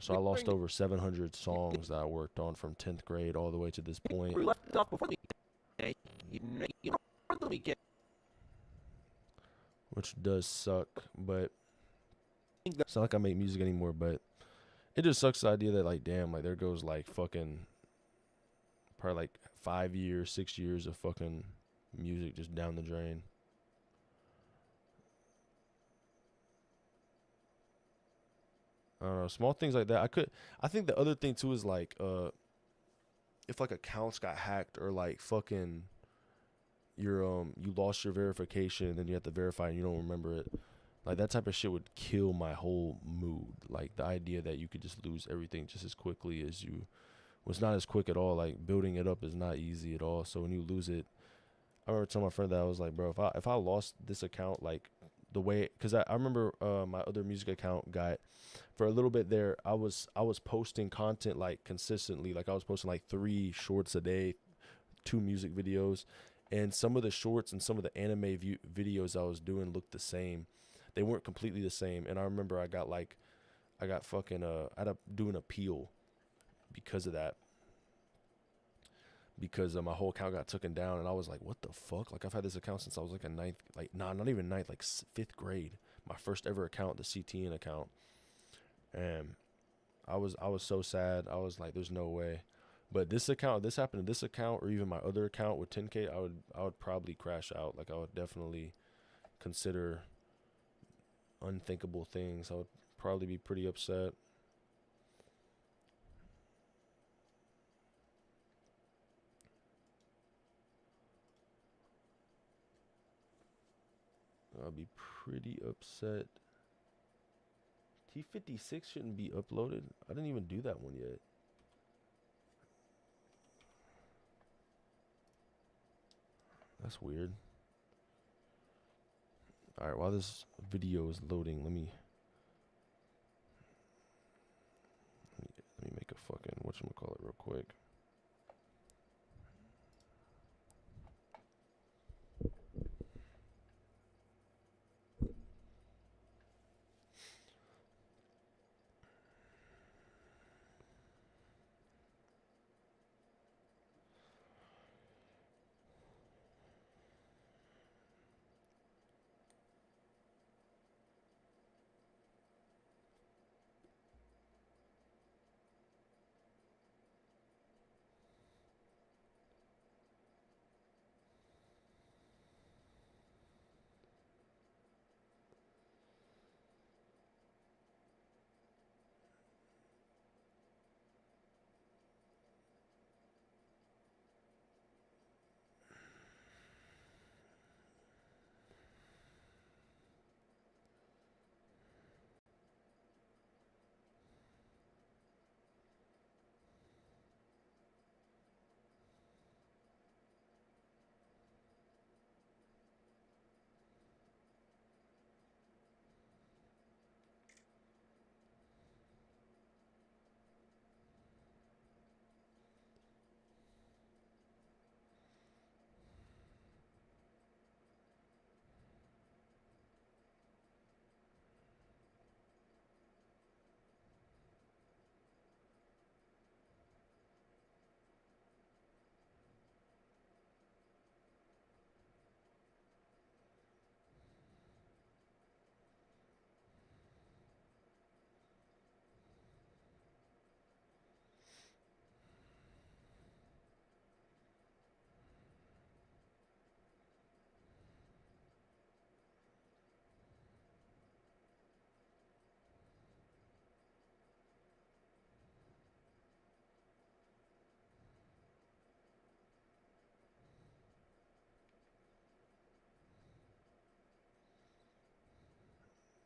So I lost over 700 songs that I worked on from 10th grade all the way to this point. Which does suck, but it's not like I make music anymore, but it just sucks the idea that, like, damn, like, there goes, like, fucking probably, like, 5 years, 6 years of fucking music just down the drain. I don't know, small things like that. I think the other thing too is like, if like accounts got hacked or like fucking you lost your verification and then you have to verify and you don't remember it, like that type of shit would kill my whole mood. Like the idea that you could just lose everything just as quickly as you, well, it's not as quick at all. Like building it up is not easy at all. So when you lose it, I remember telling my friend that I was like, bro, if I lost this account, like the way, because I remember my other music account got, for a little bit there, I was posting content like consistently. Like I was posting like 3 shorts a day, 2 music videos, and some of the shorts and some of the anime videos I was doing looked the same. They weren't completely the same. And I remember I got fucking I had to do an appeal because of that. Because my whole account got taken down, and I was like, what the fuck? Like, I've had this account since I was like a ninth, like, nah, not even ninth, like 5th grade. My first ever account, the CTN account. And I was so sad. I was like, there's no way. But this happened to this account, or even my other account with 10K, I would probably crash out. Like, I would definitely consider unthinkable things. I would probably be pretty upset. I'll be pretty upset. T56 shouldn't be uploaded. I didn't even do that one yet. That's weird. Alright, while this video is loading, let me make a fucking whatchamacallit real quick.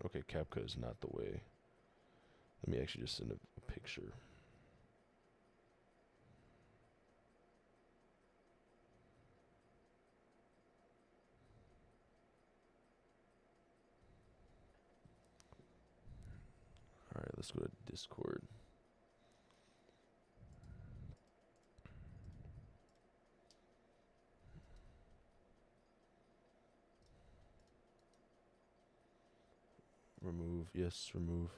Okay, CapCut is not the way. Let me actually just send a picture. Alright, let's go to Discord. Remove. Yes, remove.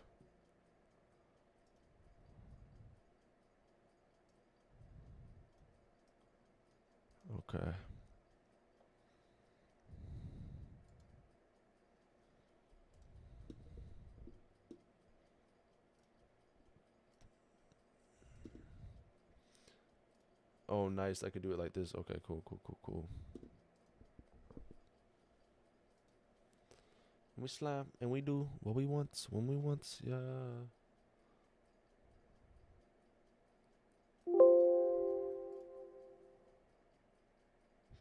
Okay. Oh, nice. I could do it like this. Okay, cool, cool, cool, cool. We slap and we do what we want when we want. Yeah.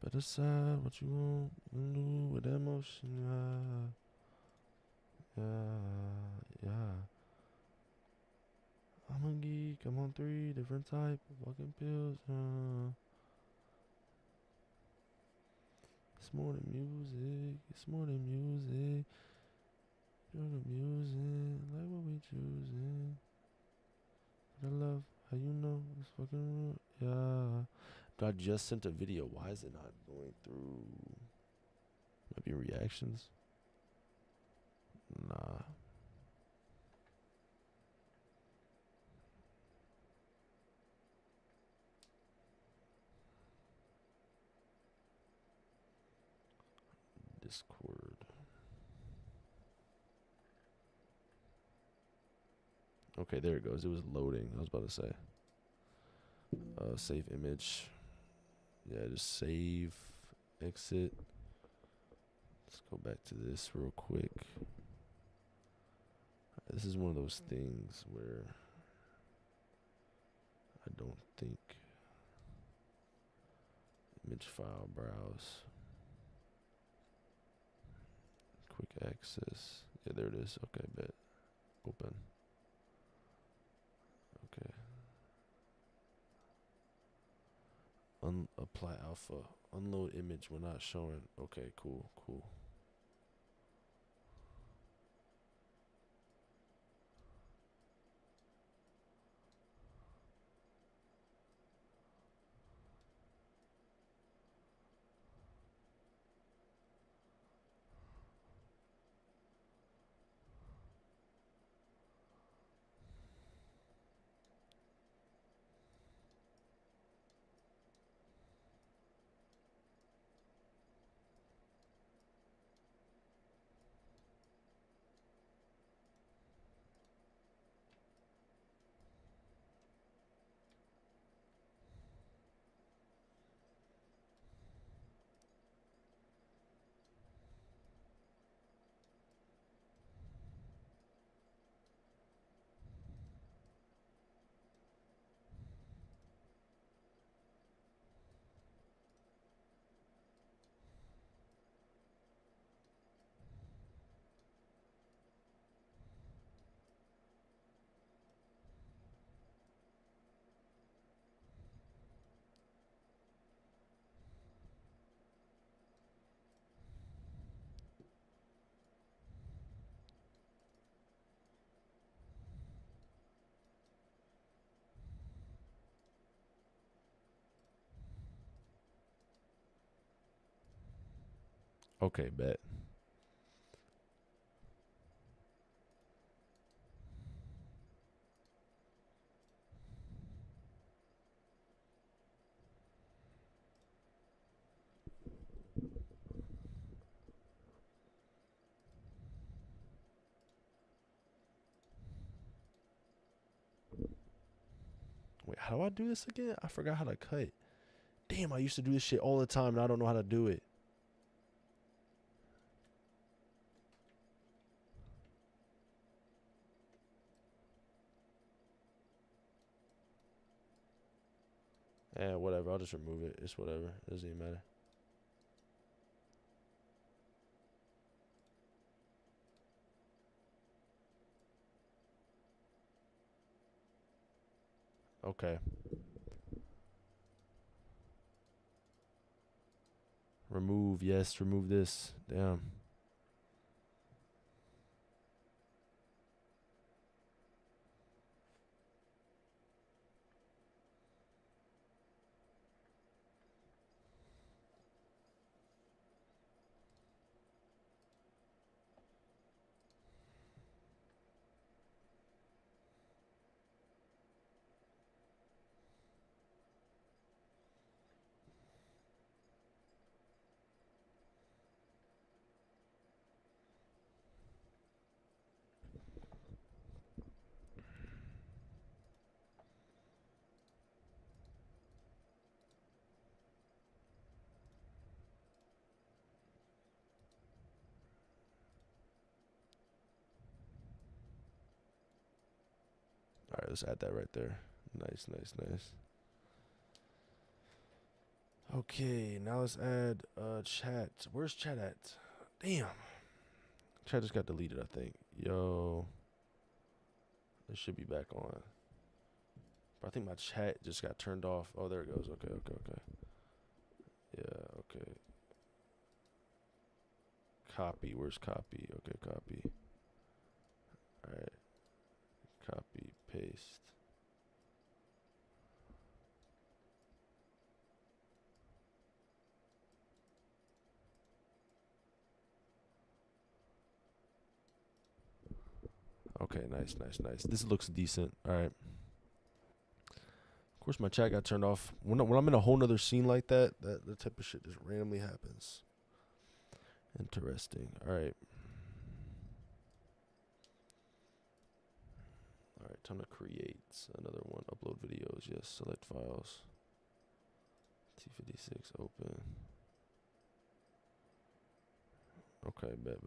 Better decide what you want and do with emotion. Yeah. Yeah. Yeah. I'm a geek. I'm on 3 different type of fucking pills. It's more than music. It's more than music. You're the music. Like what we choosing. But I love how you know it's fucking real. Yeah. But I just sent a video. Why is it not going through? Maybe reactions? Nah. Discord. Okay, there it goes. It was loading. I was about to say. Save image. Yeah, just save. Exit. Let's go back to this real quick. This is one of those things where I don't think. Image file browse. Quick access. Yeah, there it is. Okay, bet. Open. Okay. Apply alpha. Unload image. We're not showing. Okay, cool, cool. Okay, bet. Wait, how do I do this again? I forgot how to cut. Damn, I used to do this shit all the time and I don't know how to do it. Eh, whatever. I'll just remove it. It's whatever. It doesn't even matter. Okay. Remove, yes, remove this. Damn. All right, let's add that right there. Nice, nice, nice. Okay, now let's add chat. Where's chat at? Damn. Chat just got deleted, I think. Yo. It should be back on. But I think my chat just got turned off. Oh, there it goes. Okay, okay, okay. Yeah, okay. Copy. Where's copy? Okay, copy. Alright. Copy, paste. Okay, nice, nice, nice. This looks decent. Alright. Of course, my chat got turned off. When I'm in a whole nother scene like that type of shit just randomly happens. Interesting. Alright. Alright, time to create another one. Upload videos. Yes, select files. T56 open. Okay, bet.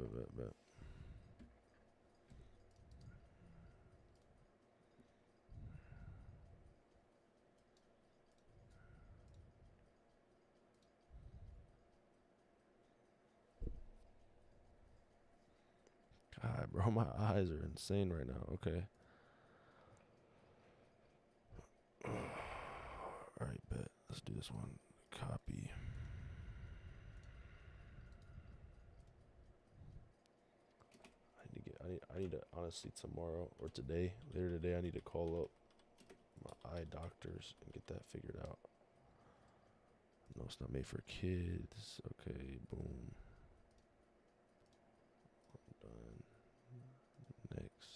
God, bro, my eyes are insane right now. Okay. Alright, bet. Let's do this one. Copy. I need to honestly tomorrow or later today, I need to call up my eye doctors and get that figured out. No, it's not made for kids. Okay, boom. Done. Next.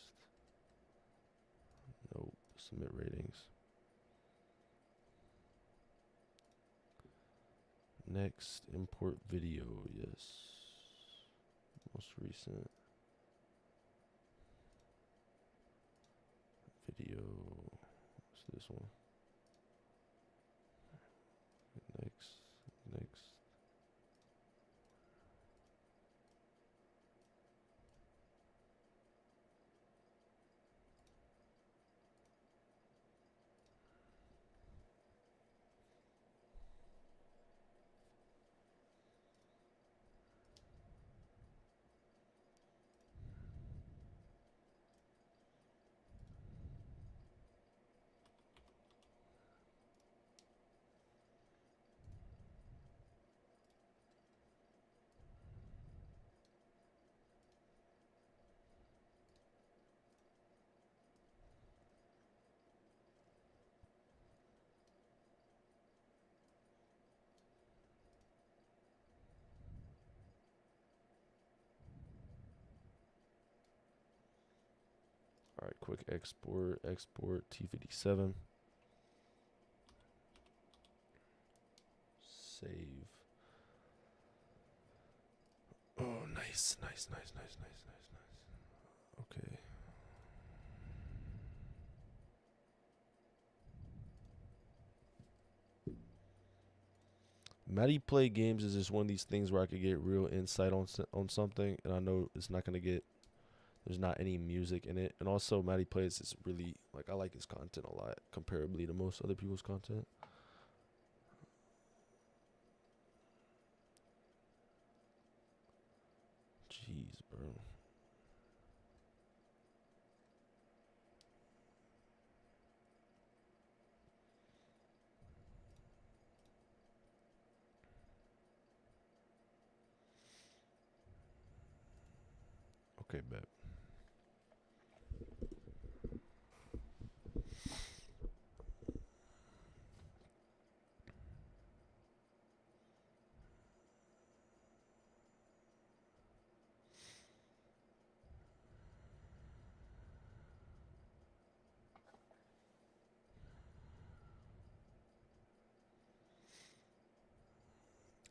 Nope. Submit ratings. Next, import video. Yes. Most recent. Video. What's this one? Next. All right, quick export T57. Save. Oh, nice. Okay. Maddie Play Games is just one of these things where I could get real insight on something, and I know it's not gonna get. There's not any music in it, and also Maddie Plays is really like I like his content a lot, comparably to most other people's content. Jeez, bro. Okay, bet.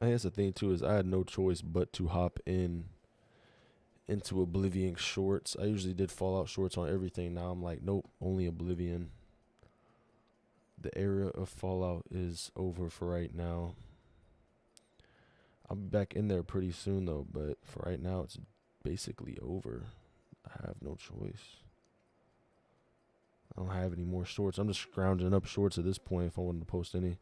I guess the thing too is I had no choice but to hop into Oblivion shorts. I usually did Fallout shorts on everything. Now I'm like, nope, only Oblivion. The era of Fallout is over for right now. I'll be back in there pretty soon though, but for right now it's basically over. I have no choice. I don't have any more shorts. I'm just scrounging up shorts at this point if I wanted to post any.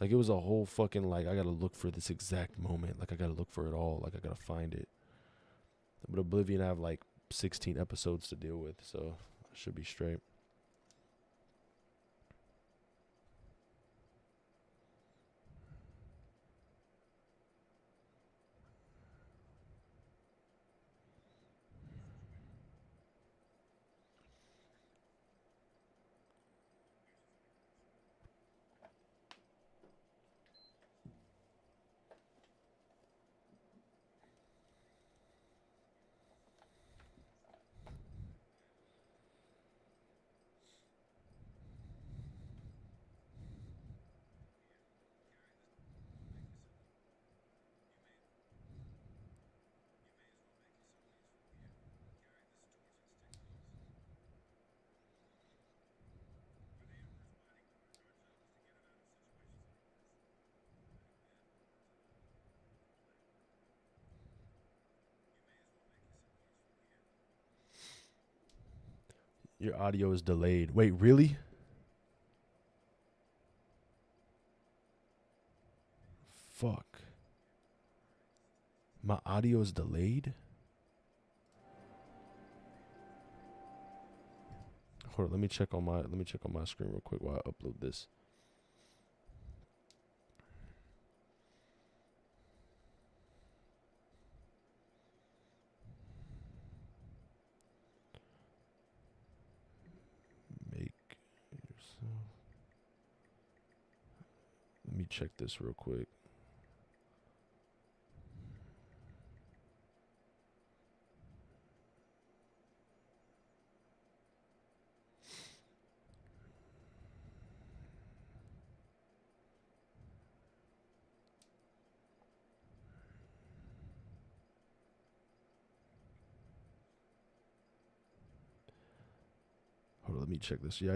Like, it was a whole fucking, like, I gotta look for this exact moment. Like, I gotta look for it all. Like, I gotta find it. But Oblivion, I have, like, 16 episodes to deal with, so I should be straight. Your audio is delayed. Wait, really? Fuck. My audio is delayed? Hold on, let me check on my screen real quick while I upload this. Make yourself. Let me check this real quick. Hold on, let me check this. Yeah.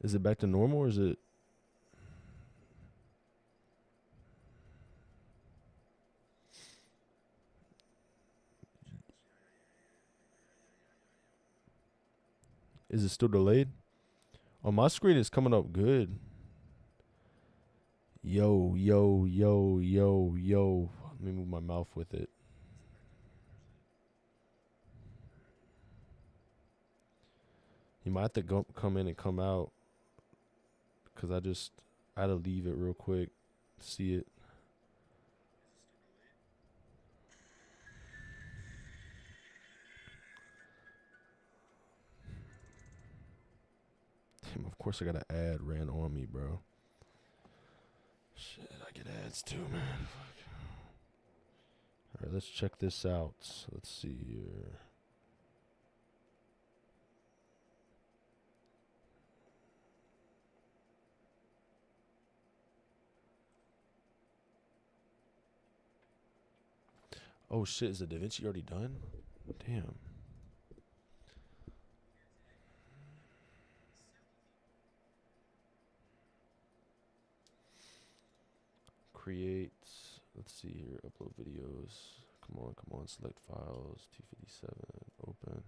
Is it back to normal or is it? Is it still delayed? On my screen, it's coming up good. Yo. Let me move my mouth with it. You might have to come in and come out. Because I had to leave it real quick. See it. Damn, of course I got an ad ran on me, bro. Shit, I get ads too, man. Fuck. Alright, let's check this out. Let's see here. Oh shit, is the DaVinci already done? Damn. Create. Let's see here. Upload videos. Come on. Select files. 257. Open.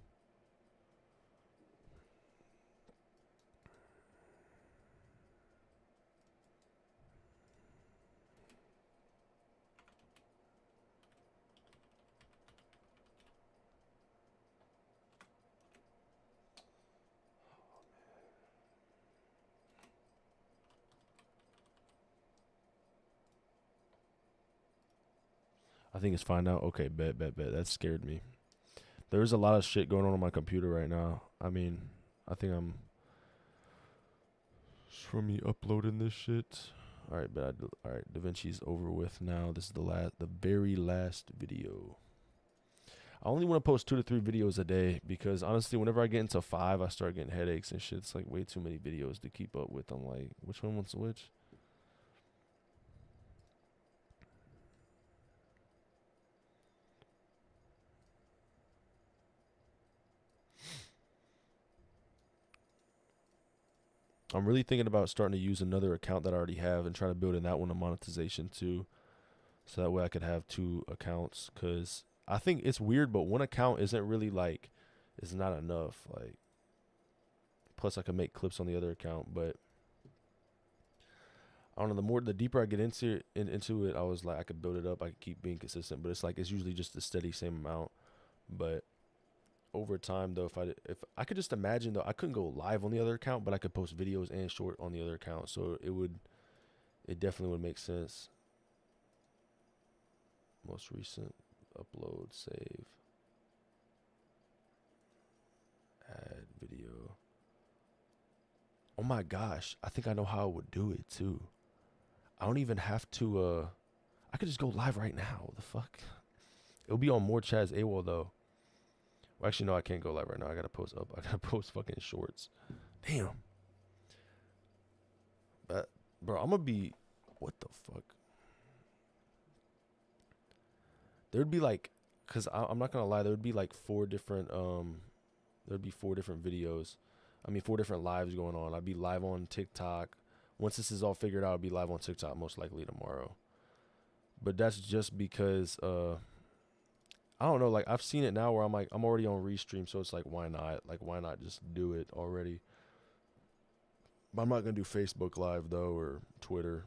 I think it's fine now. Okay, bet. That scared me. There's a lot of shit going on my computer right now. I mean, I think I'm... It's from me uploading this shit. Alright, alright, DaVinci's over with now. This is the very last video. I only want to post 2 to 3 videos a day because honestly, whenever I get into 5, I start getting headaches and shit. It's like way too many videos to keep up with. I'm like, which one wants which? I'm really thinking about starting to use another account that I already have and try to build in that one a monetization too. So that way I could have 2 accounts, because I think it's weird, but one account isn't really like, it's not enough. Like, plus I can make clips on the other account, but I don't know, the deeper I get into it, I was like, I could build it up, I could keep being consistent, but it's like, it's usually just a steady same amount. But over time though, if I could just imagine though, I couldn't go live on the other account, but I could post videos and short on the other account. So it definitely would make sense. Most recent upload, save, add video. Oh my gosh, I think I know how I would do it too. I don't even have to I could just go live right now. What the fuck? It'll be on more Chazawol though. Well, actually no, I can't go live right now. I gotta post fucking shorts. Damn. But bro, I'm gonna be, what the fuck? There'd be like, cause I'm not gonna lie, there would be like 4 different there'd be 4 different videos. I mean 4 different lives going on. I'd be live on TikTok. Once this is all figured out, I'll be live on TikTok most likely tomorrow. But that's just because I don't know, like I've seen it now where I'm like, I'm already on Restream, so it's like, why not? Like, why not just do it already? But I'm not gonna do Facebook Live though, or Twitter.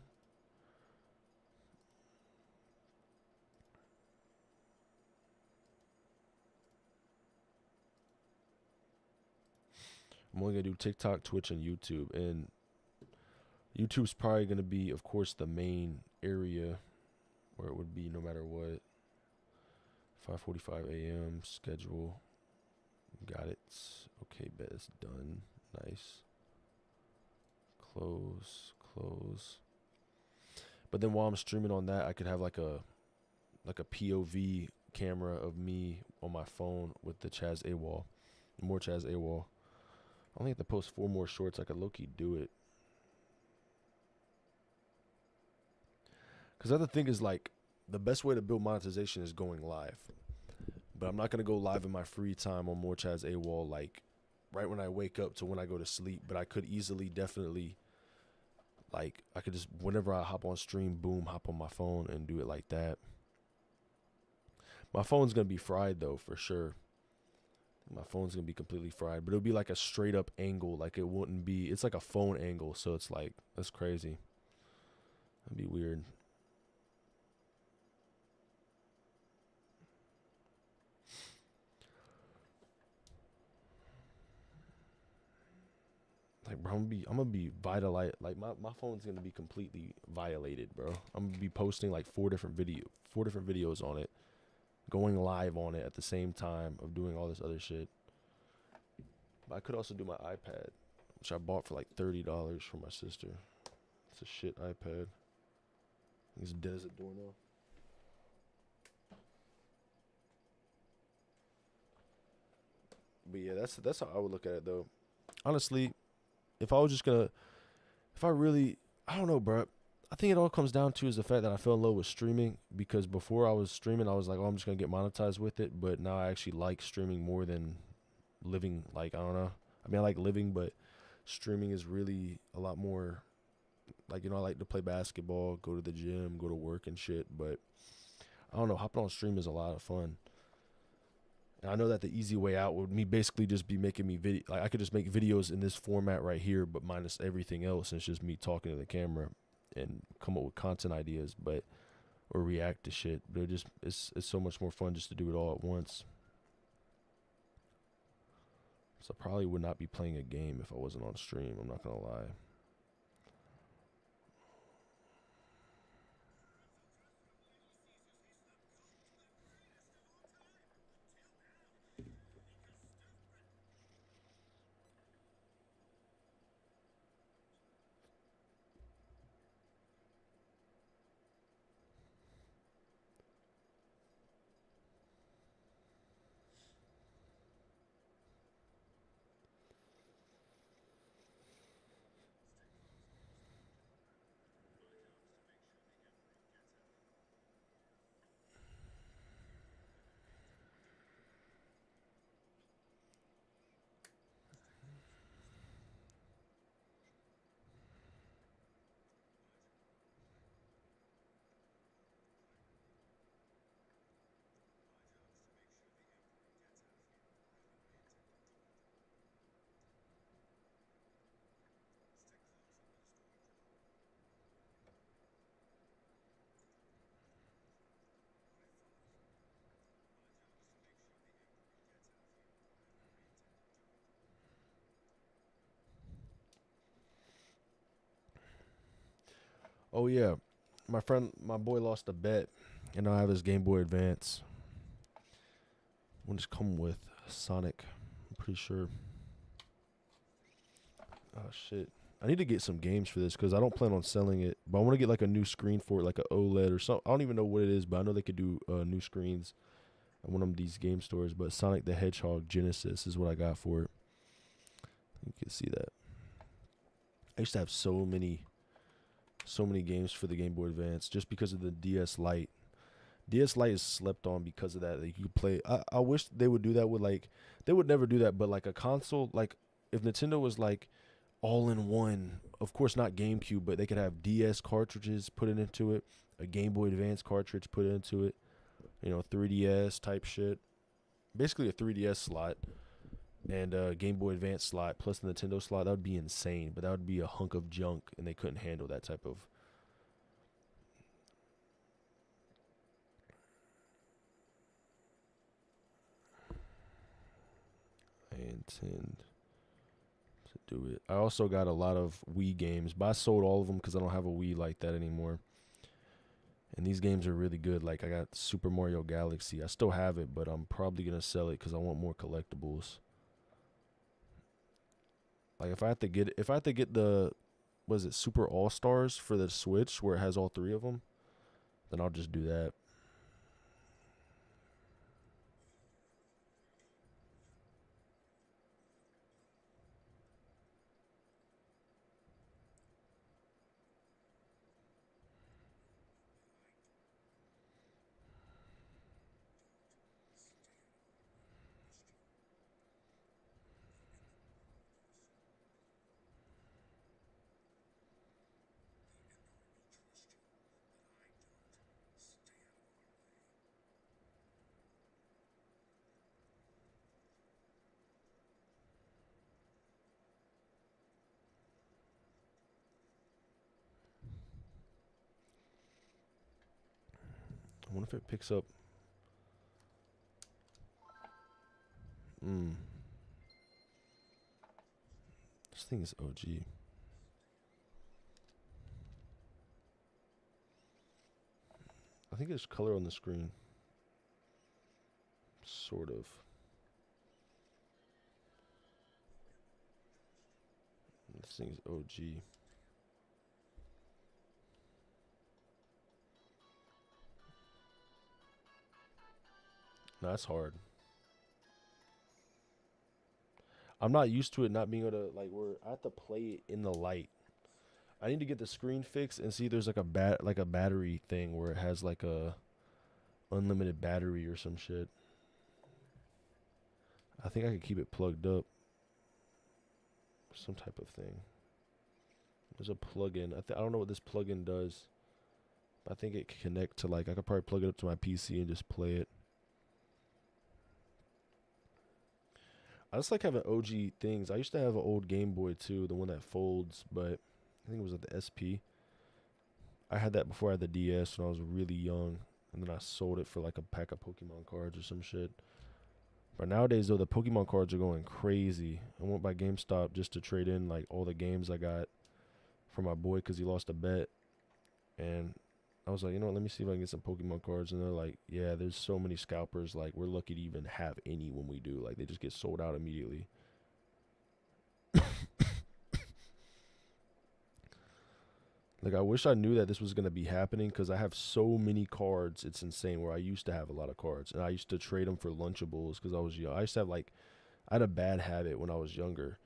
I'm only gonna do TikTok, Twitch, and YouTube. And YouTube's probably gonna be, of course, the main area where it would be no matter what. 5:45 a.m. schedule. Got it. Okay, bet it's done. Nice. Close. But then while I'm streaming on that, I could have like a POV camera of me on my phone with the Chazawol. More Chazawol. I only have to post 4 more shorts. I could low-key do it. Because the other thing is, like, the best way to build monetization is going live. But I'm not going to go live in my free time on more Chazawol, like, right when I wake up to when I go to sleep. But I could easily, definitely, like, I could just, whenever I hop on stream, boom, hop on my phone and do it like that. My phone's going to be fried, though, for sure. My phone's going to be completely fried. But it'll be like a straight up angle. Like, it wouldn't be, it's like a phone angle. So it's like, that's crazy. That'd be weird. Like, bro, I'm gonna be vitalized. Like, my phone's gonna be completely violated, bro. I'm gonna be posting like 4 different videos on it, going live on it at the same time of doing all this other shit. But I could also do my iPad, which I bought for like $30 for my sister. It's a shit iPad. It's dead as a doornail. But yeah, that's how I would look at it though. Honestly, if I don't know, bro. I think it all comes down to is the fact that I fell in love with streaming, because before I was streaming, I was like, oh, I'm just going to get monetized with it. But now I actually like streaming more than living. Like, I don't know. I mean, I like living, but streaming is really a lot more, like, you know, I like to play basketball, go to the gym, go to work and shit. But I don't know, hopping on stream is a lot of fun. And I know that the easy way out would me basically just be making me video. Like, I could just make videos in this format right here, but minus everything else. And it's just me talking to the camera and come up with content ideas, or react to shit. But it's so much more fun just to do it all at once. So I probably would not be playing a game if I wasn't on stream. I'm not gonna lie. Oh yeah, my boy lost a bet, and I have his Game Boy Advance. One just come with Sonic. I'm pretty sure. Oh shit. I need to get some games for this because I don't plan on selling it. But I want to get like a new screen for it, like an OLED or something. I don't even know what it is, but I know they could do new screens at one of these game stores. But Sonic the Hedgehog Genesis is what I got for it. You can see that. I used to have so many games for the Game Boy Advance just because of the DS Lite. DS Lite is slept on because of that. Like you could play. I wish they would do that with like. They would never do that, but like a console, like if Nintendo was like all in one, of course not GameCube, but they could have DS cartridges put it into it, a Game Boy Advance cartridge put into it, 3DS type shit, basically a 3DS slot and a Game Boy Advance slot plus the Nintendo slot. That would be insane, but that would be a hunk of junk, and they couldn't handle that type of. I intend to do it. I also got a lot of Wii games, but I sold all of them because I don't have a Wii like that anymore. And these games are really good. Like I got Super Mario Galaxy. I still have it, but I'm probably gonna sell it because I want more collectibles. Like if I have to get the, was it Super All Stars for the Switch where it has all three of them, then I'll just do that. I wonder if it picks up. This thing is OG. I think there's color on the screen. Sort of. This thing's OG. No, that's hard. I'm not used to it not being able to, like, where I have to play it in the light. I need to get the screen fixed and see there's like a battery thing where it has like a unlimited battery or some shit. I think I could keep it plugged up. Some type of thing. There's a plug-in. I don't know what this plug-in does. But I think it can connect to, like, I could probably plug it up to my PC and just play it. I just like having OG things. I used to have an old Game Boy too, the one that folds, but I think it was at the SP. I had that before I had the DS when I was really young, and then I sold it for like a pack of Pokemon cards or some shit. But nowadays though, the Pokemon cards are going crazy. I went by GameStop just to trade in like all the games I got for my boy because he lost a bet, and I was like, you know what, let me see if I can get some Pokemon cards. And they're like, yeah, there's so many scalpers. Like, we're lucky to even have any when we do. Like, they just get sold out immediately. Like, I wish I knew that this was going to be happening because I have so many cards. It's insane where I used to have a lot of cards. And I used to trade them for Lunchables because I was young. I used to have, like, I had a bad habit when I was younger.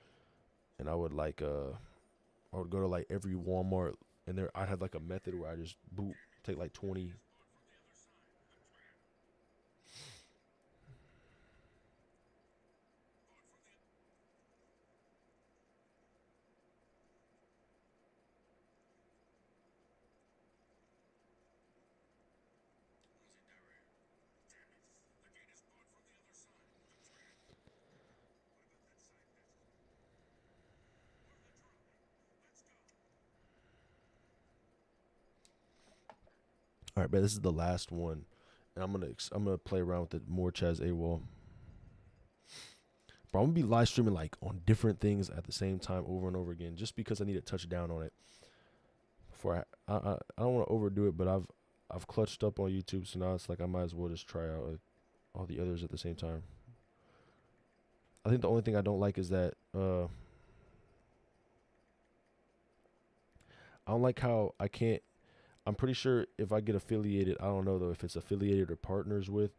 And I would, like, I would go to, like, every Walmart. And there, I'd have, like, a method where I just take like 20. All right, but this is the last one, and I'm gonna play around with it more. Chazawol. But I'm gonna be live streaming like on different things at the same time over and over again, just because I need to touch down on it. before I don't want to overdo it, but I've clutched up on YouTube, so now it's like I might as well just try out all the others at the same time. I think the only thing I don't like is that I don't like how I can't. I'm pretty sure if I get affiliated, I don't know though if it's affiliated or partners with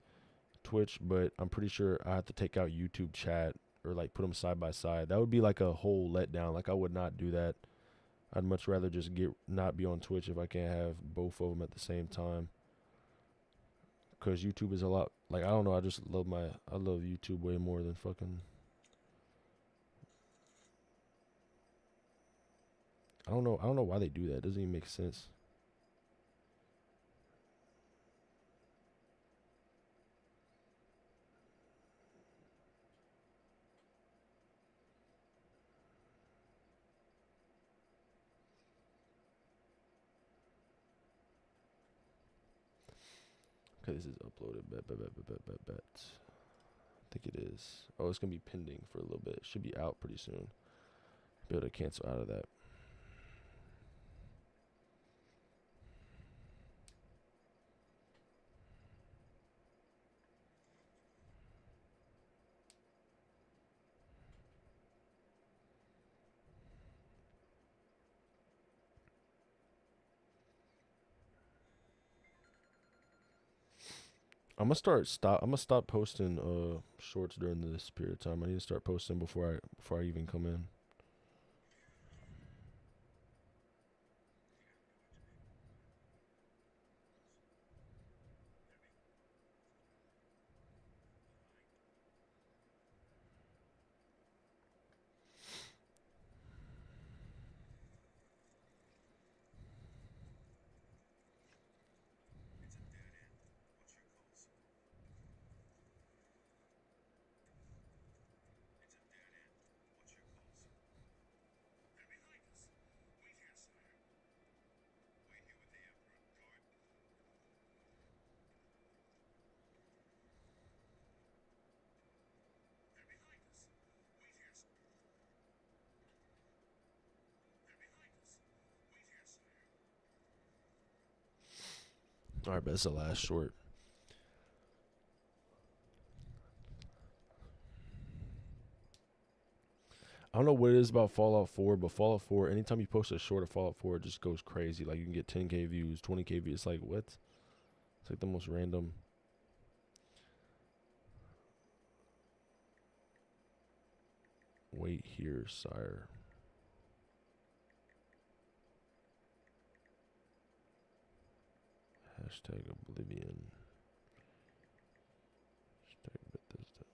Twitch, but I'm pretty sure I have to take out YouTube chat or like put them side by side. That would be like a whole letdown. Like I would not do that. I'd much rather just not be on Twitch if I can't have both of them at the same time. Cause YouTube is a lot like I don't know. I love YouTube way more than fucking. I don't know why they do that. It doesn't even make sense. Okay, this is uploaded. Bet. I think it is. Oh, it's gonna be pending for a little bit. It should be out pretty soon. Be able to cancel out of that. I'm gonna stop posting shorts during this period of time. I need to start posting before I even come in. All right, but it's the last short. I don't know what it is about Fallout 4, but Fallout 4, anytime you post a short of Fallout 4, it just goes crazy. Like, you can get 10K views, 20K views. It's like, what? It's like the most random. Wait here, sire. Hashtag Oblivion. Hashtag Bethesda.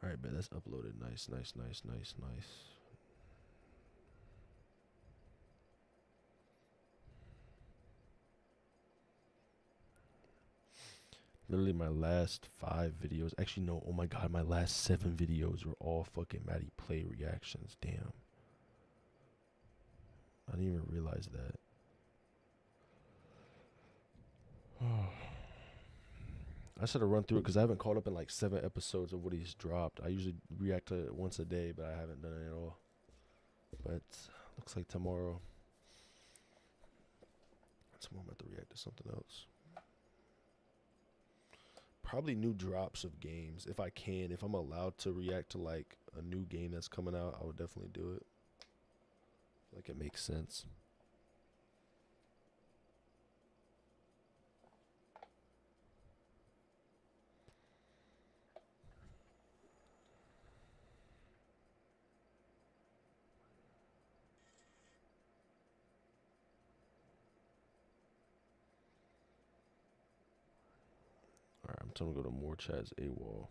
Alright, bet that's uploaded. Nice. Literally my last 5 videos. Actually, no. Oh my god, my last 7 videos were all fucking Maddie Play reactions. Damn. I didn't even realize that. I should have run through it because I haven't caught up in like 7 episodes of what he's dropped. I usually react to it once a day, but I haven't done it at all. But looks like tomorrow I'm about to react to something else. Probably new drops of games if I can. If I'm allowed to react to like a new game that's coming out, I would definitely do it. Like it makes sense. Alright, I'm trying to go to more Chazawol.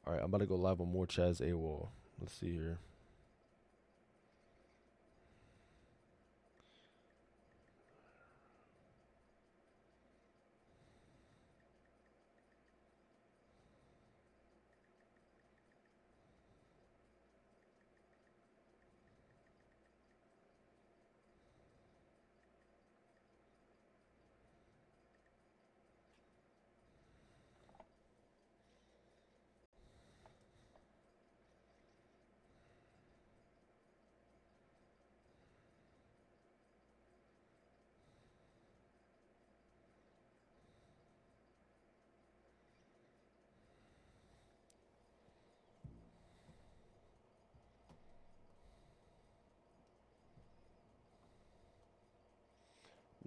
Alright, I'm about to go live on more Chazawol. Let's see here.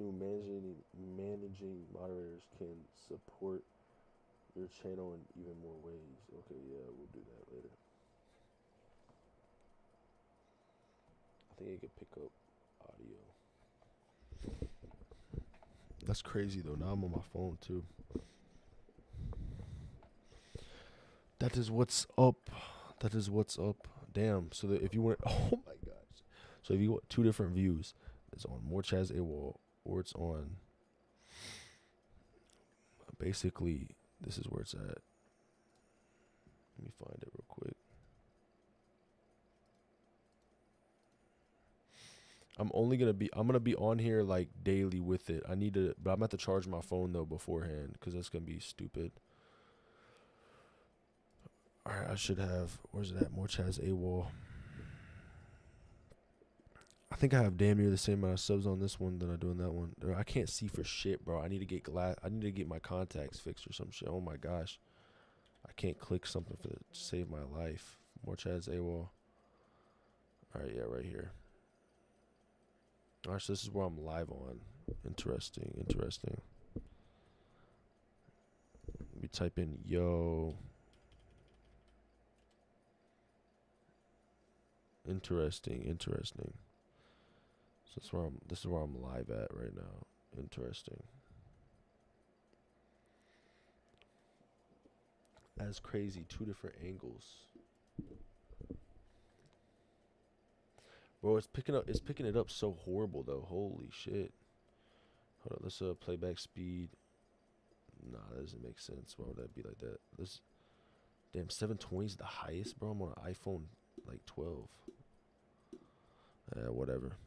Two, managing moderators can support your channel in even more ways. Okay, yeah, we'll do that later. I think it could pick up audio. That's crazy though. Now I'm on my phone too. That is what's up. That is what's up. Damn. So that if you want, oh my gosh. So if you want two different views, it's on more Chazawol or it's on. Basically, this is where it's at. Let me find it real quick. I'm gonna be on here like daily with it. But I'm gonna have to charge my phone though beforehand because that's gonna be stupid. All right, I should have. Where's it at? More Chazawol. I think I have damn near the same amount of subs on this one than I do on that one. I can't see for shit, bro. I need to get I need to get my contacts fixed or some shit. Oh my gosh, I can't click something to save my life. More Chazawol. All right, yeah, right here. All right, so this is where I'm live on. Interesting. Let me type in yo. Interesting. So this is where I'm live at right now. Interesting. That's crazy. Two different angles. Bro, it's picking it up so horrible though. Holy shit. Hold on, let's playback speed. Nah, that doesn't make sense. Why would that be like that? This damn 720 is the highest, bro. I'm on an iPhone like 12. Whatever.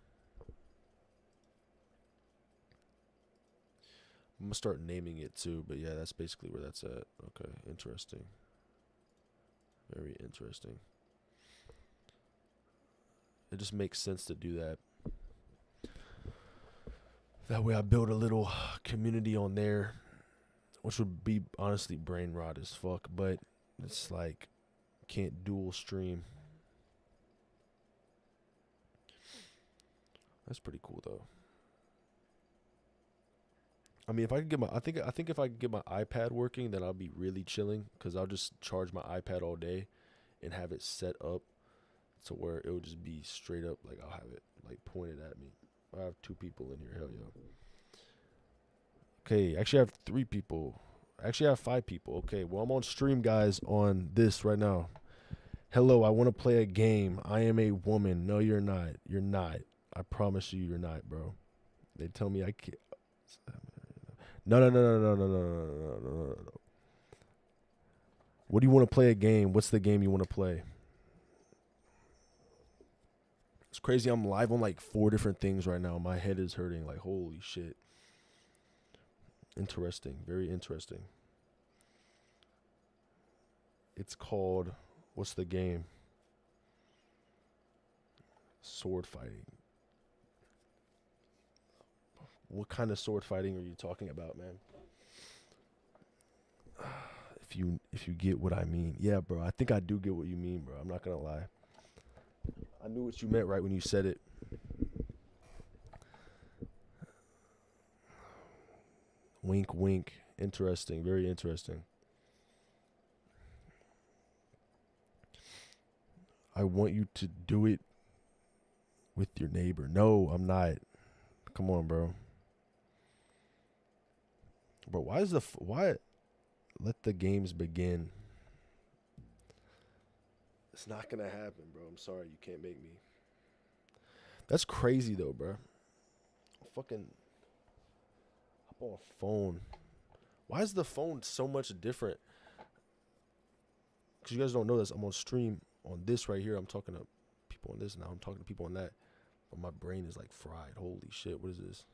I'm gonna start naming it too, but yeah, that's basically where that's at. Okay, interesting. Very interesting. It just makes sense to do that. That way I build a little community on there, which would be honestly brain rot as fuck, but it's like can't dual stream. That's pretty cool though. I mean, if I could get I think if I could get my iPad working, then I'll be really chilling because I'll just charge my iPad all day and have it set up to where it would just be straight up like I'll have it like pointed at me. I have 2 people in here. Hell yeah. Okay, actually I have 3 people. Actually I have 5 people. Okay, well I'm on stream, guys, on this right now. Hello, I want to play a game. I am a woman. No, you're not. You're not. I promise you're not, bro. They tell me I can't. No. What do you want to play a game? What's the game you want to play? It's crazy. I'm live on like 4 different things right now. My head is hurting. Like, holy shit. Interesting. Very interesting. It's called, what's the game? Sword fighting. What kind of sword fighting are you talking about, man? If you get what I mean. Yeah, bro. I think I do get what you mean, bro. I'm not gonna lie. I knew what you meant right when you said it. Wink, wink. Interesting. Very interesting. I want you to do it with your neighbor. No, I'm not. Come on, bro. Bro, why let the games begin? It's not gonna happen, bro. I'm sorry, you can't make me. That's crazy though, bro. Fucking hop on a phone. Why is the phone so much different? Because you guys don't know this. I'm on stream on this right here. I'm talking to people on this now. I'm talking to people on that. But my brain is like fried. Holy shit, what is this?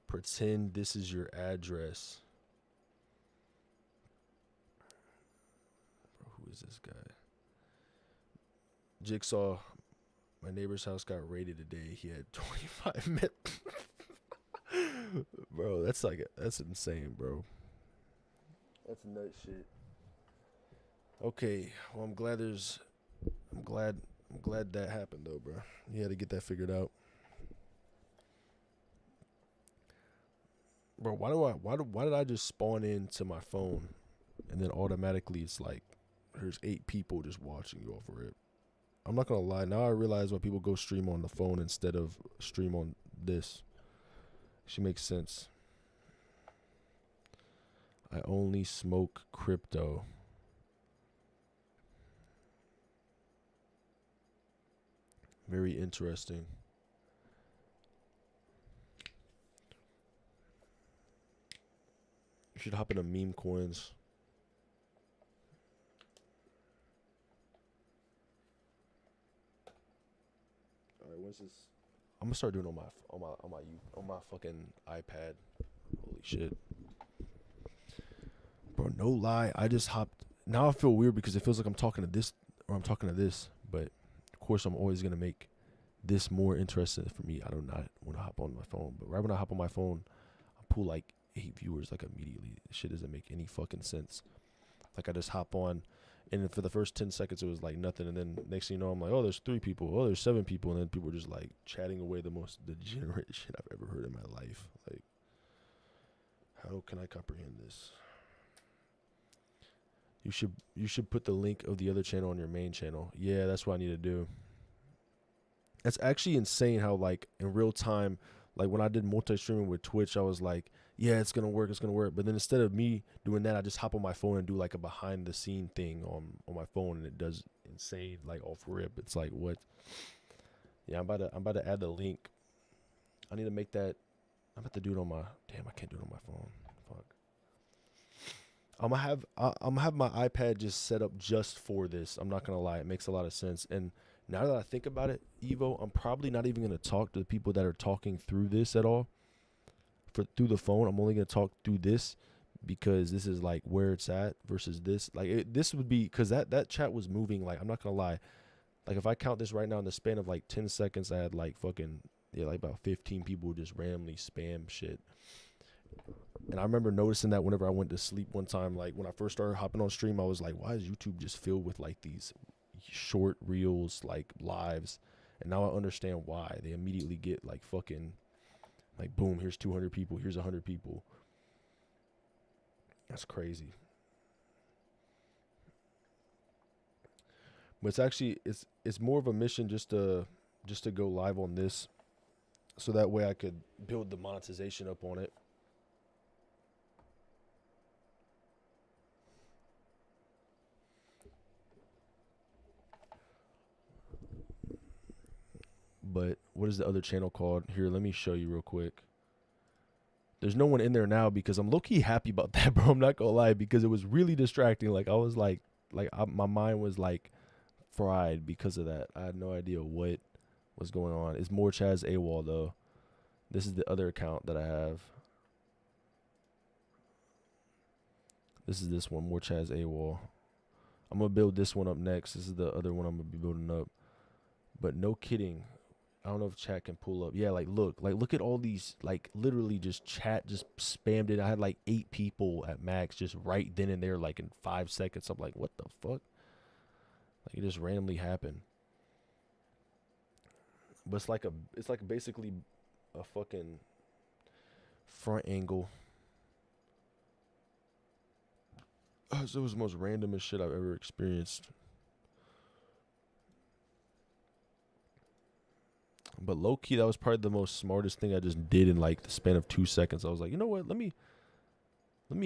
Pretend this is your address. Bro, who is this guy? Jigsaw. My neighbor's house got raided today. He had 25 minutes. Bro, that's insane, bro. That's nut shit. Okay, well I'm glad that happened though, bro. You had to get that figured out. Bro, why did I just spawn into my phone and then automatically it's like there's 8 people just watching you off of it. I'm not gonna lie, now I realize why people go stream on the phone instead of stream on this. She makes sense. I only smoke crypto. Very interesting. You should hop into meme coins. All right, when's this? I'm gonna start doing it on my fucking iPad. Holy shit, bro! No lie, I just hopped. Now I feel weird because it feels like I'm talking to this or I'm talking to this, but of course I'm always gonna make this more interesting for me. I do not want to hop on my phone, but right when I hop on my phone, I pull like 8 viewers like immediately. This shit doesn't make any fucking sense. Like I just hop on, and for the first 10 seconds it was like nothing, and then next thing you know I'm like, oh, there's 3 people, oh, there's 7 people, and then people are just like chatting away the most degenerate shit I've ever heard in my life. Like, how can I comprehend this? You should put the link of the other channel on your main channel. Yeah, that's what I need to do. That's actually insane how like in real time, like when I did multi-streaming with Twitch, I was like, yeah, it's gonna work. But then instead of me doing that, I just hop on my phone and do like a behind the scene thing on my phone, and it does insane like off rip. It's like what? Yeah, I'm about to add the link. I need to make that. I'm about to do it on my. Damn, I can't do it on my phone. Fuck. I'm gonna have my iPad just set up just for this. I'm not gonna lie, it makes a lot of sense. And now that I think about it, Evo, I'm probably not even gonna talk to the people that are talking through this at all. Through the phone, I'm only gonna talk through this because this is like where it's at versus this. Like this would be because that chat was moving. Like I'm not gonna lie, like if I count this right now in the span of like 10 seconds, I had like fucking like about 15 people just randomly spam shit. And I remember noticing that whenever I went to sleep one time, like when I first started hopping on stream, I was like, why is YouTube just filled with like these short reels, like lives? And now I understand why. They immediately get like fucking, like boom, here's 200 people, here's 100 people. That's crazy. But it's actually, it's more of a mission just to go live on this. So that way I could build the monetization up on it. But what is the other channel called? Here, let me show you real quick. There's no one in there now because I'm low-key happy about that, bro. I'm not gonna lie, because it was really distracting. Like I was like my mind was like fried because of that. I had no idea what was going on. It's more Chazawol though. This is the other account that I have. This is this one, more Chazawol. I'm gonna build this one up next. This is the other one I'm gonna be building up. But no kidding, I don't know if chat can pull up. Yeah, look at all these, like literally just chat just spammed it. I had like 8 people at max just right then and there, like in 5 seconds. I'm like, what the fuck? Like it just randomly happened. But it's like basically a fucking front angle. So it was the most randomest shit I've ever experienced. But low key, that was probably the most smartest thing I just did in like the span of 2 seconds. I was like, you know what? Let me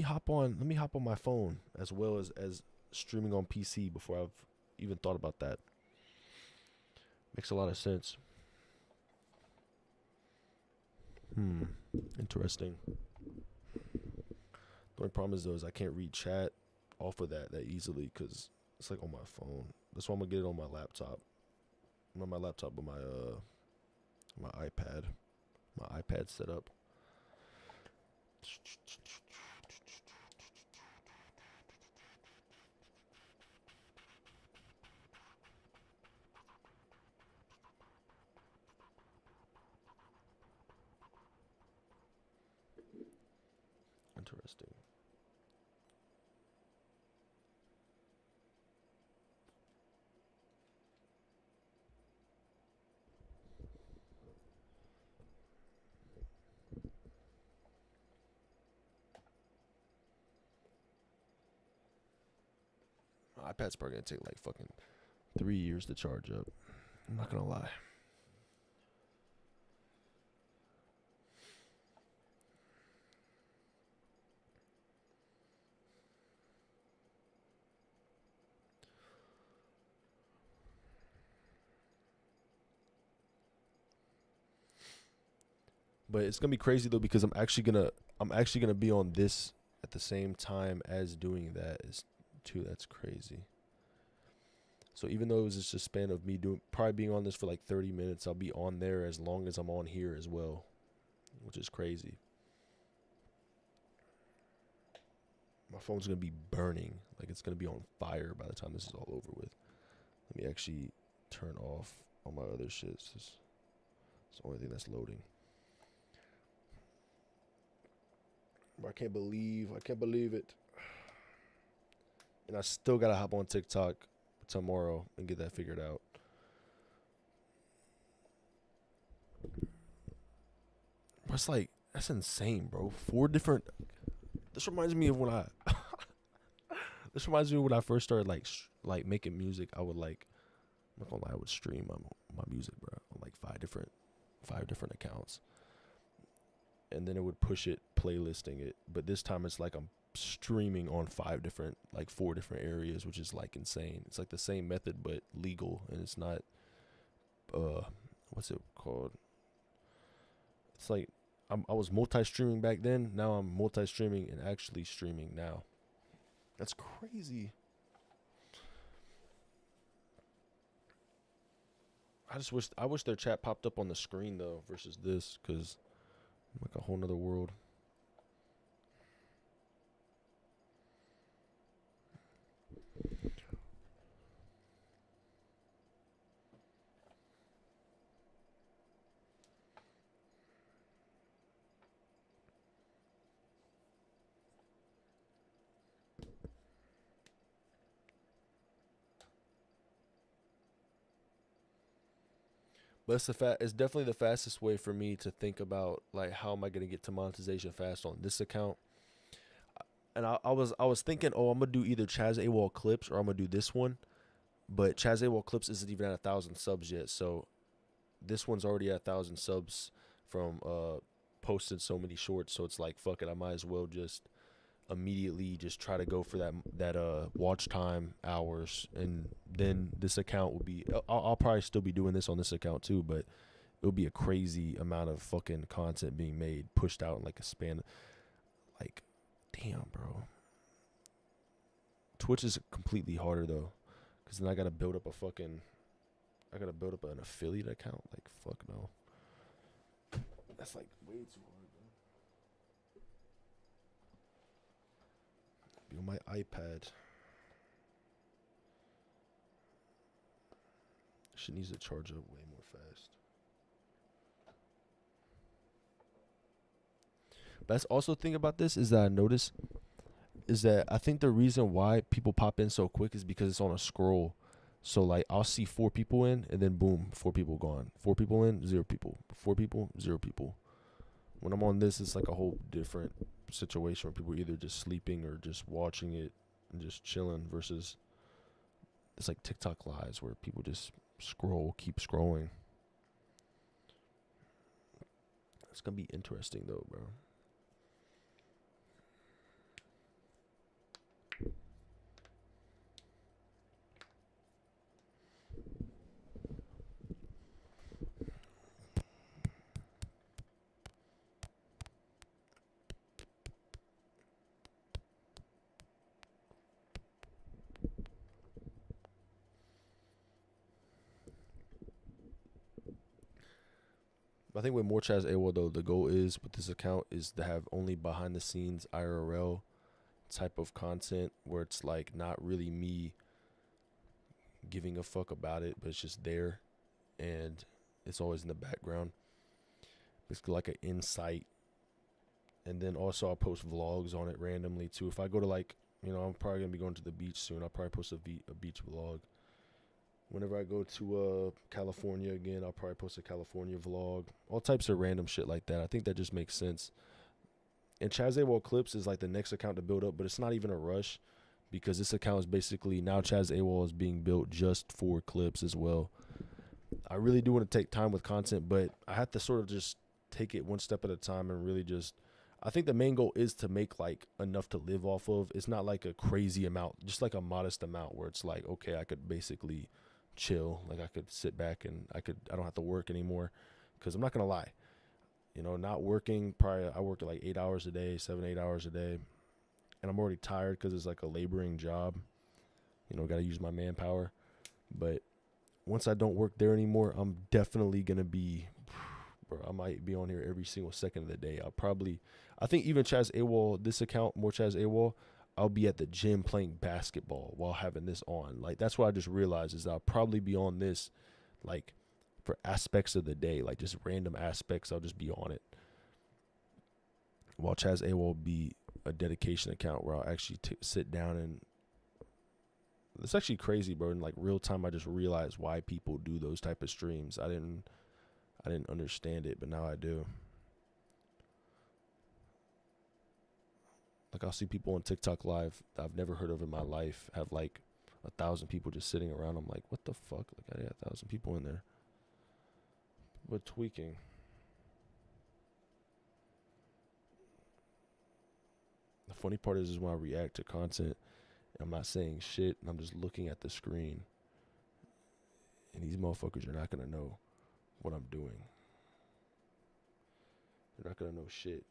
hop on my phone as well as streaming on PC before I've even thought about that. Makes a lot of sense. Interesting. The only problem is though is I can't read chat off of that easily because it's like on my phone. That's why I'm gonna get it on my laptop. Not my laptop, but my iPad. My iPad set up. Interesting. iPad's probably gonna take like fucking 3 years to charge up. I'm not gonna lie. But it's gonna be crazy though because I'm actually gonna be on this at the same time as doing that is too. That's crazy. So even though it was just a span of me probably being on this for like 30 minutes, I'll be on there as long as I'm on here as well, which is crazy. My phone's gonna be burning, like it's gonna be on fire by the time this is all over with. Let me actually turn off all my other shit. It's the only thing that's loading. I can't believe it. And I still gotta hop on TikTok tomorrow and get that figured out. But it's like, that's insane, bro. 4 different. This reminds me of when I. This reminds me of when I first started like making music. I would like, I'm not gonna lie, I would stream my music, bro, on like 5 different accounts. And then it would push it, playlisting it. But this time it's like I'm streaming on 4 different areas, which is like insane. It's like the same method but legal, and it's not what's it called? It's like I was multi-streaming back then. Now I'm multi-streaming and actually streaming now. That's crazy. I wish their chat popped up on the screen though versus this, because like a whole nother world. But it's definitely the fastest way for me to think about like how am I gonna get to monetization fast on this account. And I was thinking, oh, I'm gonna do either Chazawol clips or I'm gonna do this one. But Chazawol clips isn't even at 1,000 subs yet, so this one's already at 1,000 subs from posting so many shorts. So it's like, fuck it, I might as well just immediately just try to go for that watch time hours, and then this account will be. I'll probably still be doing this on this account too, but it'll be a crazy amount of fucking content being made, pushed out in like a span. Like, damn, bro. Twitch is completely harder though, because then I gotta build up an affiliate account. Like, fuck no. That's like way too hard. Be on my iPad. Shit needs to charge up way more fast. But that's also the thing about this is that I notice is that I think the reason why people pop in so quick is because it's on a scroll. So like I'll see 4 people in and then boom, 4 people gone. 4 people in, 0 people. 4 people, 0 people. When I'm on this, it's like a whole different situation where people are either just sleeping or just watching it and just chilling, versus it's like TikTok lives where people just keep scrolling. It's gonna be interesting though, bro. I think with more Chazawol though, the goal is with this account is to have only behind the scenes IRL type of content where it's like not really me giving a fuck about it, but it's just there and it's always in the background. Basically like an insight. And then also I'll post vlogs on it randomly too. If I go to like, I'm probably gonna be going to the beach soon. I'll probably post a beach vlog. Whenever I go to California again, I'll probably post a California vlog. All types of random shit like that. I think that just makes sense. And Chazawol Clips is like the next account to build up, but it's not even a rush because this account is basically now Chazawol is being built just for clips as well. I really do want to take time with content, but I have to sort of just take it one step at a time and really just. I think the main goal is to make like enough to live off of. It's not like a crazy amount, just like a modest amount where it's like, okay, I could basically chill. Like I could sit back and I don't have to work anymore. Cause I'm not going to lie, you know, not working probably I work like 8 hours a day, 7-8 hours a day. And I'm already tired cause it's like a laboring job, you know, got to use my manpower. But once I don't work there anymore, I'm definitely going to be, bro, I might be on here every single second of the day. I think even Chazawol, this account, more Chazawol, I'll be at the gym playing basketball while having this on. Like, that's what I just realized is that I'll probably be on this, like, for aspects of the day, like just random aspects. I'll just be on it. While Chazawol will be a dedication account where I'll actually sit down and. It's actually crazy, bro. In like real time, I just realized why people do those type of streams. I didn't understand it, but now I do. Like I'll see people on TikTok live that I've never heard of in my life have like 1,000 people just sitting around. I'm like, what the fuck? Like I had 1,000 people in there. But tweaking. The funny part is when I react to content, I'm not saying shit, and I'm just looking at the screen. And these motherfuckers are not gonna know what I'm doing. They're not gonna know shit.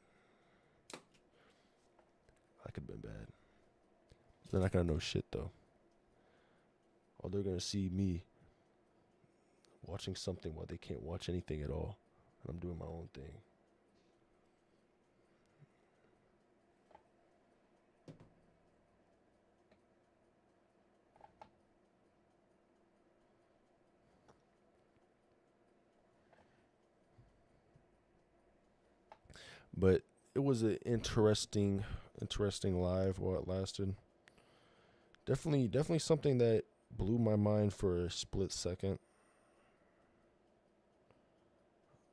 That could have been bad. They're not gonna know shit though. Or they're gonna see me watching something while they can't watch anything at all. And I'm doing my own thing. But it was an interesting live while it lasted. Definitely something that blew my mind for a split second.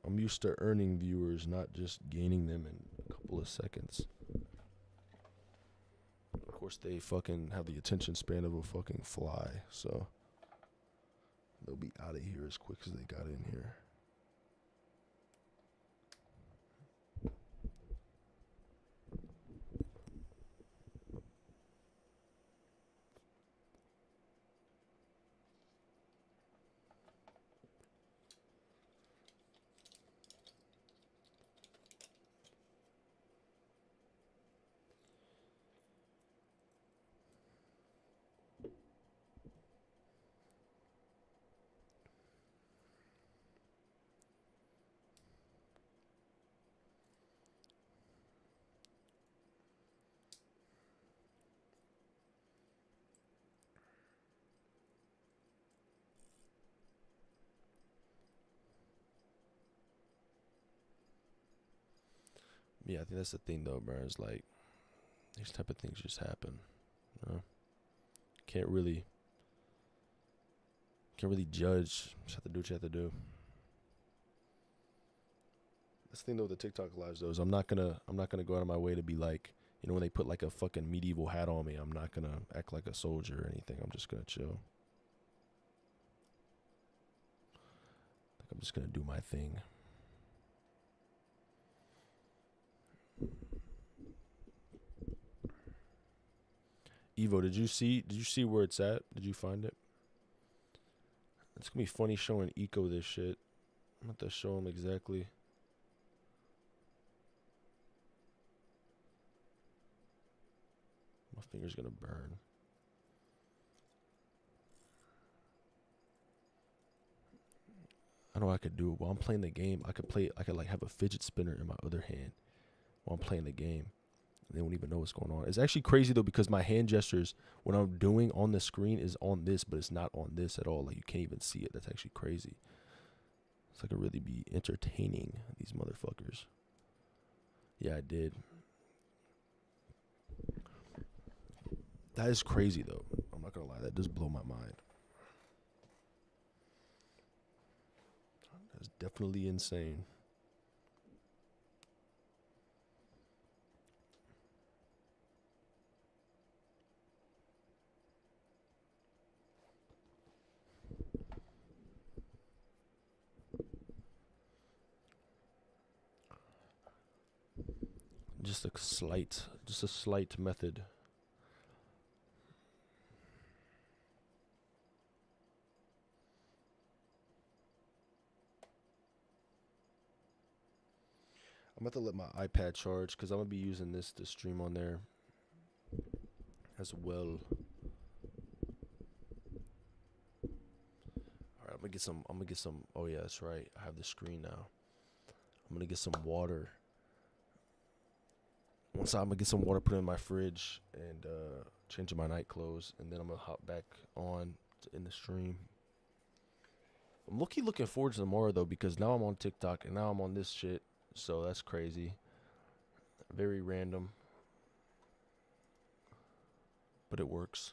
I'm used to earning viewers, not just gaining them in a couple of seconds. Of course, they fucking have the attention span of a fucking fly, so they'll be out of here as quick as they got in here. Yeah, I think that's the thing though, bro. It's like these type of things just happen. You know? Can't really judge. Just have to do what you have to do. That's the thing though with the TikTok lives though is I'm not gonna go out of my way to be like, you know, when they put like a fucking medieval hat on me, I'm not gonna act like a soldier or anything. I'm just gonna chill. Like I'm just gonna do my thing. Evo, did you see where it's at? Did you find it? It's gonna be funny showing Eco this shit. I'm gonna have to show him exactly. My finger's gonna burn. I know what I could do while I'm playing the game. I could like have a fidget spinner in my other hand while I'm playing the game. They won't even know what's going on. It's actually crazy though because my hand gestures, what I'm doing on the screen is on this, but it's not on this at all. Like you can't even see it. That's actually crazy. It's like it really be entertaining, these motherfuckers. Yeah, I did. That is crazy though. I'm not gonna lie, that does blow my mind. That's definitely insane. just a slight method. I'm about to let my iPad charge because I'm gonna be using this to stream on there as well. Alright, I'm gonna get some. Oh yeah, that's right. I have the screen now. I'm gonna get some water. I'm gonna get some water, put it in my fridge, and change my night clothes, and then I'm gonna hop back on in the stream. I'm looking forward to tomorrow though, because now I'm on TikTok and now I'm on this shit. So that's crazy. Very random, but it works.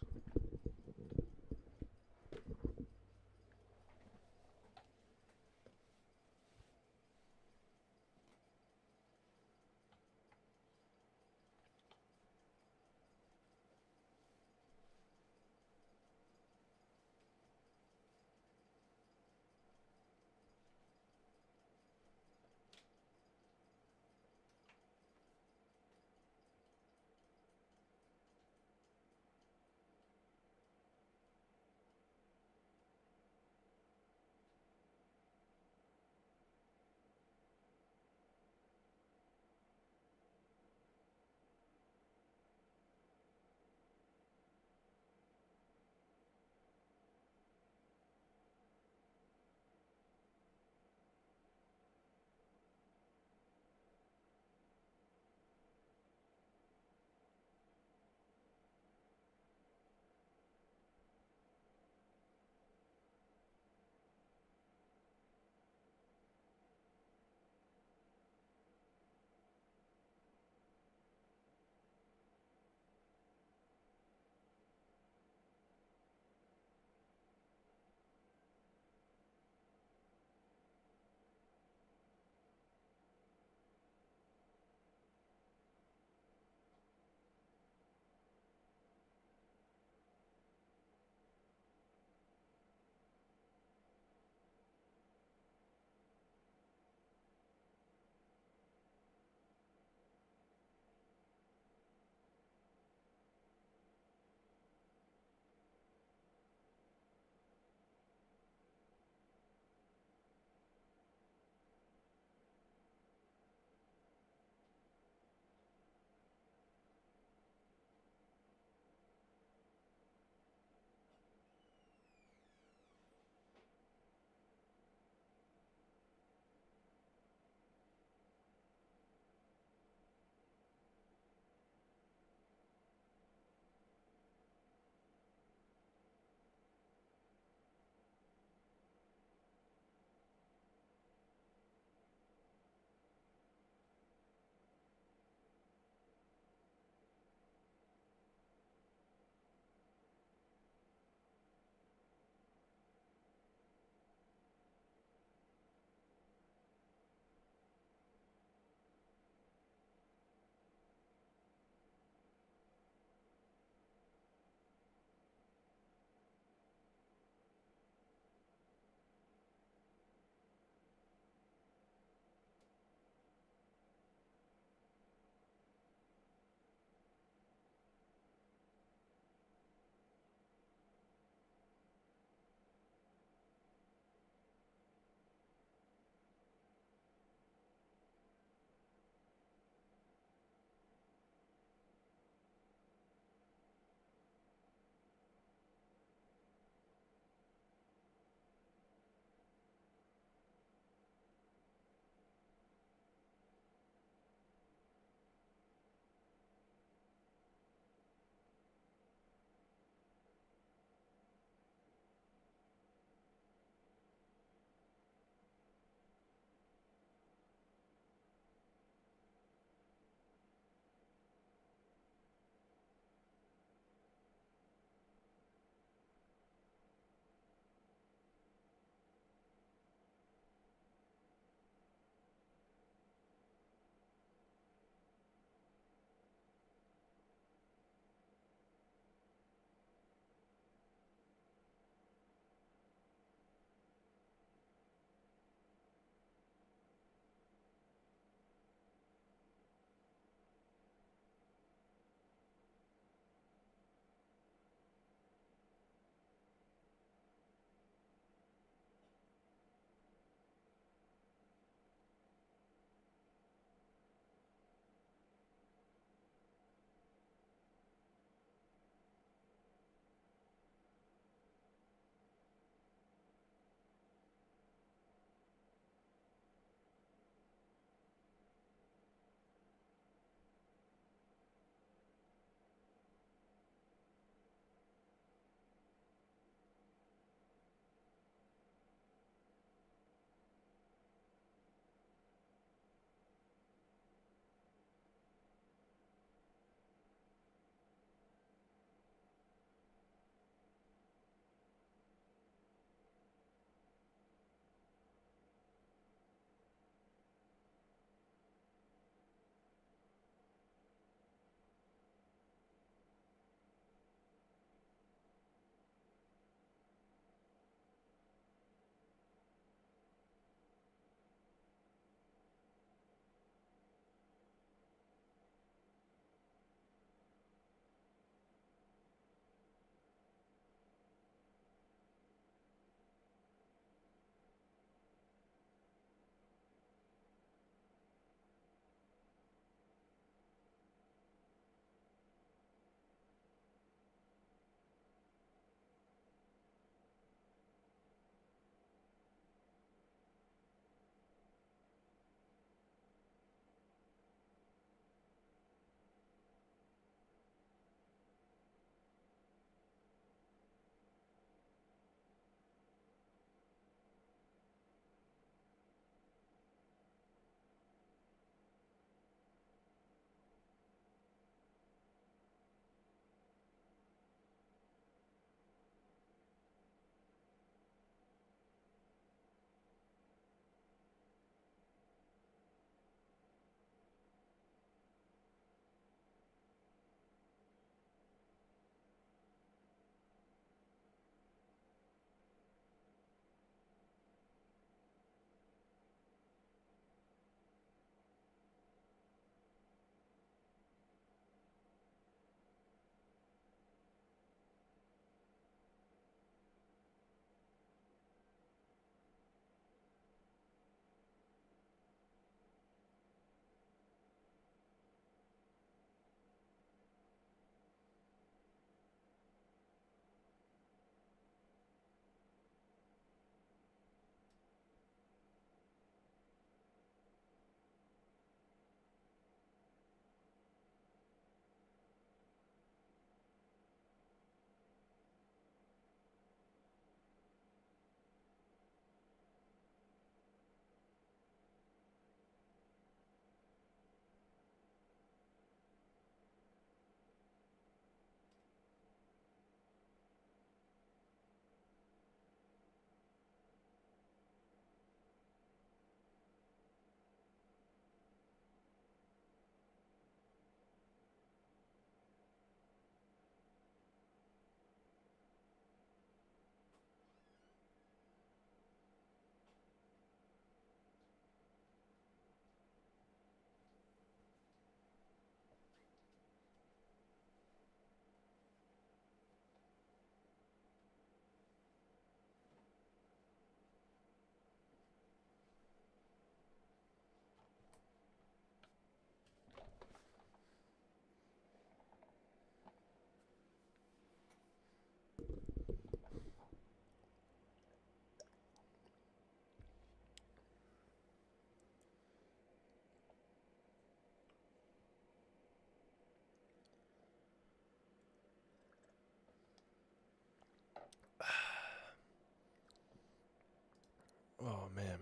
Oh man.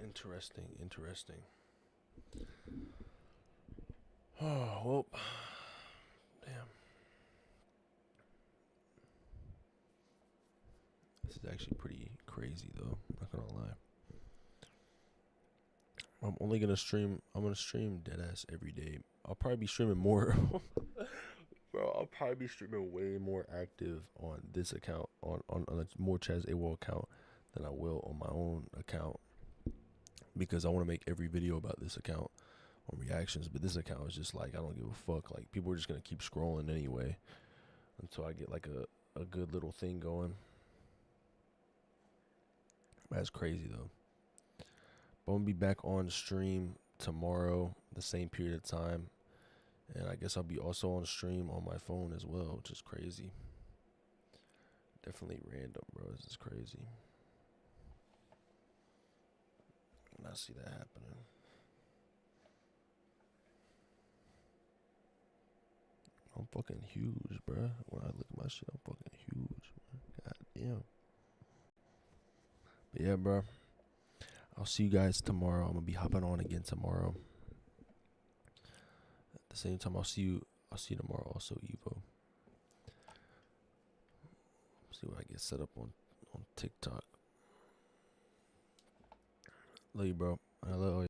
Interesting, interesting. Oh, well. Damn. This is actually pretty crazy though, not gonna lie. I'm only gonna stream, I'm gonna stream deadass every day. I'll probably be streaming more. Bro, I'll probably be streaming way more active on this account, on a more Chazawol account than I will on my own account. Because I want to make every video about this account on reactions. But this account is just like, I don't give a fuck. Like, people are just gonna keep scrolling anyway until I get like a good little thing going. That's crazy though. But I'm gonna be back on stream tomorrow, the same period of time. And I guess I'll be also on stream on my phone as well, which is crazy. Definitely random, bro. This is crazy. And I see that happening. I'm fucking huge, bro. When I look at my shit, I'm fucking huge, bro. God damn. But yeah, bro. I'll see you guys tomorrow. I'm gonna be hopping on again tomorrow. At the same time, I'll see you tomorrow also, Evo. See what I get set up on TikTok. Love you, bro. I love you.